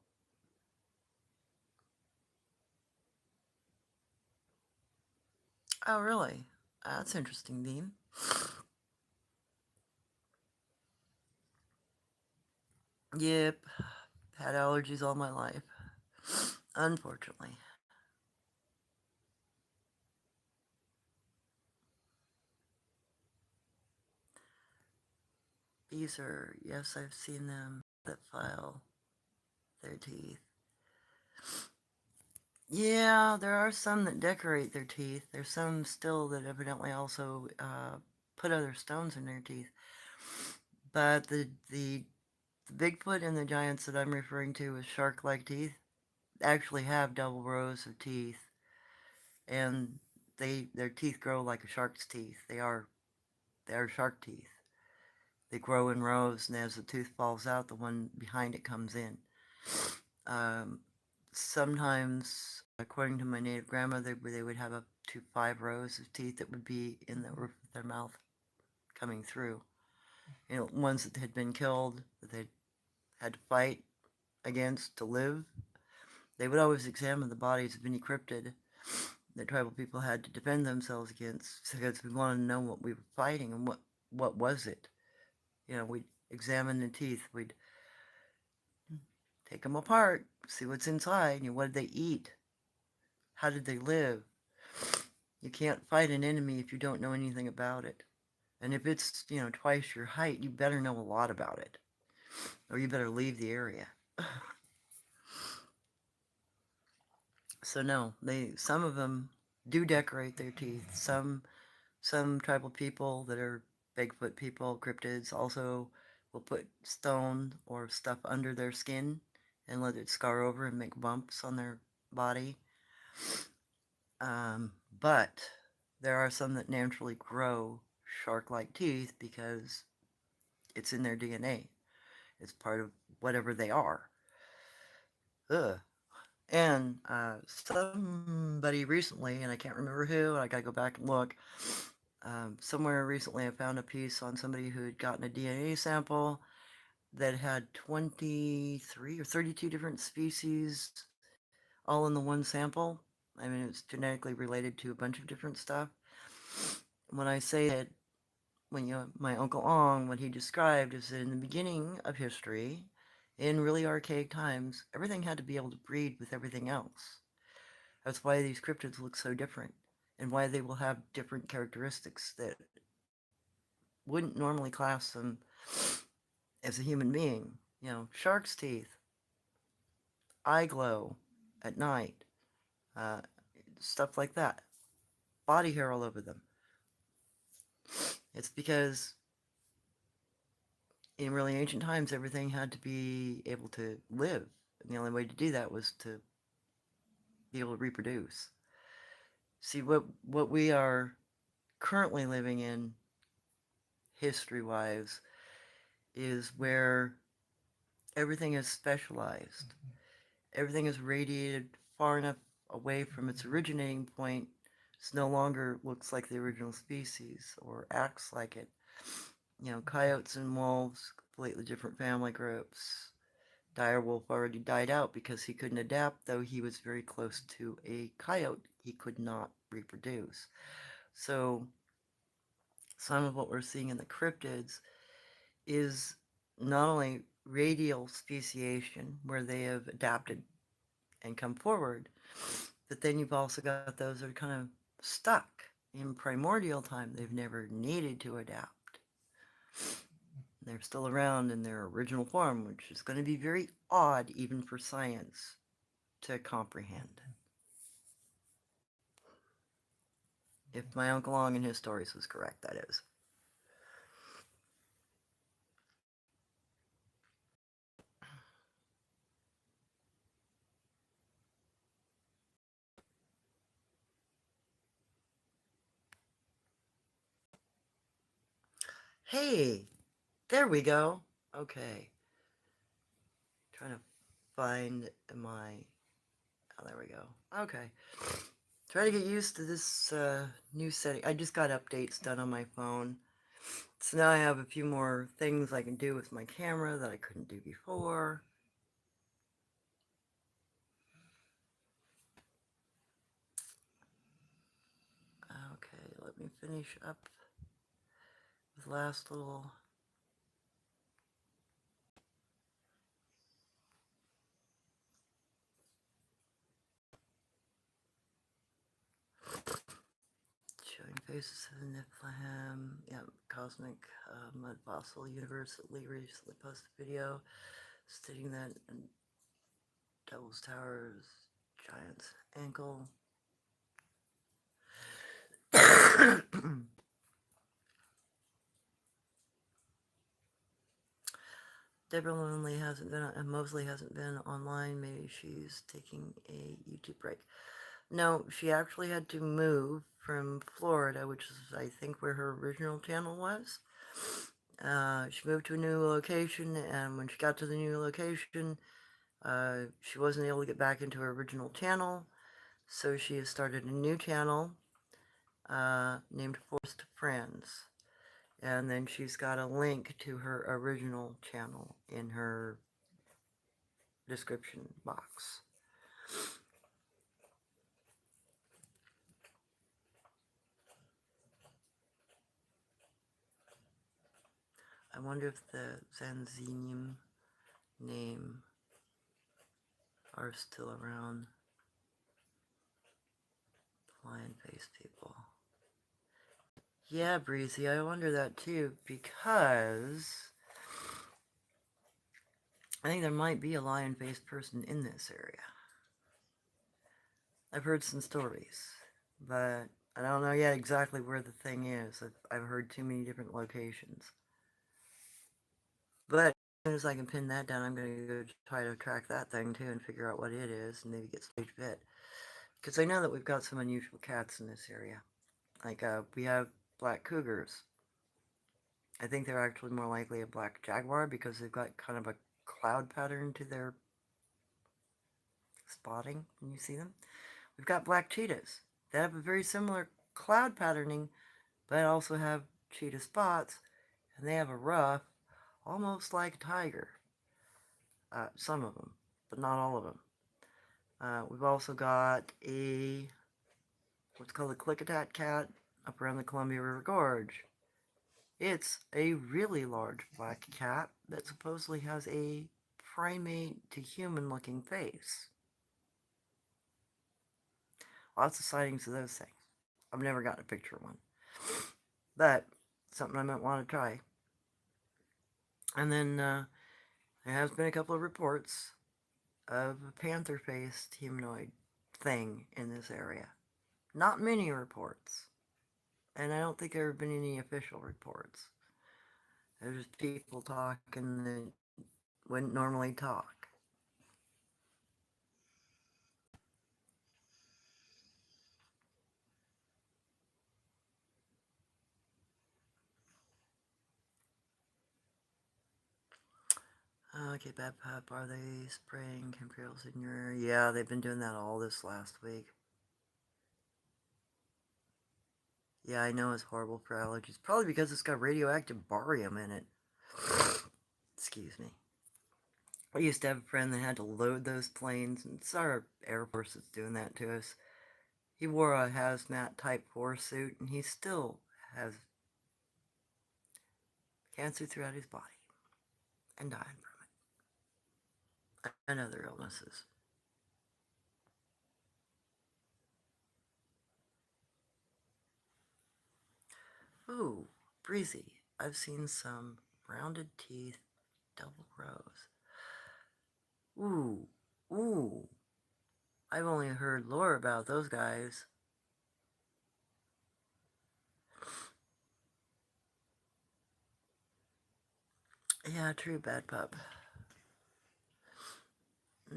Oh, really? That's interesting, Dean. Yep, had allergies all my life, unfortunately. Bees are, yes, I've seen them that file their teeth. Yeah, there are some that decorate their teeth. There's some still that evidently also put other stones in their teeth. But the Bigfoot and the giants that I'm referring to with shark-like teeth actually have double rows of teeth, and their teeth grow like a shark's teeth. They are shark teeth. They grow in rows, and as the tooth falls out, the one behind it comes in. Um, Sometimes, according to my native grandmother, they would have up to 5 rows of teeth that would be in the roof of their mouth coming through. Ones that had been killed, that they had to fight against to live. They would always examine the bodies of any cryptid that tribal people had to defend themselves against, because we wanted to know what we were fighting and what was it. We'd examine the teeth, we'd take them apart, see what's inside, what did they eat, how did they live. You can't fight an enemy if you don't know anything about it. And if it's, twice your height, you better know a lot about it. Or you better leave the area. So no, some of them do decorate their teeth. Some tribal people that are Bigfoot people, cryptids, also will put stone or stuff under their skin and let it scar over and make bumps on their body. But there are some that naturally grow shark-like teeth because it's in their DNA. It's part of whatever they are. Ugh. And somebody recently, and I can't remember who, I gotta go back and look, somewhere recently I found a piece on somebody who had gotten a DNA sample that had 23 or 32 different species all in the one sample. I mean, it's genetically related to a bunch of different stuff. When I say that, my Uncle Ong, what he described is that in the beginning of history, in really archaic times, everything had to be able to breed with everything else. That's why these cryptids look so different, and why they will have different characteristics that wouldn't normally class them as a human being. Shark's teeth, eye glow at night, uh, stuff like that. Body hair all over them. It's because in really ancient times, everything had to be able to live. And the only way to do that was to be able to reproduce. See, what we are currently living in, history-wise, is where everything is specialized. Everything is radiated far enough away from its originating point, it no longer looks like the original species or acts like it. Coyotes and wolves, completely different family groups. Dire wolf already died out because he couldn't adapt, though he was very close to a coyote. He could not reproduce. So some of what we're seeing in the cryptids is not only radial speciation, where they have adapted and come forward. But then you've also got those that are kind of stuck in primordial time. They've never needed to adapt. They're still around in their original form, which is going to be very odd even for science to comprehend. If my Uncle Long and his stories was correct, that is. Hey, there we go. Okay. Trying to find my... Oh, there we go. Okay. Try to get used to this new setting. I just got updates done on my phone. So now I have a few more things I can do with my camera that I couldn't do before. Okay, let me finish up with last little... Showing faces of the Niflheim. Yeah, Cosmic Mud Fossil Universe recently posted a video stating that Devil's Tower's Giant's Ankle. Deborah Lonely hasn't been, and Mosley hasn't been online. Maybe she's taking a YouTube break. No, she actually had to move from Florida, which is, I think, where her original channel was. She moved to a new location, and when she got to the new location, she wasn't able to get back into her original channel, so she has started a new channel named Forced Friends. And then she's got a link to her original channel in her description box. I wonder if the Zanzinium name are still around. Lion-faced people. Yeah, Breezy, I wonder that too, because I think there might be a lion-faced person in this area. I've heard some stories, but I don't know yet exactly where the thing is. I've heard too many different locations. But as soon as I can pin that down, I'm going to go try to track that thing too and figure out what it is and maybe get stage bit. Because I know that we've got some unusual cats in this area. Like, we have black cougars. I think they're actually more likely a black jaguar because they've got kind of a cloud pattern to their spotting when you see them. We've got black cheetahs. They have a very similar cloud patterning, but also have cheetah spots, and they have a ruff, almost like a tiger. Some of them, but not all of them. We've also got a, what's called a Klickitat cat up around the Columbia River Gorge. It's a really large black cat that supposedly has a primate to human looking face. Lots of sightings of those things. I've never gotten a picture of one. But something I might want to try. And then there has been a couple of reports of a panther-faced humanoid thing in this area. Not many reports. And I don't think there have been any official reports. There's just people talking that wouldn't normally talk. Okay, Bad Pup, are they spraying chemtrails in your area? Yeah, they've been doing that all this last week. Yeah, I know it's horrible for allergies. Probably because it's got radioactive barium in it. Excuse me. I used to have a friend that had to load those planes, and it's our Air Force that's doing that to us. He wore a hazmat type 4 suit, and he still has cancer throughout his body and dying from it. And other illnesses. Ooh, breezy. I've seen some rounded teeth, double rows. Ooh, ooh. I've only heard lore about those guys. Yeah, true, bad pup.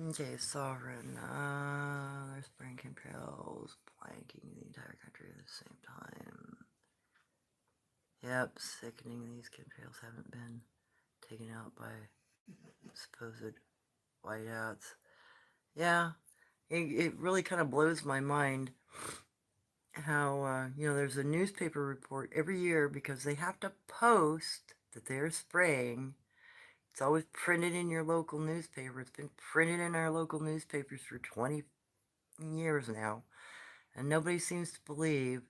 Okay, sovereign. There's spraying chemtrails, blanking the entire country at the same time. Yep, sickening. These chemtrails haven't been taken out by supposed whiteouts. Yeah, it really kind of blows my mind how, there's a newspaper report every year because they have to post that they're spraying. It's always printed in your local newspaper. It's been printed in our local newspapers for 20 years now. And nobody seems to believe,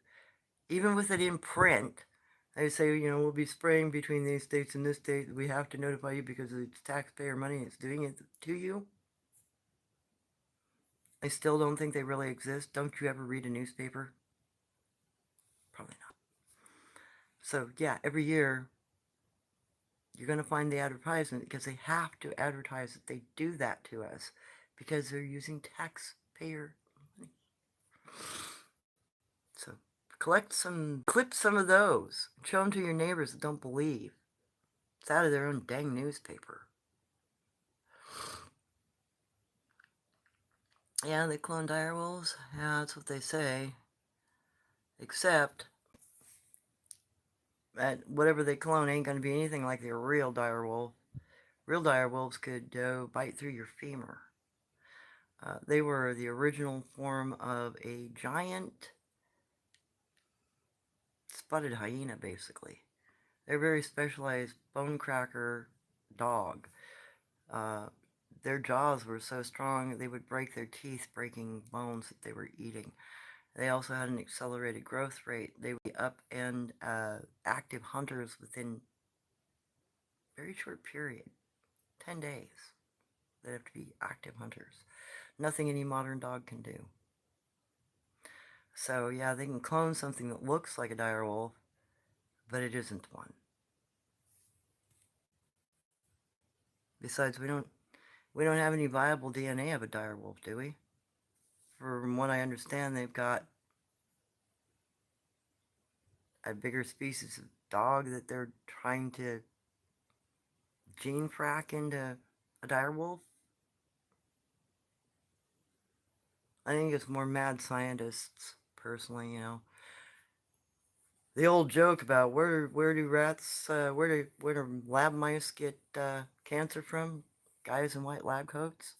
even with it in print, they say, we'll be spraying between these states and this state. We have to notify you because it's taxpayer money. It's doing it to you. I still don't think they really exist. Don't you ever read a newspaper? Probably not. So, yeah, every year you're going to find the advertisement because they have to advertise that they do that to us because they're using taxpayer money. So, clip some of those. Show them to your neighbors that don't believe. It's out of their own dang newspaper. Yeah, they clone direwolves. Yeah, that's what they say. Except that whatever they clone ain't going to be anything like the real direwolf. Real direwolves could bite through your femur. They were the original form of a giant spotted hyena, basically. They're a very specialized bone cracker dog. Uh, their jaws were so strong they would break their teeth breaking bones that they were eating. They also had an accelerated growth rate. They would be up and active hunters within a very short period, 10 days. They'd have to be active hunters. Nothing any modern dog can do. So yeah, they can clone something that looks like a direwolf, but it isn't one. Besides, we don't have any viable DNA of a direwolf, do we? From what I understand, they've got a bigger species of dog that they're trying to gene frack into a direwolf. I think it's more mad scientists, personally. The old joke about where do rats, where do lab mice get cancer from? Guys in white lab coats.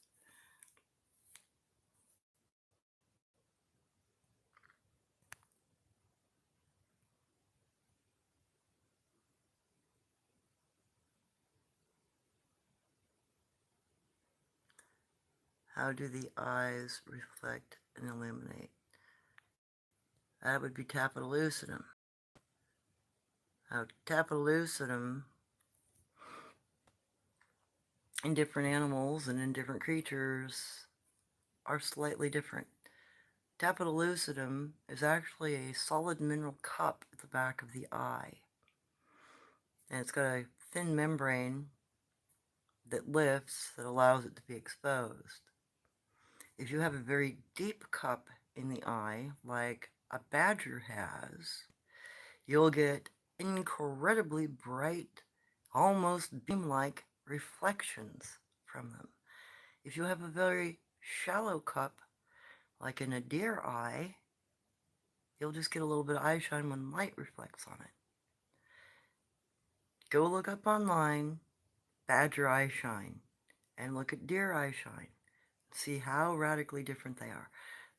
How do the eyes reflect and illuminate? That would be tapetallucidum. Now, tapetallucidum in different animals and in different creatures are slightly different. Tapetallucidum is actually a solid mineral cup at the back of the eye. And it's got a thin membrane that lifts that allows it to be exposed. If you have a very deep cup in the eye, like a badger has, you'll get incredibly bright, almost beam-like reflections from them. If you have a very shallow cup, like in a deer eye, you'll just get a little bit of eye shine when light reflects on it. Go look up online, badger eye shine, and look at deer eye shine. See how radically different they are.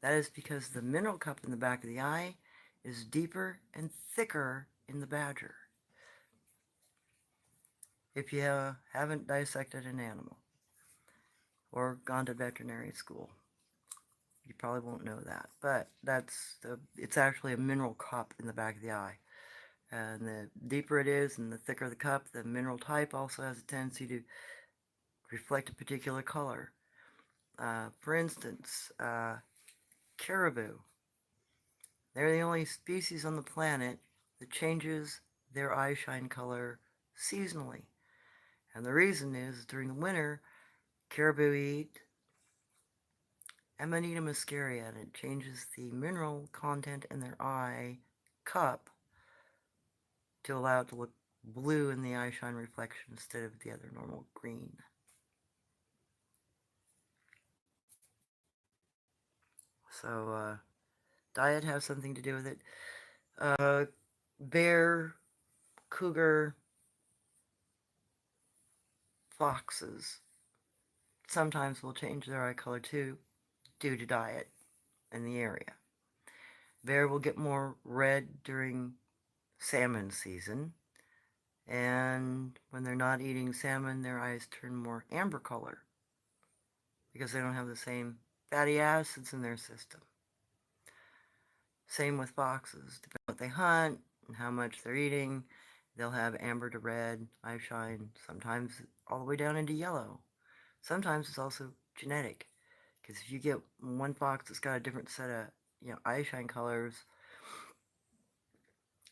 That is because the mineral cup in the back of the eye is deeper and thicker in the badger. If you haven't dissected an animal or gone to veterinary school, you probably won't know that. But it's actually a mineral cup in the back of the eye. And the deeper it is and the thicker the cup, the mineral type also has a tendency to reflect a particular color. For instance, caribou. They're the only species on the planet that changes their eyeshine color seasonally. And the reason is during the winter, caribou eat Amanita muscaria, and it changes the mineral content in their eye cup to allow it to look blue in the eyeshine reflection instead of the other normal green. So, diet has something to do with it. Bear, cougar, foxes sometimes will change their eye color too due to diet in the area. Bear will get more red during salmon season, and when they're not eating salmon, their eyes turn more amber color because they don't have the same fatty acids in their system. Same with foxes. Depending on what they hunt and how much they're eating, they'll have amber to red eye shine, sometimes all the way down into yellow. Sometimes it's also genetic, because if you get one fox that's got a different set of eye shine colors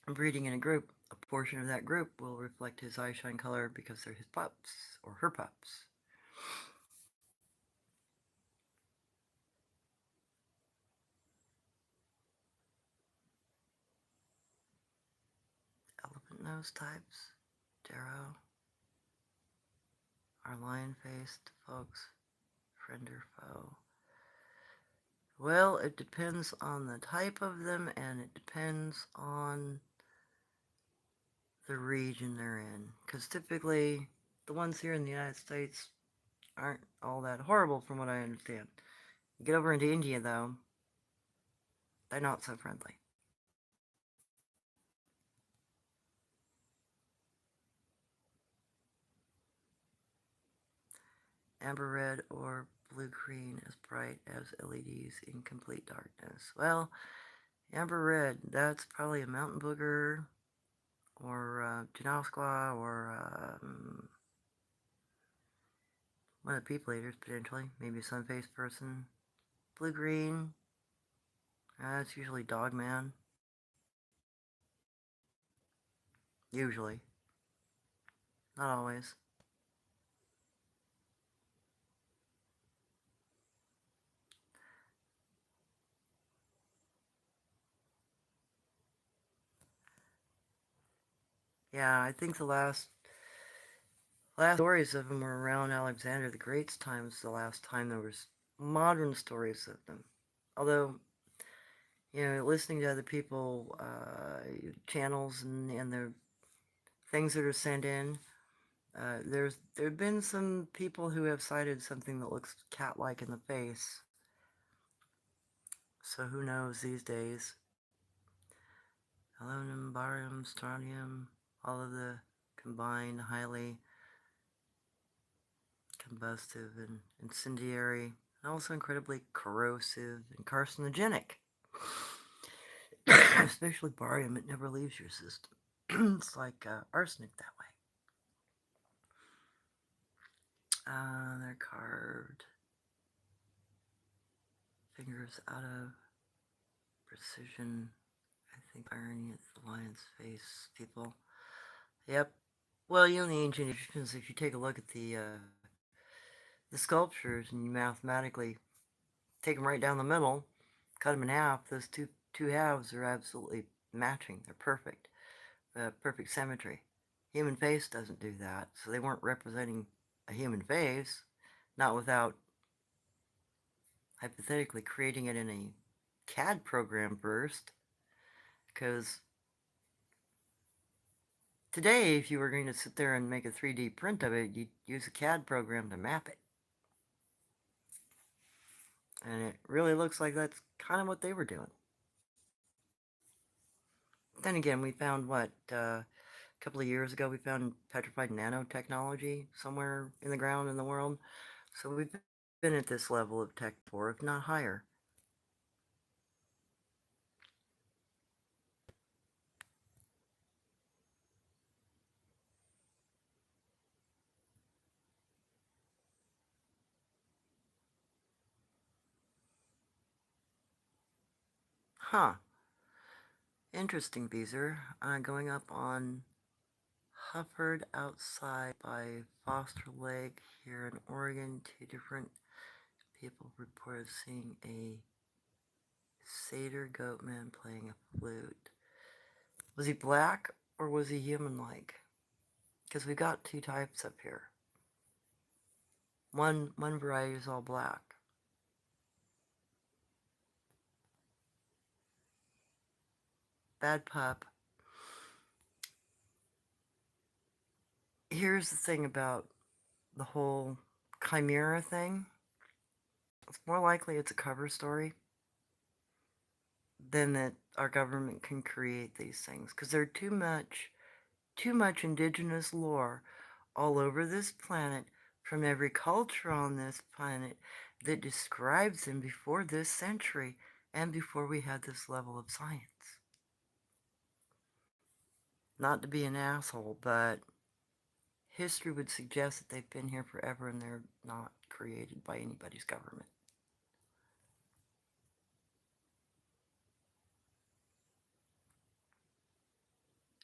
breeding in a group, a portion of that group will reflect his eye shine color because they're his pups or her pups. Elephant nose types, Darrow, are lion-faced folks, friend or foe? Well, it depends on the type of them, and it depends on the region they're in. Because typically, the ones here in the United States aren't all that horrible from what I understand. You get over into India, though, they're not so friendly. Amber red or blue green as bright as LEDs in complete darkness. Well, amber red, that's probably a mountain booger or Janowsqua or one of the people eaters potentially, maybe a sun-faced person. Blue green, that's usually Dogman. Usually. Not always. Yeah, I think the last stories of them were around Alexander the Great's times, the last time there was modern stories of them. Although, listening to other people, channels and the things that are sent in, there have been some people who have cited something that looks cat-like in the face. So who knows these days? Aluminum, barium, strontium, all of the combined highly combustive and incendiary, and also incredibly corrosive and carcinogenic. Especially barium, it never leaves your system. It's like arsenic that way. They're carved. Fingers out of precision. I think irony at the lion's face, people. Yep. Well, in the ancient Egyptians, if you take a look at the sculptures and you mathematically take them right down the middle, cut them in half, those two halves are absolutely matching. They're perfect. Perfect symmetry. Human face doesn't do that, so they weren't representing a human face, not without hypothetically creating it in a CAD program first, because today, if you were going to sit there and make a 3D print of it, you'd use a CAD program to map it. And it really looks like that's kind of what they were doing. Then again, we found a couple of years ago, we found petrified nanotechnology somewhere in the ground in the world. So we've been at this level of tech before, if not higher. Huh. Interesting, Beezer. Going up on Hufford outside by Foster Lake here in Oregon. Two different people reported seeing a satyr goat man playing a flute. Was he black or was he human-like? Because we got two types up here. One variety is all black. Bad pup. Here's the thing about the whole chimera thing. It's more likely it's a cover story than that our government can create these things, because there's too much indigenous lore all over this planet from every culture on this planet that describes them before this century and before we had this level of science. Not to be an asshole, but history would suggest that they've been here forever and they're not created by anybody's government.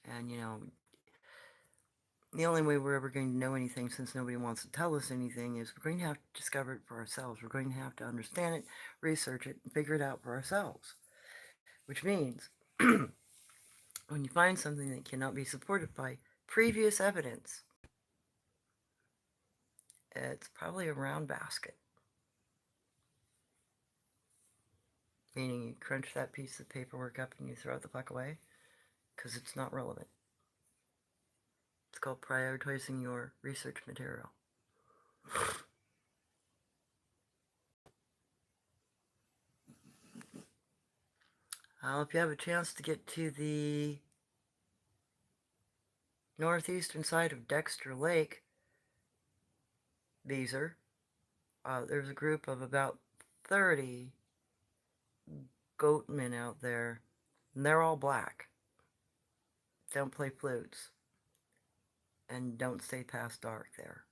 And, you know, the only way we're ever going to know anything, since nobody wants to tell us anything, is we're going to have to discover it for ourselves. We're going to have to understand it, research it, and figure it out for ourselves. Which means, when you find something that cannot be supported by previous evidence, it's probably a round basket. Meaning you crunch that piece of paperwork up and you throw it the fuck away, because it's not relevant. It's called prioritizing your research material. If you have a chance to get to the northeastern side of Dexter Lake, Beezer, there's a group of about 30 goatmen out there, and they're all black. Don't play flutes, and don't stay past dark there.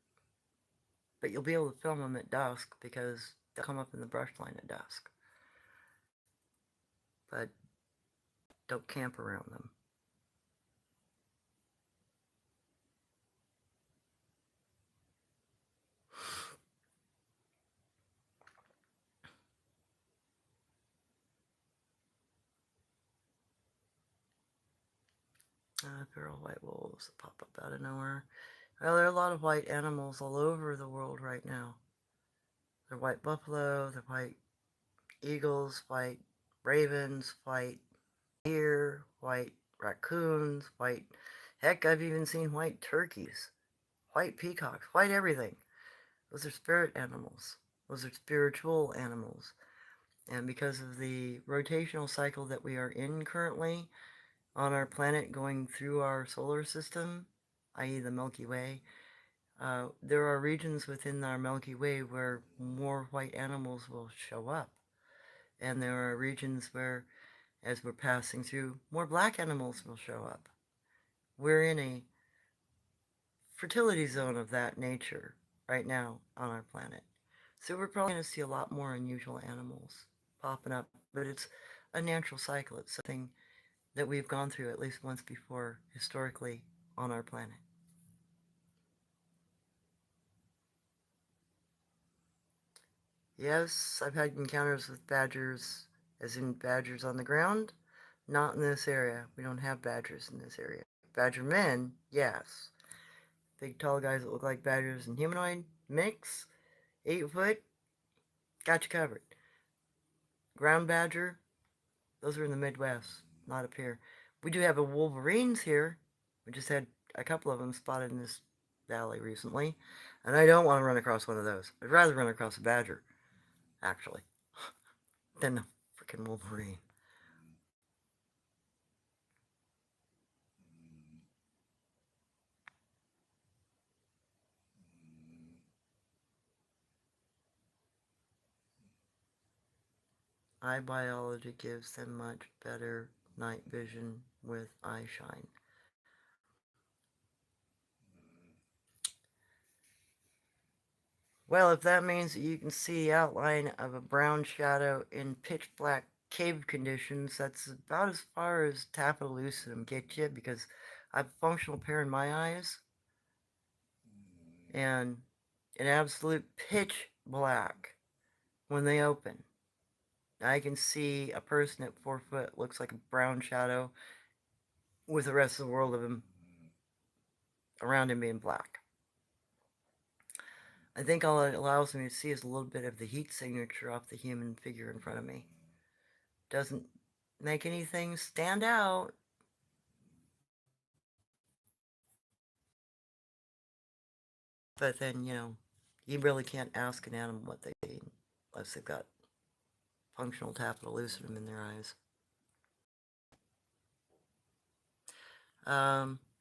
But you'll be able to film them at dusk, because they'll come up in the brush line at dusk. But don't camp around them. Feral white wolves that pop up out of nowhere. Well, there are a lot of white animals all over the world right now. They're white buffalo, they're white eagles, white ravens, white deer, white raccoons, white... Heck, I've even seen white turkeys, white peacocks, white everything. Those are spirit animals. Those are spiritual animals. And because of the rotational cycle that we are in currently on our planet going through our solar system, i.e. the Milky Way, there are regions within our Milky Way where more white animals will show up. And there are regions where, as we're passing through, more black animals will show up. We're in a fertility zone of that nature right now on our planet. So we're probably going to see a lot more unusual animals popping up, but it's a natural cycle. It's something that we've gone through at least once before historically on our planet. Yes, I've had encounters with badgers, as in badgers on the ground. Not in this area. We don't have badgers in this area. Badger men, yes. Big tall guys that look like badgers and humanoid mix, 8 foot, got you covered. Ground badger, those are in the Midwest, not up here. We do have a wolverines here. We just had a couple of them spotted in this valley recently, and I don't want to run across one of those. I'd rather run across a badger, actually, than a freaking wolverine. Eye biology gives them much better night vision with eye shine. Well, if that means that you can see the outline of a brown shadow in pitch black cave conditions, that's about as far as tapetallucidum gets you, because I have a functional pair in my eyes, and an absolute pitch black when they open. I can see a person at 4 foot looks like a brown shadow with the rest of the world of him around him being black. I think all it allows me to see is a little bit of the heat signature off the human figure in front of me. Doesn't make anything stand out. But then, you really can't ask an animal what they eat unless they've got functional tapetal lucidum in their eyes.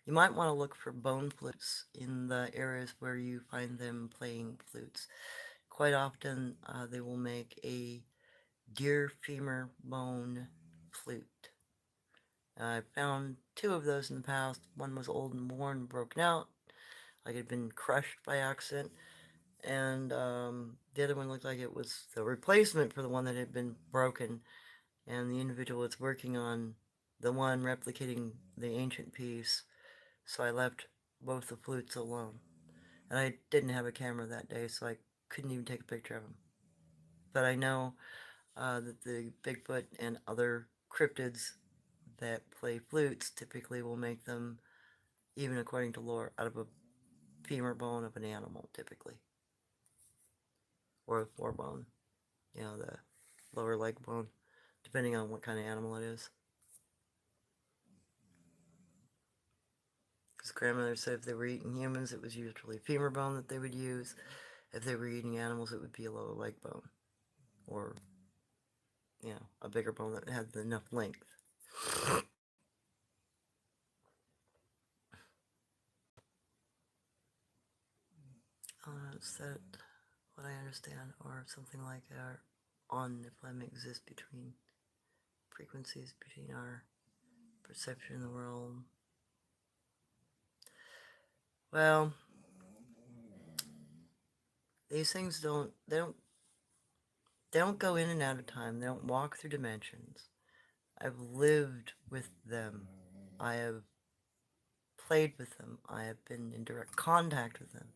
You might want to look for bone flutes in the areas where you find them playing flutes. Quite often, they will make a deer femur bone flute. I found 2 of those in the past. One was old and worn, broken out, like it had been crushed by accident. And the other one looked like it was the replacement for the one that had been broken. And the individual was working on the one replicating the ancient piece. So I left both the flutes alone. And I didn't have a camera that day, so I couldn't even take a picture of them. But I know that the Bigfoot and other cryptids that play flutes typically will make them, even according to lore, out of a femur bone of an animal, typically. Or a forebone. The lower leg bone, depending on what kind of animal it is. Because grandmother said if they were eating humans, it was usually femur bone that they would use. If they were eating animals, it would be a lower leg bone. Or, a bigger bone that had enough length. Is that what I understand? Or something like our on-niflem exists between frequencies, between our perception in the world. Well, these things don't go in and out of time. They don't walk through dimensions. I've lived with them. I have played with them. I have been in direct contact with them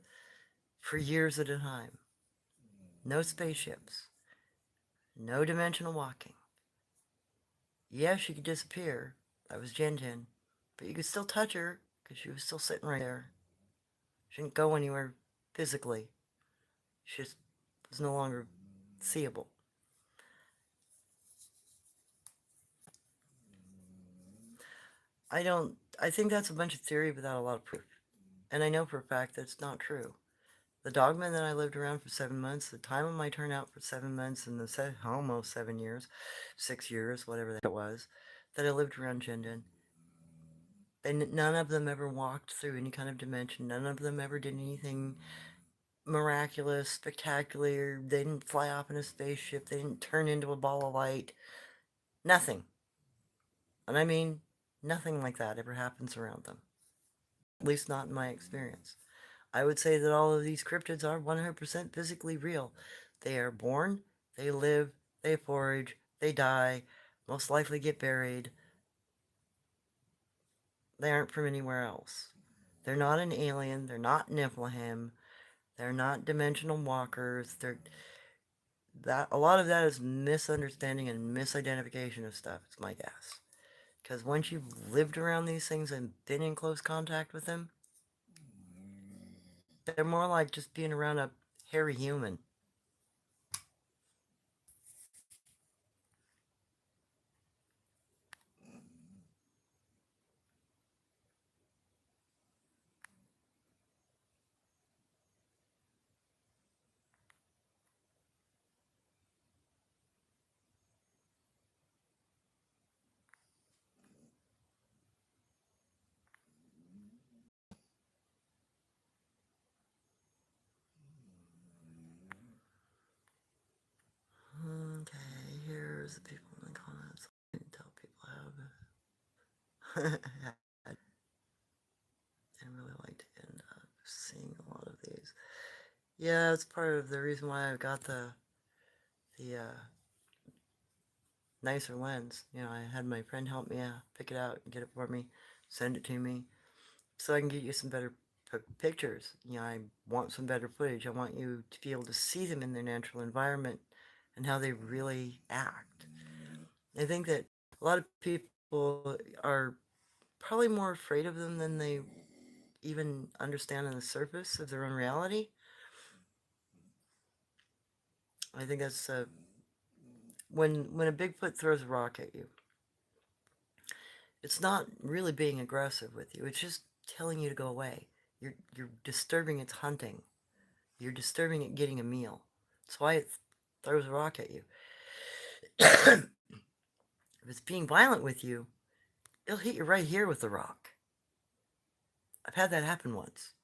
for years at a time. No spaceships. No dimensional walking. Yeah, she could disappear. That was Jen Jen. But you could still touch her because she was still sitting right there. She didn't go anywhere physically. She just was no longer seeable. I think that's a bunch of theory without a lot of proof. And I know for a fact that it's not true. The dogman that I lived around for 7 months, the time of my turnout for 7 months, and almost 7 years, 6 years, whatever that was, that I lived around Jindin, none of them ever walked through any kind of dimension. None of them ever did anything miraculous, spectacular. They didn't fly off in a spaceship. They didn't turn into a ball of light. Nothing. And I mean, nothing like that ever happens around them. At least not in my experience. I would say that all of these cryptids are 100% physically real. They are born, they live, they forage, they die, most likely get buried. They aren't from anywhere else. They're not an alien, they're not Niflheim, they're not dimensional walkers, a lot of that is misunderstanding and misidentification of stuff, it's my guess. Because once you've lived around these things and been in close contact with them, they're more like just being around a hairy human. Okay, here's the people in the comments. I can tell people have I really like to end up seeing a lot of these. Yeah, it's part of the reason why I've got the nicer lens. You know, I had my friend help me pick it out and get it for me, send it to me, so I can get you some better pictures. You know, I want some better footage. I want you to be able to see them in their natural environment and how they really act. I think that a lot of people are probably more afraid of them than they even understand on the surface of their own reality. I think that's when a Bigfoot throws a rock at you, it's not really being aggressive with you. It's just telling you to go away. You're disturbing its hunting. You're disturbing it getting a meal. That's why it throws a rock at you. If it's being violent with you, it'll hit you right here with the rock. I've had that happen once.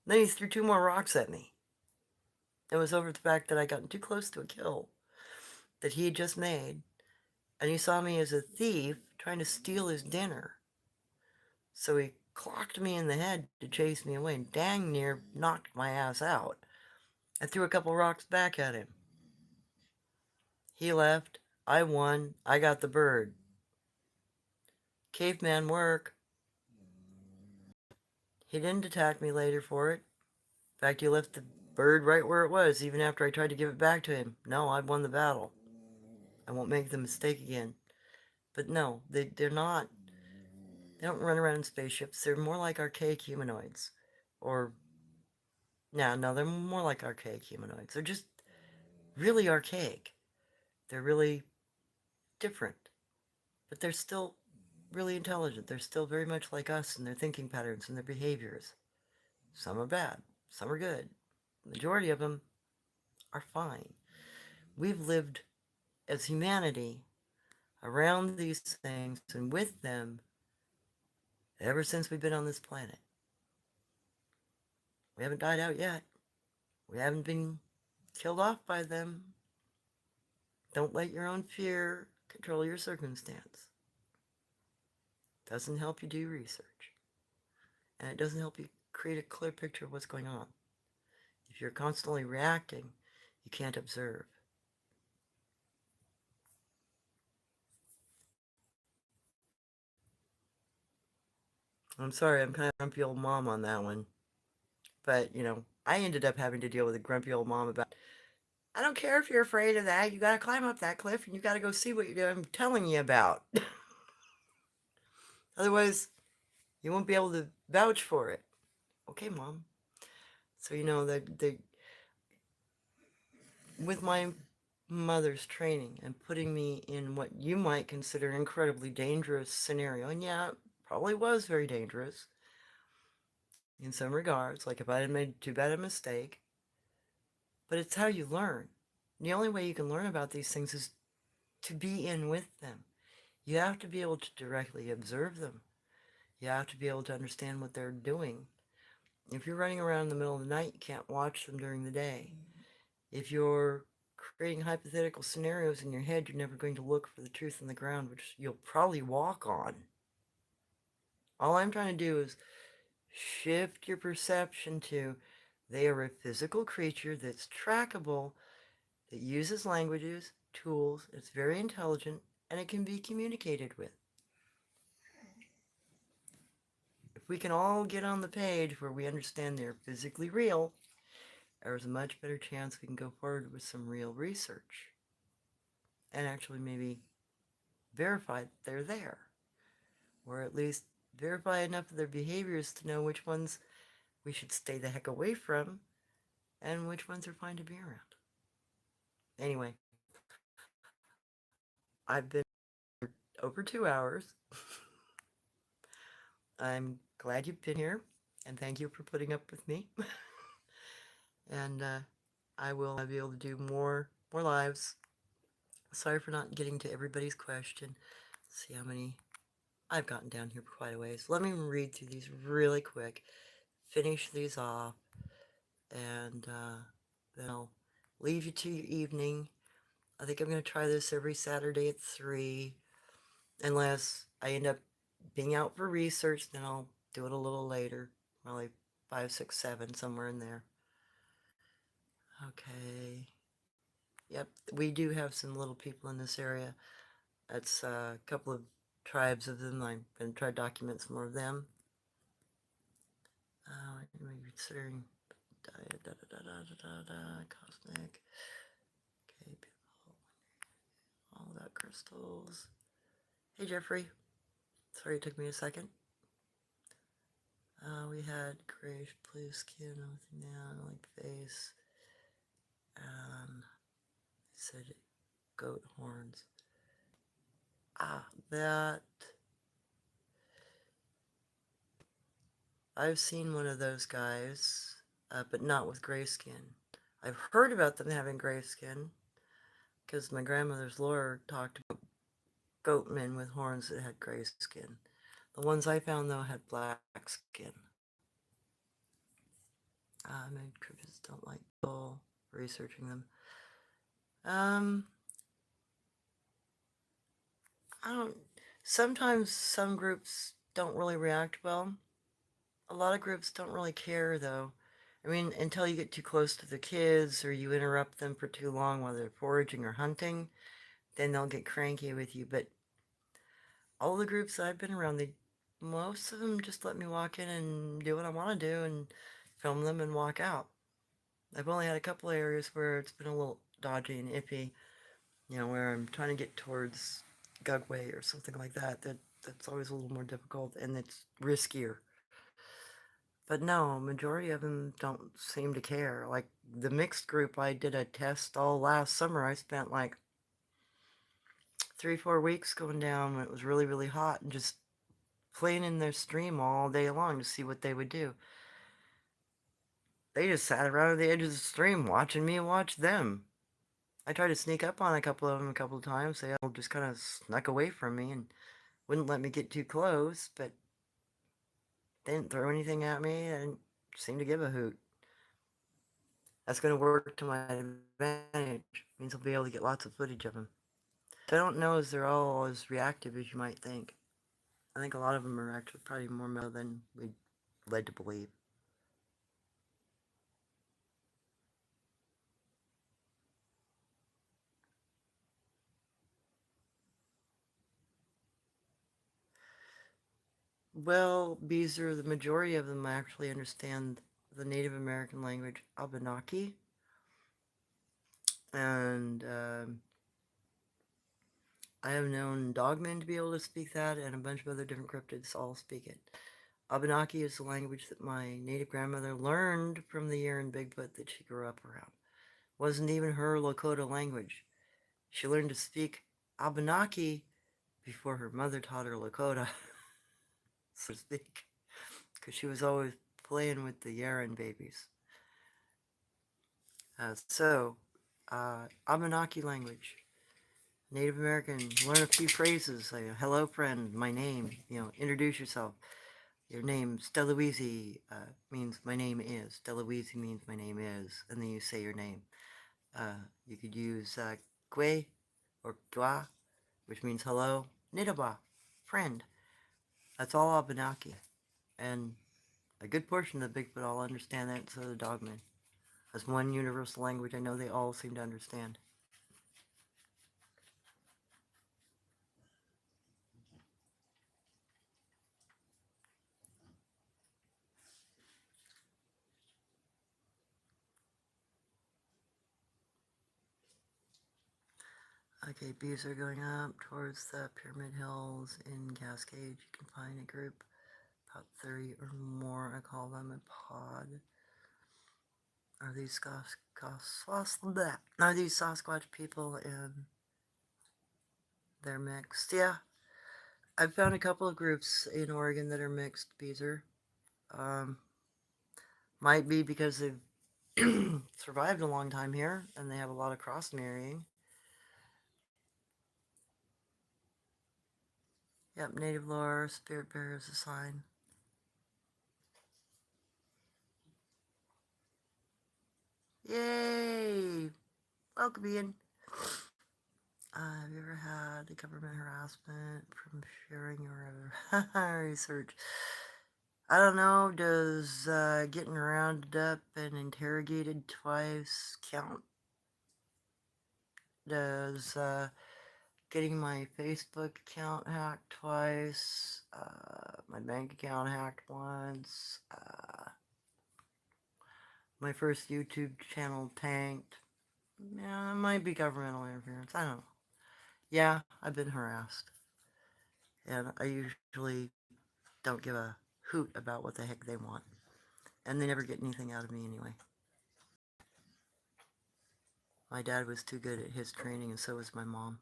Then he threw two more rocks at me. It was over the fact that I got too close to a kill that he had just made, and he saw me as a thief trying to steal his dinner. So he clocked me in the head to chase me away and dang near knocked my ass out. I threw a couple rocks back at him. He left. I won. I got the bird. Caveman work. He didn't attack me later for it. In fact, he left the bird right where it was, even after I tried to give it back to him. No, I won the battle. I won't make the mistake again. But no, they're not. They don't run around in spaceships. They're more like archaic humanoids. Or, no, they're more like archaic humanoids. They're just really archaic. They're really different. But they're still really intelligent. They're still very much like us in their thinking patterns and their behaviors. Some are bad, some are good. The majority of them are fine. We've lived as humanity around these things and with them ever since we've been on this planet. We haven't died out yet. We haven't been killed off by them. Don't let your own fear control your circumstance. Doesn't help you do research. And it doesn't help you create a clear picture of what's going on. If you're constantly reacting, you can't observe. I'm sorry, I'm kind of grumpy old mom on that one. But, you know, I ended up having to deal with a grumpy old mom about, I don't care if you're afraid of that. You got to climb up that cliff and you got to go see what I'm telling you about. Otherwise, you won't be able to vouch for it. Okay, mom. So, you know, with my mother's training and putting me in what you might consider an incredibly dangerous scenario, and yeah, it probably was very dangerous in some regards, like if I had made too bad a mistake, but it's how you learn. The only way you can learn about these things is to be in with them. You have to be able to directly observe them. You have to be able to understand what they're doing. If you're running around in the middle of the night, you can't watch them during the day. If you're creating hypothetical scenarios in your head, you're never going to look for the truth in the ground, which you'll probably walk on. All I'm trying to do is shift your perception to they are a physical creature that's trackable, that uses languages, tools, it's very intelligent, and it can be communicated with. If we can all get on the page where we understand they're physically real, there's a much better chance we can go forward with some real research and actually maybe verify that they're there, or at least verify enough of their behaviors to know which ones we should stay the heck away from and which ones are fine to be around. Anyway, I've been over 2 hours. I'm glad you've been here, and thank you for putting up with me. And I will be able to do more lives. Sorry for not getting to everybody's question. Let's see how many I've gotten down here quite a ways. Let me read through these really quick, finish these off, and then I'll leave you to your evening. I think I'm going to try this every Saturday at 3, unless I end up being out for research, then I'll do it a little later, probably 5, 6, 7, somewhere in there. Okay. Yep, we do have some little people in this area. That's a couple of tribes of them. I'm going to try to document some more of them. Anyway, considering cosmic. Okay, people. All about crystals. Hey, Jeffrey. Sorry it took me a second. We had grayish blue skin with man like face. And they said goat horns. That. I've seen one of those guys, but not with gray skin. I've heard about them having gray skin because my grandmother's lore talked about goat men with horns that had gray skin. The ones I found, though, had black skin. Maybe cryptids don't like people researching them. I don't. Sometimes some groups don't really react well. A lot of groups don't really care, though. I mean, until you get too close to the kids or you interrupt them for too long while they're foraging or hunting, then they'll get cranky with you. But all the groups I've been around, most of them just let me walk in and do what I want to do and film them and walk out. I've only had a couple of areas where it's been a little dodgy and iffy, where I'm trying to get towards Gugway or something like that. That's always a little more difficult and it's riskier. But no, majority of them don't seem to care. Like the mixed group, I did a test all last summer. I spent like 3-4 weeks going down when it was really, really hot and just playing in their stream all day long to see what they would do. They just sat around at the edge of the stream watching me watch them. I tried to sneak up on a couple of them a couple of times. They all just kind of snuck away from me and wouldn't let me get too close, but they didn't throw anything at me and seemed to give a hoot. That's going to work to my advantage. It means I'll be able to get lots of footage of them. So I don't know if they're all as reactive as you might think. I think a lot of them are actually probably more mellow than we led to believe. Well, Beezer, the majority of them actually understand the Native American language Abenaki. And I have known dogmen to be able to speak that, and a bunch of other different cryptids all speak it. Abenaki is the language that my native grandmother learned from the Yeren Bigfoot that she grew up around. Wasn't even her Lakota language. She learned to speak Abenaki before her mother taught her Lakota, so to speak, because she was always playing with the Yeren babies. Abenaki language. Native American, learn a few phrases like hello friend, my name, introduce yourself. Your name, Steloise, means my name is. Steloise means my name is, and then you say your name. You could use Kwe or Gwa, which means hello. Nidaba, friend. That's all Abenaki. And a good portion of the Bigfoot all understand that, so the dogmen. That's one universal language I know they all seem to understand. Okay, bees are going up towards the Pyramid Hills in Cascade. You can find a group, about 30 or more. I call them a pod. Are these Sasquatch people, and they're mixed? Yeah, I've found a couple of groups in Oregon that are mixed, Beezer. Might be because they've survived a long time here and they have a lot of cross marrying. Yep, native lore, spirit bearer is a sign. Yay! Welcome in. Have you ever had government harassment from sharing your research? I don't know. Does getting rounded up and interrogated twice count? Does getting my Facebook account hacked twice, my bank account hacked once, my first YouTube channel tanked. Yeah, it might be governmental interference. I don't know. Yeah, I've been harassed. And I usually don't give a hoot about what the heck they want. And they never get anything out of me anyway. My dad was too good at his training, and so was my mom.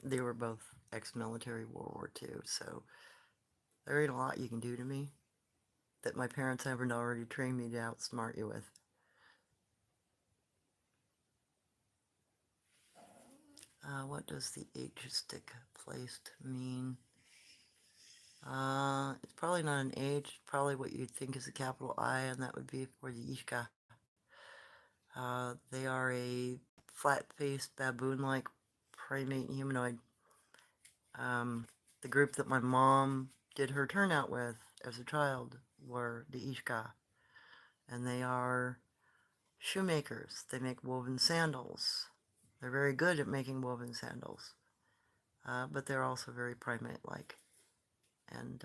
They were both ex-military World War II, so there ain't a lot you can do to me that my parents haven't already trained me to outsmart you with. What does the H stick placed mean? It's probably not an H, it's probably what you'd think is a capital I, and that would be for the Ishka. They are a flat-faced baboon-like primate humanoid. The group that my mom did her turnout with as a child were the Ishka, and they are shoemakers. They make woven sandals. They're very good at making woven sandals, but they're also very primate-like. And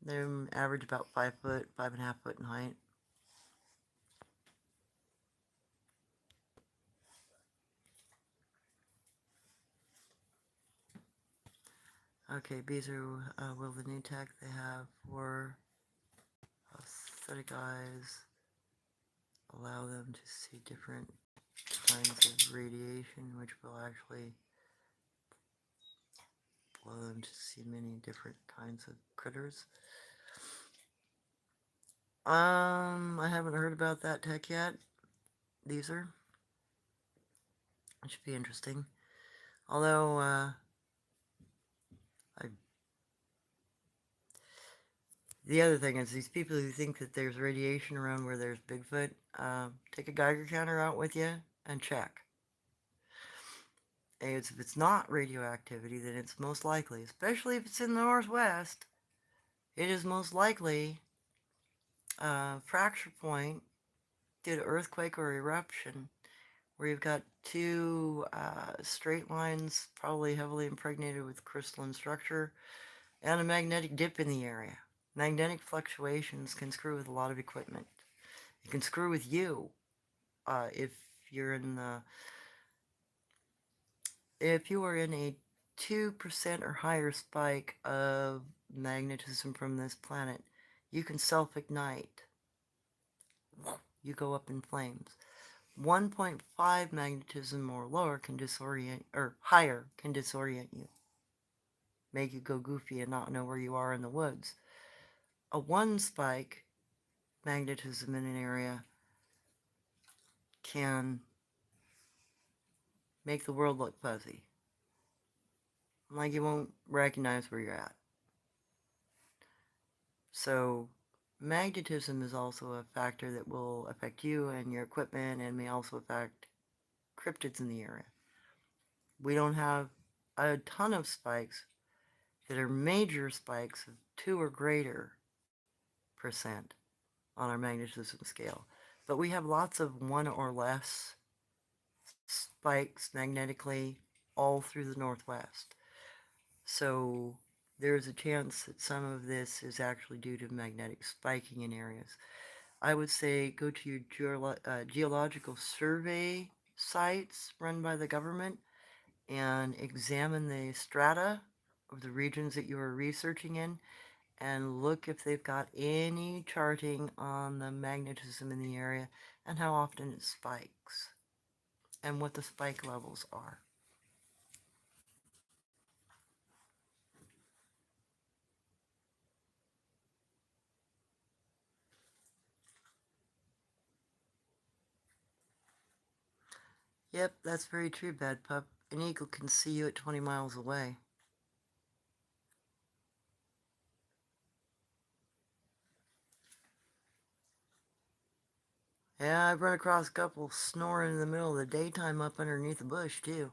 they average about 5 foot, 5.5 foot in height. Okay, bees are, will the new tech they have for aesthetic eyes allow them to see different kinds of radiation, which will actually allow them to see many different kinds of critters? I haven't heard about that tech yet. These are. It should be interesting. Although, the other thing is these people who think that there's radiation around where there's Bigfoot, take a Geiger counter out with you and check. If it's not radioactivity, then it's most likely, especially if it's in the Northwest, it is most likely a fracture point due to earthquake or eruption, where you've got two straight lines, probably heavily impregnated with crystalline structure, and a magnetic dip in the area. Magnetic fluctuations can screw with a lot of equipment. It can screw with you if you're in the... If you are in a 2% or higher spike of magnetism from this planet, you can self-ignite. You go up in flames. 1.5 magnetism or lower can disorient, or higher can disorient you. Make you go goofy and not know where you are in the woods. A 1 spike magnetism in an area can make the world look fuzzy. Like you won't recognize where you're at. So magnetism is also a factor that will affect you and your equipment and may also affect cryptids in the area. We don't have a ton of spikes that are major spikes of 2 or greater percent on our magnetism scale. But we have lots of 1 or less spikes magnetically all through the Northwest. So there's a chance that some of this is actually due to magnetic spiking in areas. I would say go to your geological survey sites run by the government and examine the strata of the regions that you are researching in and look if they've got any charting on the magnetism in the area and how often it spikes and what the spike levels are. Yep, that's very true, Bad Pup. An eagle can see you at 20 miles away. Yeah, I've run across a couple snoring in the middle of the daytime up underneath a bush, too.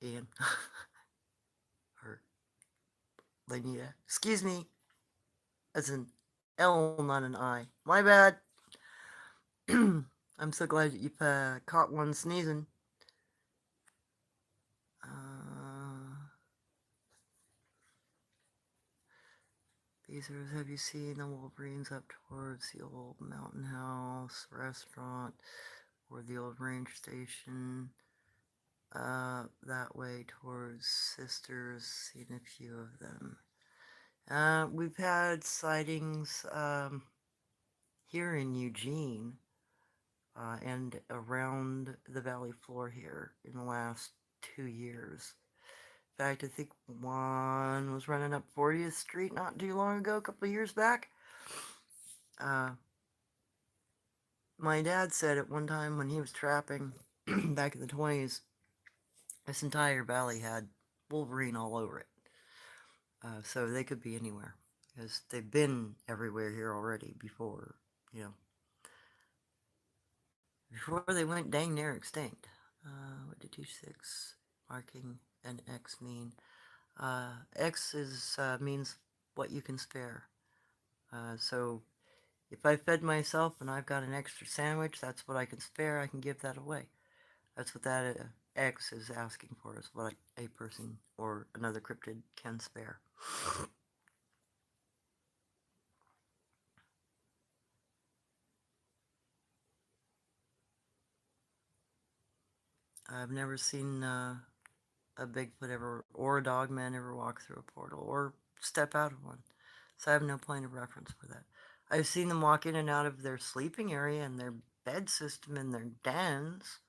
Ian. Or Lanita. Excuse me. That's an L, not an I. My bad. I'm so glad that you caught one sneezing. Uh, these are, have you seen the Wolverines up towards the old Mountain House restaurant or the old range station? That way towards Sisters, seen a few of them. We've had sightings here in Eugene and around the valley floor here in the last 2 years. In fact, I think one was running up 40th Street not too long ago, a couple of years back. Uh, my dad said at one time when he was trapping back in the 20s, this entire valley had Wolverine all over it. So they could be anywhere because they've been everywhere here already before, you know, before they went dang near extinct. What did 26 marking an X mean? X is means what you can spare. So if I fed myself and I've got an extra sandwich, that's what I can spare. I can give that away. That's what that X is asking for, is what a person or another cryptid can spare. I've never seen a Bigfoot ever, or a dogman ever walk through a portal, or step out of one. So I have no point of reference for that. I've seen them walk in and out of their sleeping area and their bed system in their dens.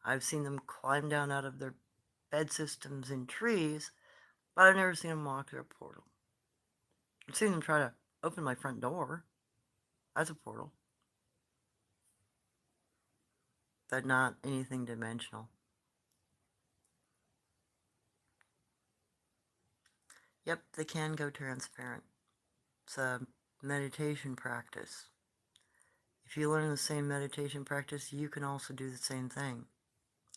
I've seen them climb down out of their bed systems in trees, but I've never seen them walk through a portal. I've seen them try to open my front door. That's a portal, but not anything dimensional. Yep, they can go transparent. It's a meditation practice. If you learn the same meditation practice, you can also do the same thing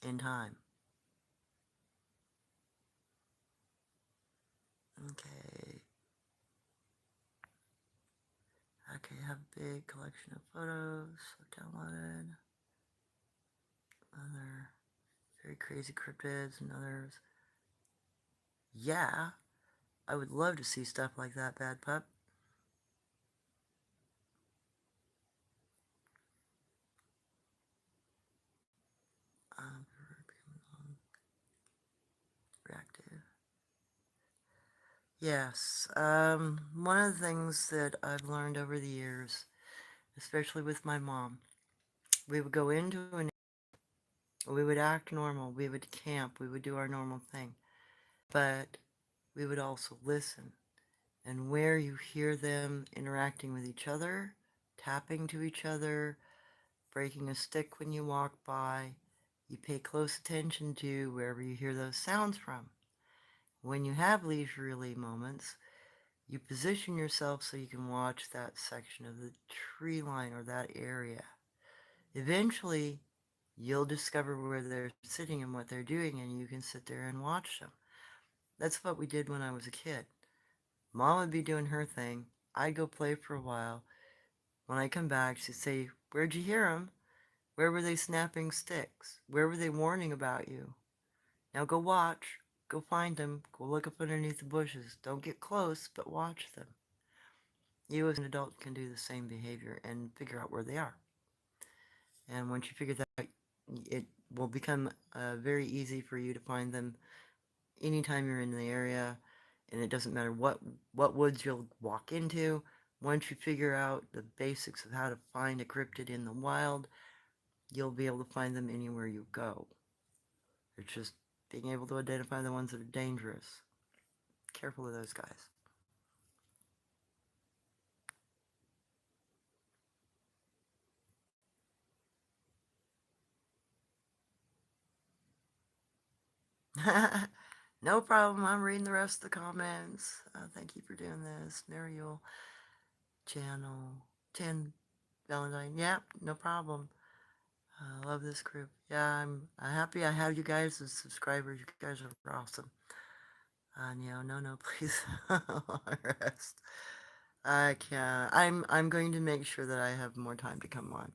in time. Okay. Okay, have a big collection of photos downloaded. Other very crazy cryptids and others. Yeah, I would love to see stuff like that, Bad Pup. Um, reactive. Yes, one of the things that I've learned over the years, especially with my mom, we would go into an, we would act normal, we would camp, we would do our normal thing, but we would also listen. And where you hear them interacting with each other, tapping to each other, breaking a stick when you walk by, you pay close attention to wherever you hear those sounds from. When you have leisurely moments, you position yourself so you can watch that section of the tree line or that area. Eventually, you'll discover where they're sitting and what they're doing, and you can sit there and watch them. That's what we did when I was a kid. Mom would be doing her thing. I'd go play for a while. When I come back, she'd say, "Where'd you hear them? Where were they snapping sticks? Where were they warning about you? Now go watch. Go find them. Go look up underneath the bushes. Don't get close, but watch them." You as an adult can do the same behavior and figure out where they are. And once you figure that out, it will become very easy for you to find them anytime you're in the area. And it doesn't matter what woods you'll walk into. Once you figure out the basics of how to find a cryptid in the wild, you'll be able to find them anywhere you go. It's just being able to identify the ones that are dangerous. Careful of those guys. No problem. I'm reading the rest of the comments. Thank you for doing this. Mariel, channel 10, Valentine. Yeah, no problem. I love this group. Yeah, I'm happy I have you guys as subscribers. You guys are awesome. No, please rest. I can't. I'm going to make sure that I have more time to come on.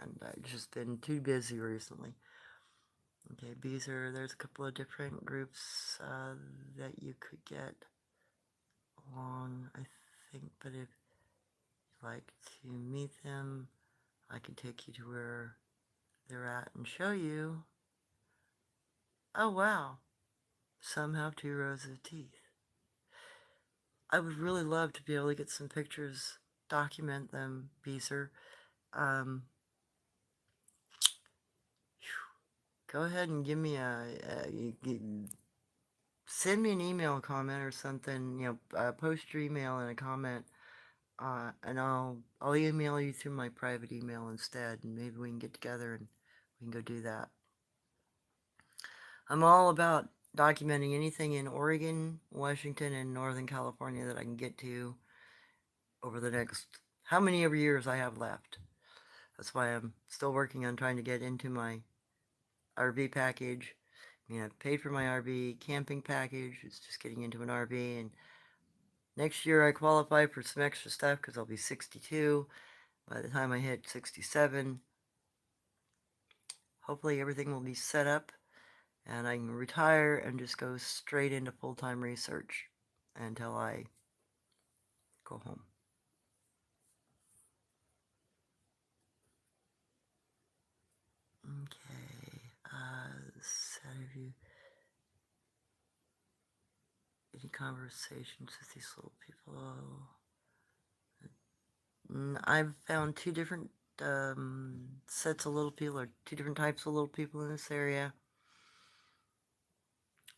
and I've just been too busy recently. Okay, there's a couple of different groups that you could get along, I think, but if you'd like to meet them, I can take you to where they're at and show you. Oh, wow. Some have 2 rows of teeth. I would really love to be able to get some pictures, document them, Beezer. Um, Go ahead and give me send me an email comment or something. Post your email in a comment, and I'll email you through my private email instead, and maybe we can get together and we can go do that. I'm all about documenting anything in Oregon, Washington, and Northern California that I can get to over the next how many ever years I have left. That's why I'm still working on trying to get into my RV package. I mean, I've paid for my RV camping package. It's just getting into an RV. And next year I qualify for some extra stuff because I'll be 62. By the time I hit 67, hopefully everything will be set up and I can retire and just go straight into full-time research until I go home. Okay. Have you any conversations with these little people? I've found 2 different sets of little people, or 2 different types of little people in this area.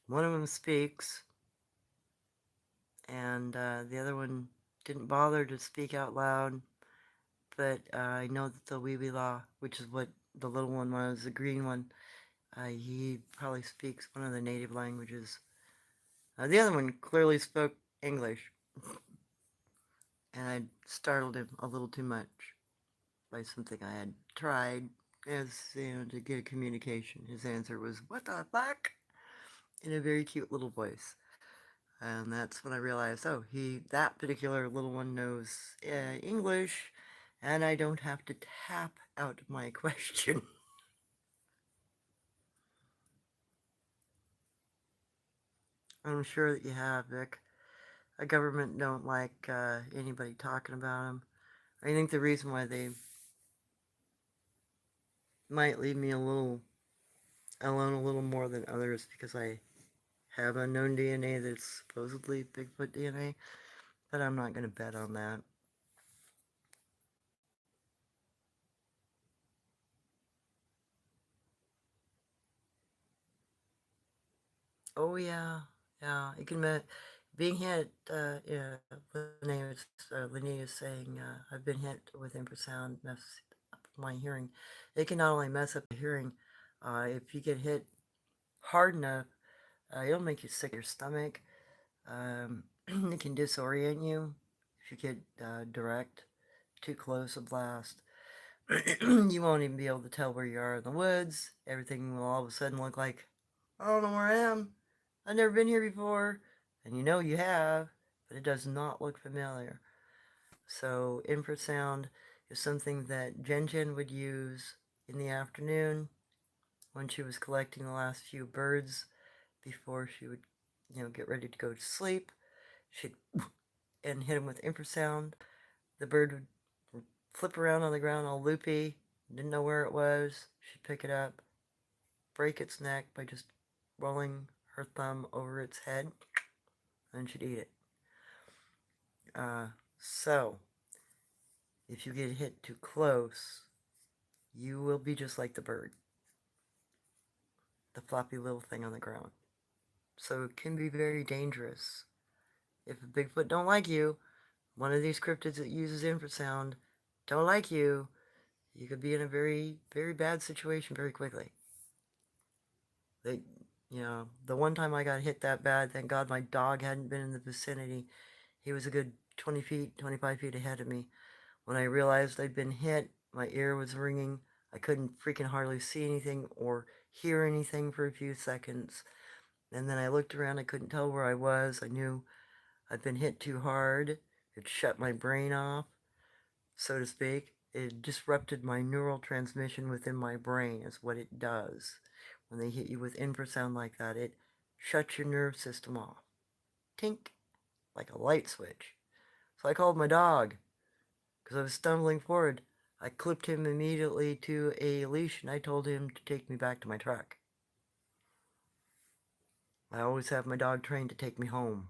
One of them speaks, and the other one didn't bother to speak out loud, but I know that the Wee Law, which is what the little one was, the green one, he probably speaks one of the native languages. The other one clearly spoke English, and I startled him a little too much by something I had tried to get a communication. His answer was, "What the fuck?" in a very cute little voice. And that's when I realized, oh, that particular little one knows English, and I don't have to tap out my question. I'm sure that you have, Vic. A government don't like anybody talking about them. I think the reason why they might leave me alone a little more than others because I have unknown DNA that's supposedly Bigfoot DNA, but I'm not going to bet on that. Oh yeah, yeah. You can being hit. Yeah, Linnea is saying I've been hit with infrasound, mess up my hearing. It can not only mess up the hearing, if you get hit hard enough, it'll make you sick to your stomach. It can disorient you if you get direct, too close a blast. You won't even be able to tell where you are in the woods. Everything will all of a sudden look like, I don't know where I am. I've never been here before. And you know you have, but it does not look familiar. So infrasound is something that Jen would use in the afternoon when she was collecting the last few birds before she would, get ready to go to sleep. She'd and hit him with infrasound. The bird would flip around on the ground all loopy, didn't know where it was. She'd pick it up, break its neck by just rolling her thumb over its head, and she'd eat it. So, if you get hit too close, you will be just like the bird, the floppy little thing on the ground. So it can be very dangerous. If a Bigfoot don't like you, one of these cryptids that uses infrasound don't like you, you could be in a very, very bad situation very quickly. They, the one time I got hit that bad, thank God my dog hadn't been in the vicinity. He was a good 20 feet, 25 feet ahead of me. When I realized I'd been hit, my ear was ringing. I couldn't freaking hardly see anything or hear anything for a few seconds. And then I looked around, I couldn't tell where I was. I knew I'd been hit too hard. It shut my brain off, so to speak. It disrupted my neural transmission within my brain, is what it does. When they hit you with infrasound like that, it shuts your nerve system off. Tink, like a light switch. So I called my dog, because I was stumbling forward. I clipped him immediately to a leash, and I told him to take me back to my truck. I always have my dog trained to take me home.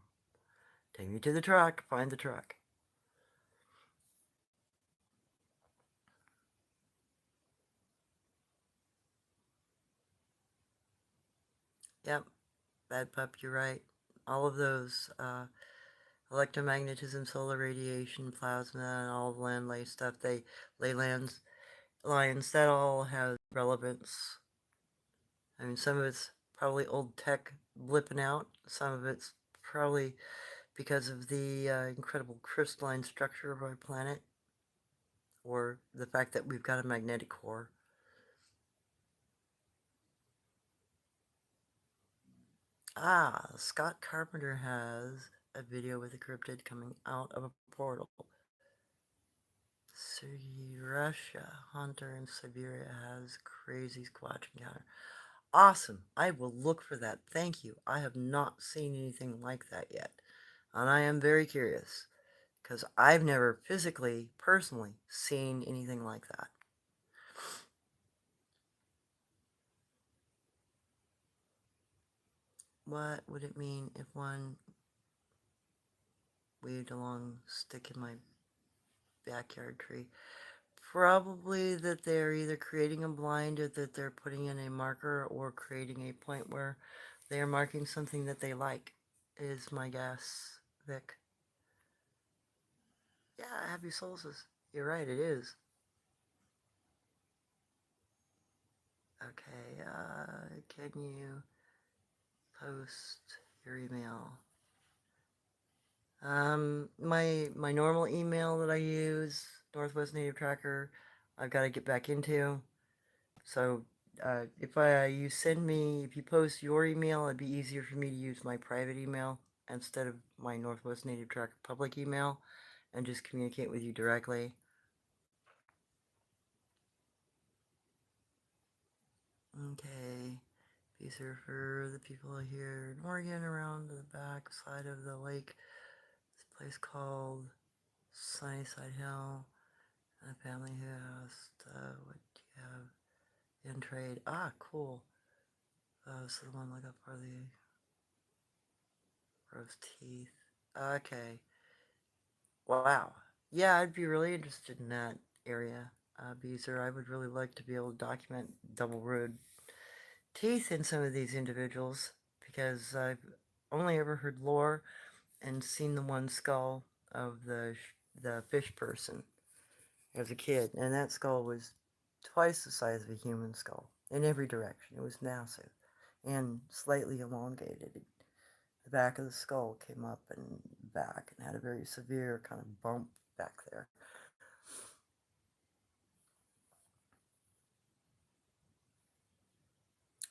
Take me to the truck, find the truck. Yep, bad pup, you're right. All of those, electromagnetism, solar radiation, plasma, and all the land lay stuff, ley lions, that all has relevance. I mean, some of it's probably old tech blipping out. Some of it's probably because of the incredible crystalline structure of our planet, or the fact that we've got a magnetic core. Ah, Scott Carpenter has a video with a cryptid coming out of a portal. Russia, Hunter in Siberia has crazy squatch encounter. Awesome. I will look for that. Thank you. I have not seen anything like that yet. And I am very curious because I've never physically, personally seen anything like that. What would it mean if one waved a long stick in my backyard tree? Probably that they're either creating a blind or that they're putting in a marker or creating a point where they are marking something that they like, is my guess, Vic. Yeah, happy solstice. You're right, it is. Okay, can you post your email? My normal email that I use, Northwest Native Tracker, I've got to get back into. So, if you post your email, it'd be easier for me to use my private email instead of my Northwest Native Tracker public email and just communicate with you directly. Okay. These are for the people here in Oregon around the back side of the lake. This place called Sunnyside Hill. And a family who asked, what do you have in trade? Ah, cool. So the one look up are the rose teeth. Okay. Wow. Yeah, I'd be really interested in that area, Beezer. I would really like to be able to document double-road teeth in some of these individuals because I've only ever heard lore and seen the one skull of the fish person as a kid, and that skull was twice the size of a human skull in every direction. It was massive and slightly elongated. The back of the skull came up and back and had a very severe kind of bump back there.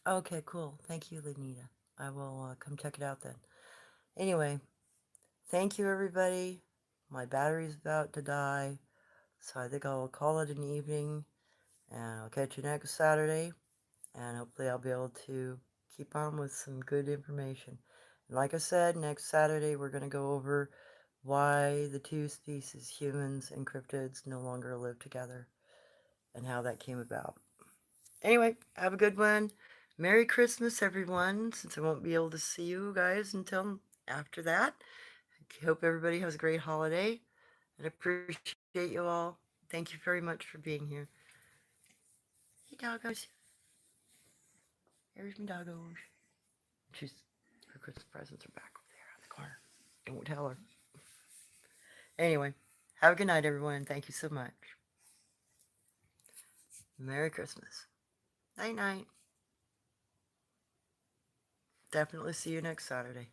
Okay, cool. Thank you, Lenita. I will come check it out then. Anyway, thank you, everybody. My battery's about to die, so I think I'll call it an evening, and I'll catch you next Saturday, and hopefully I'll be able to keep on with some good information. And like I said, next Saturday we're going to go over why the two species, humans and cryptids, no longer live together, and how that came about. Anyway, have a good one. Merry Christmas, everyone, since I won't be able to see you guys until after that. I hope everybody has a great holiday, and appreciate you all. Thank you very much for being here. Hey, doggos. Here's my doggos. She's, her Christmas presents are back over there on the corner. Don't tell her. Anyway, have a good night, everyone, and thank you so much. Merry Christmas. Night night. Definitely see you next Saturday.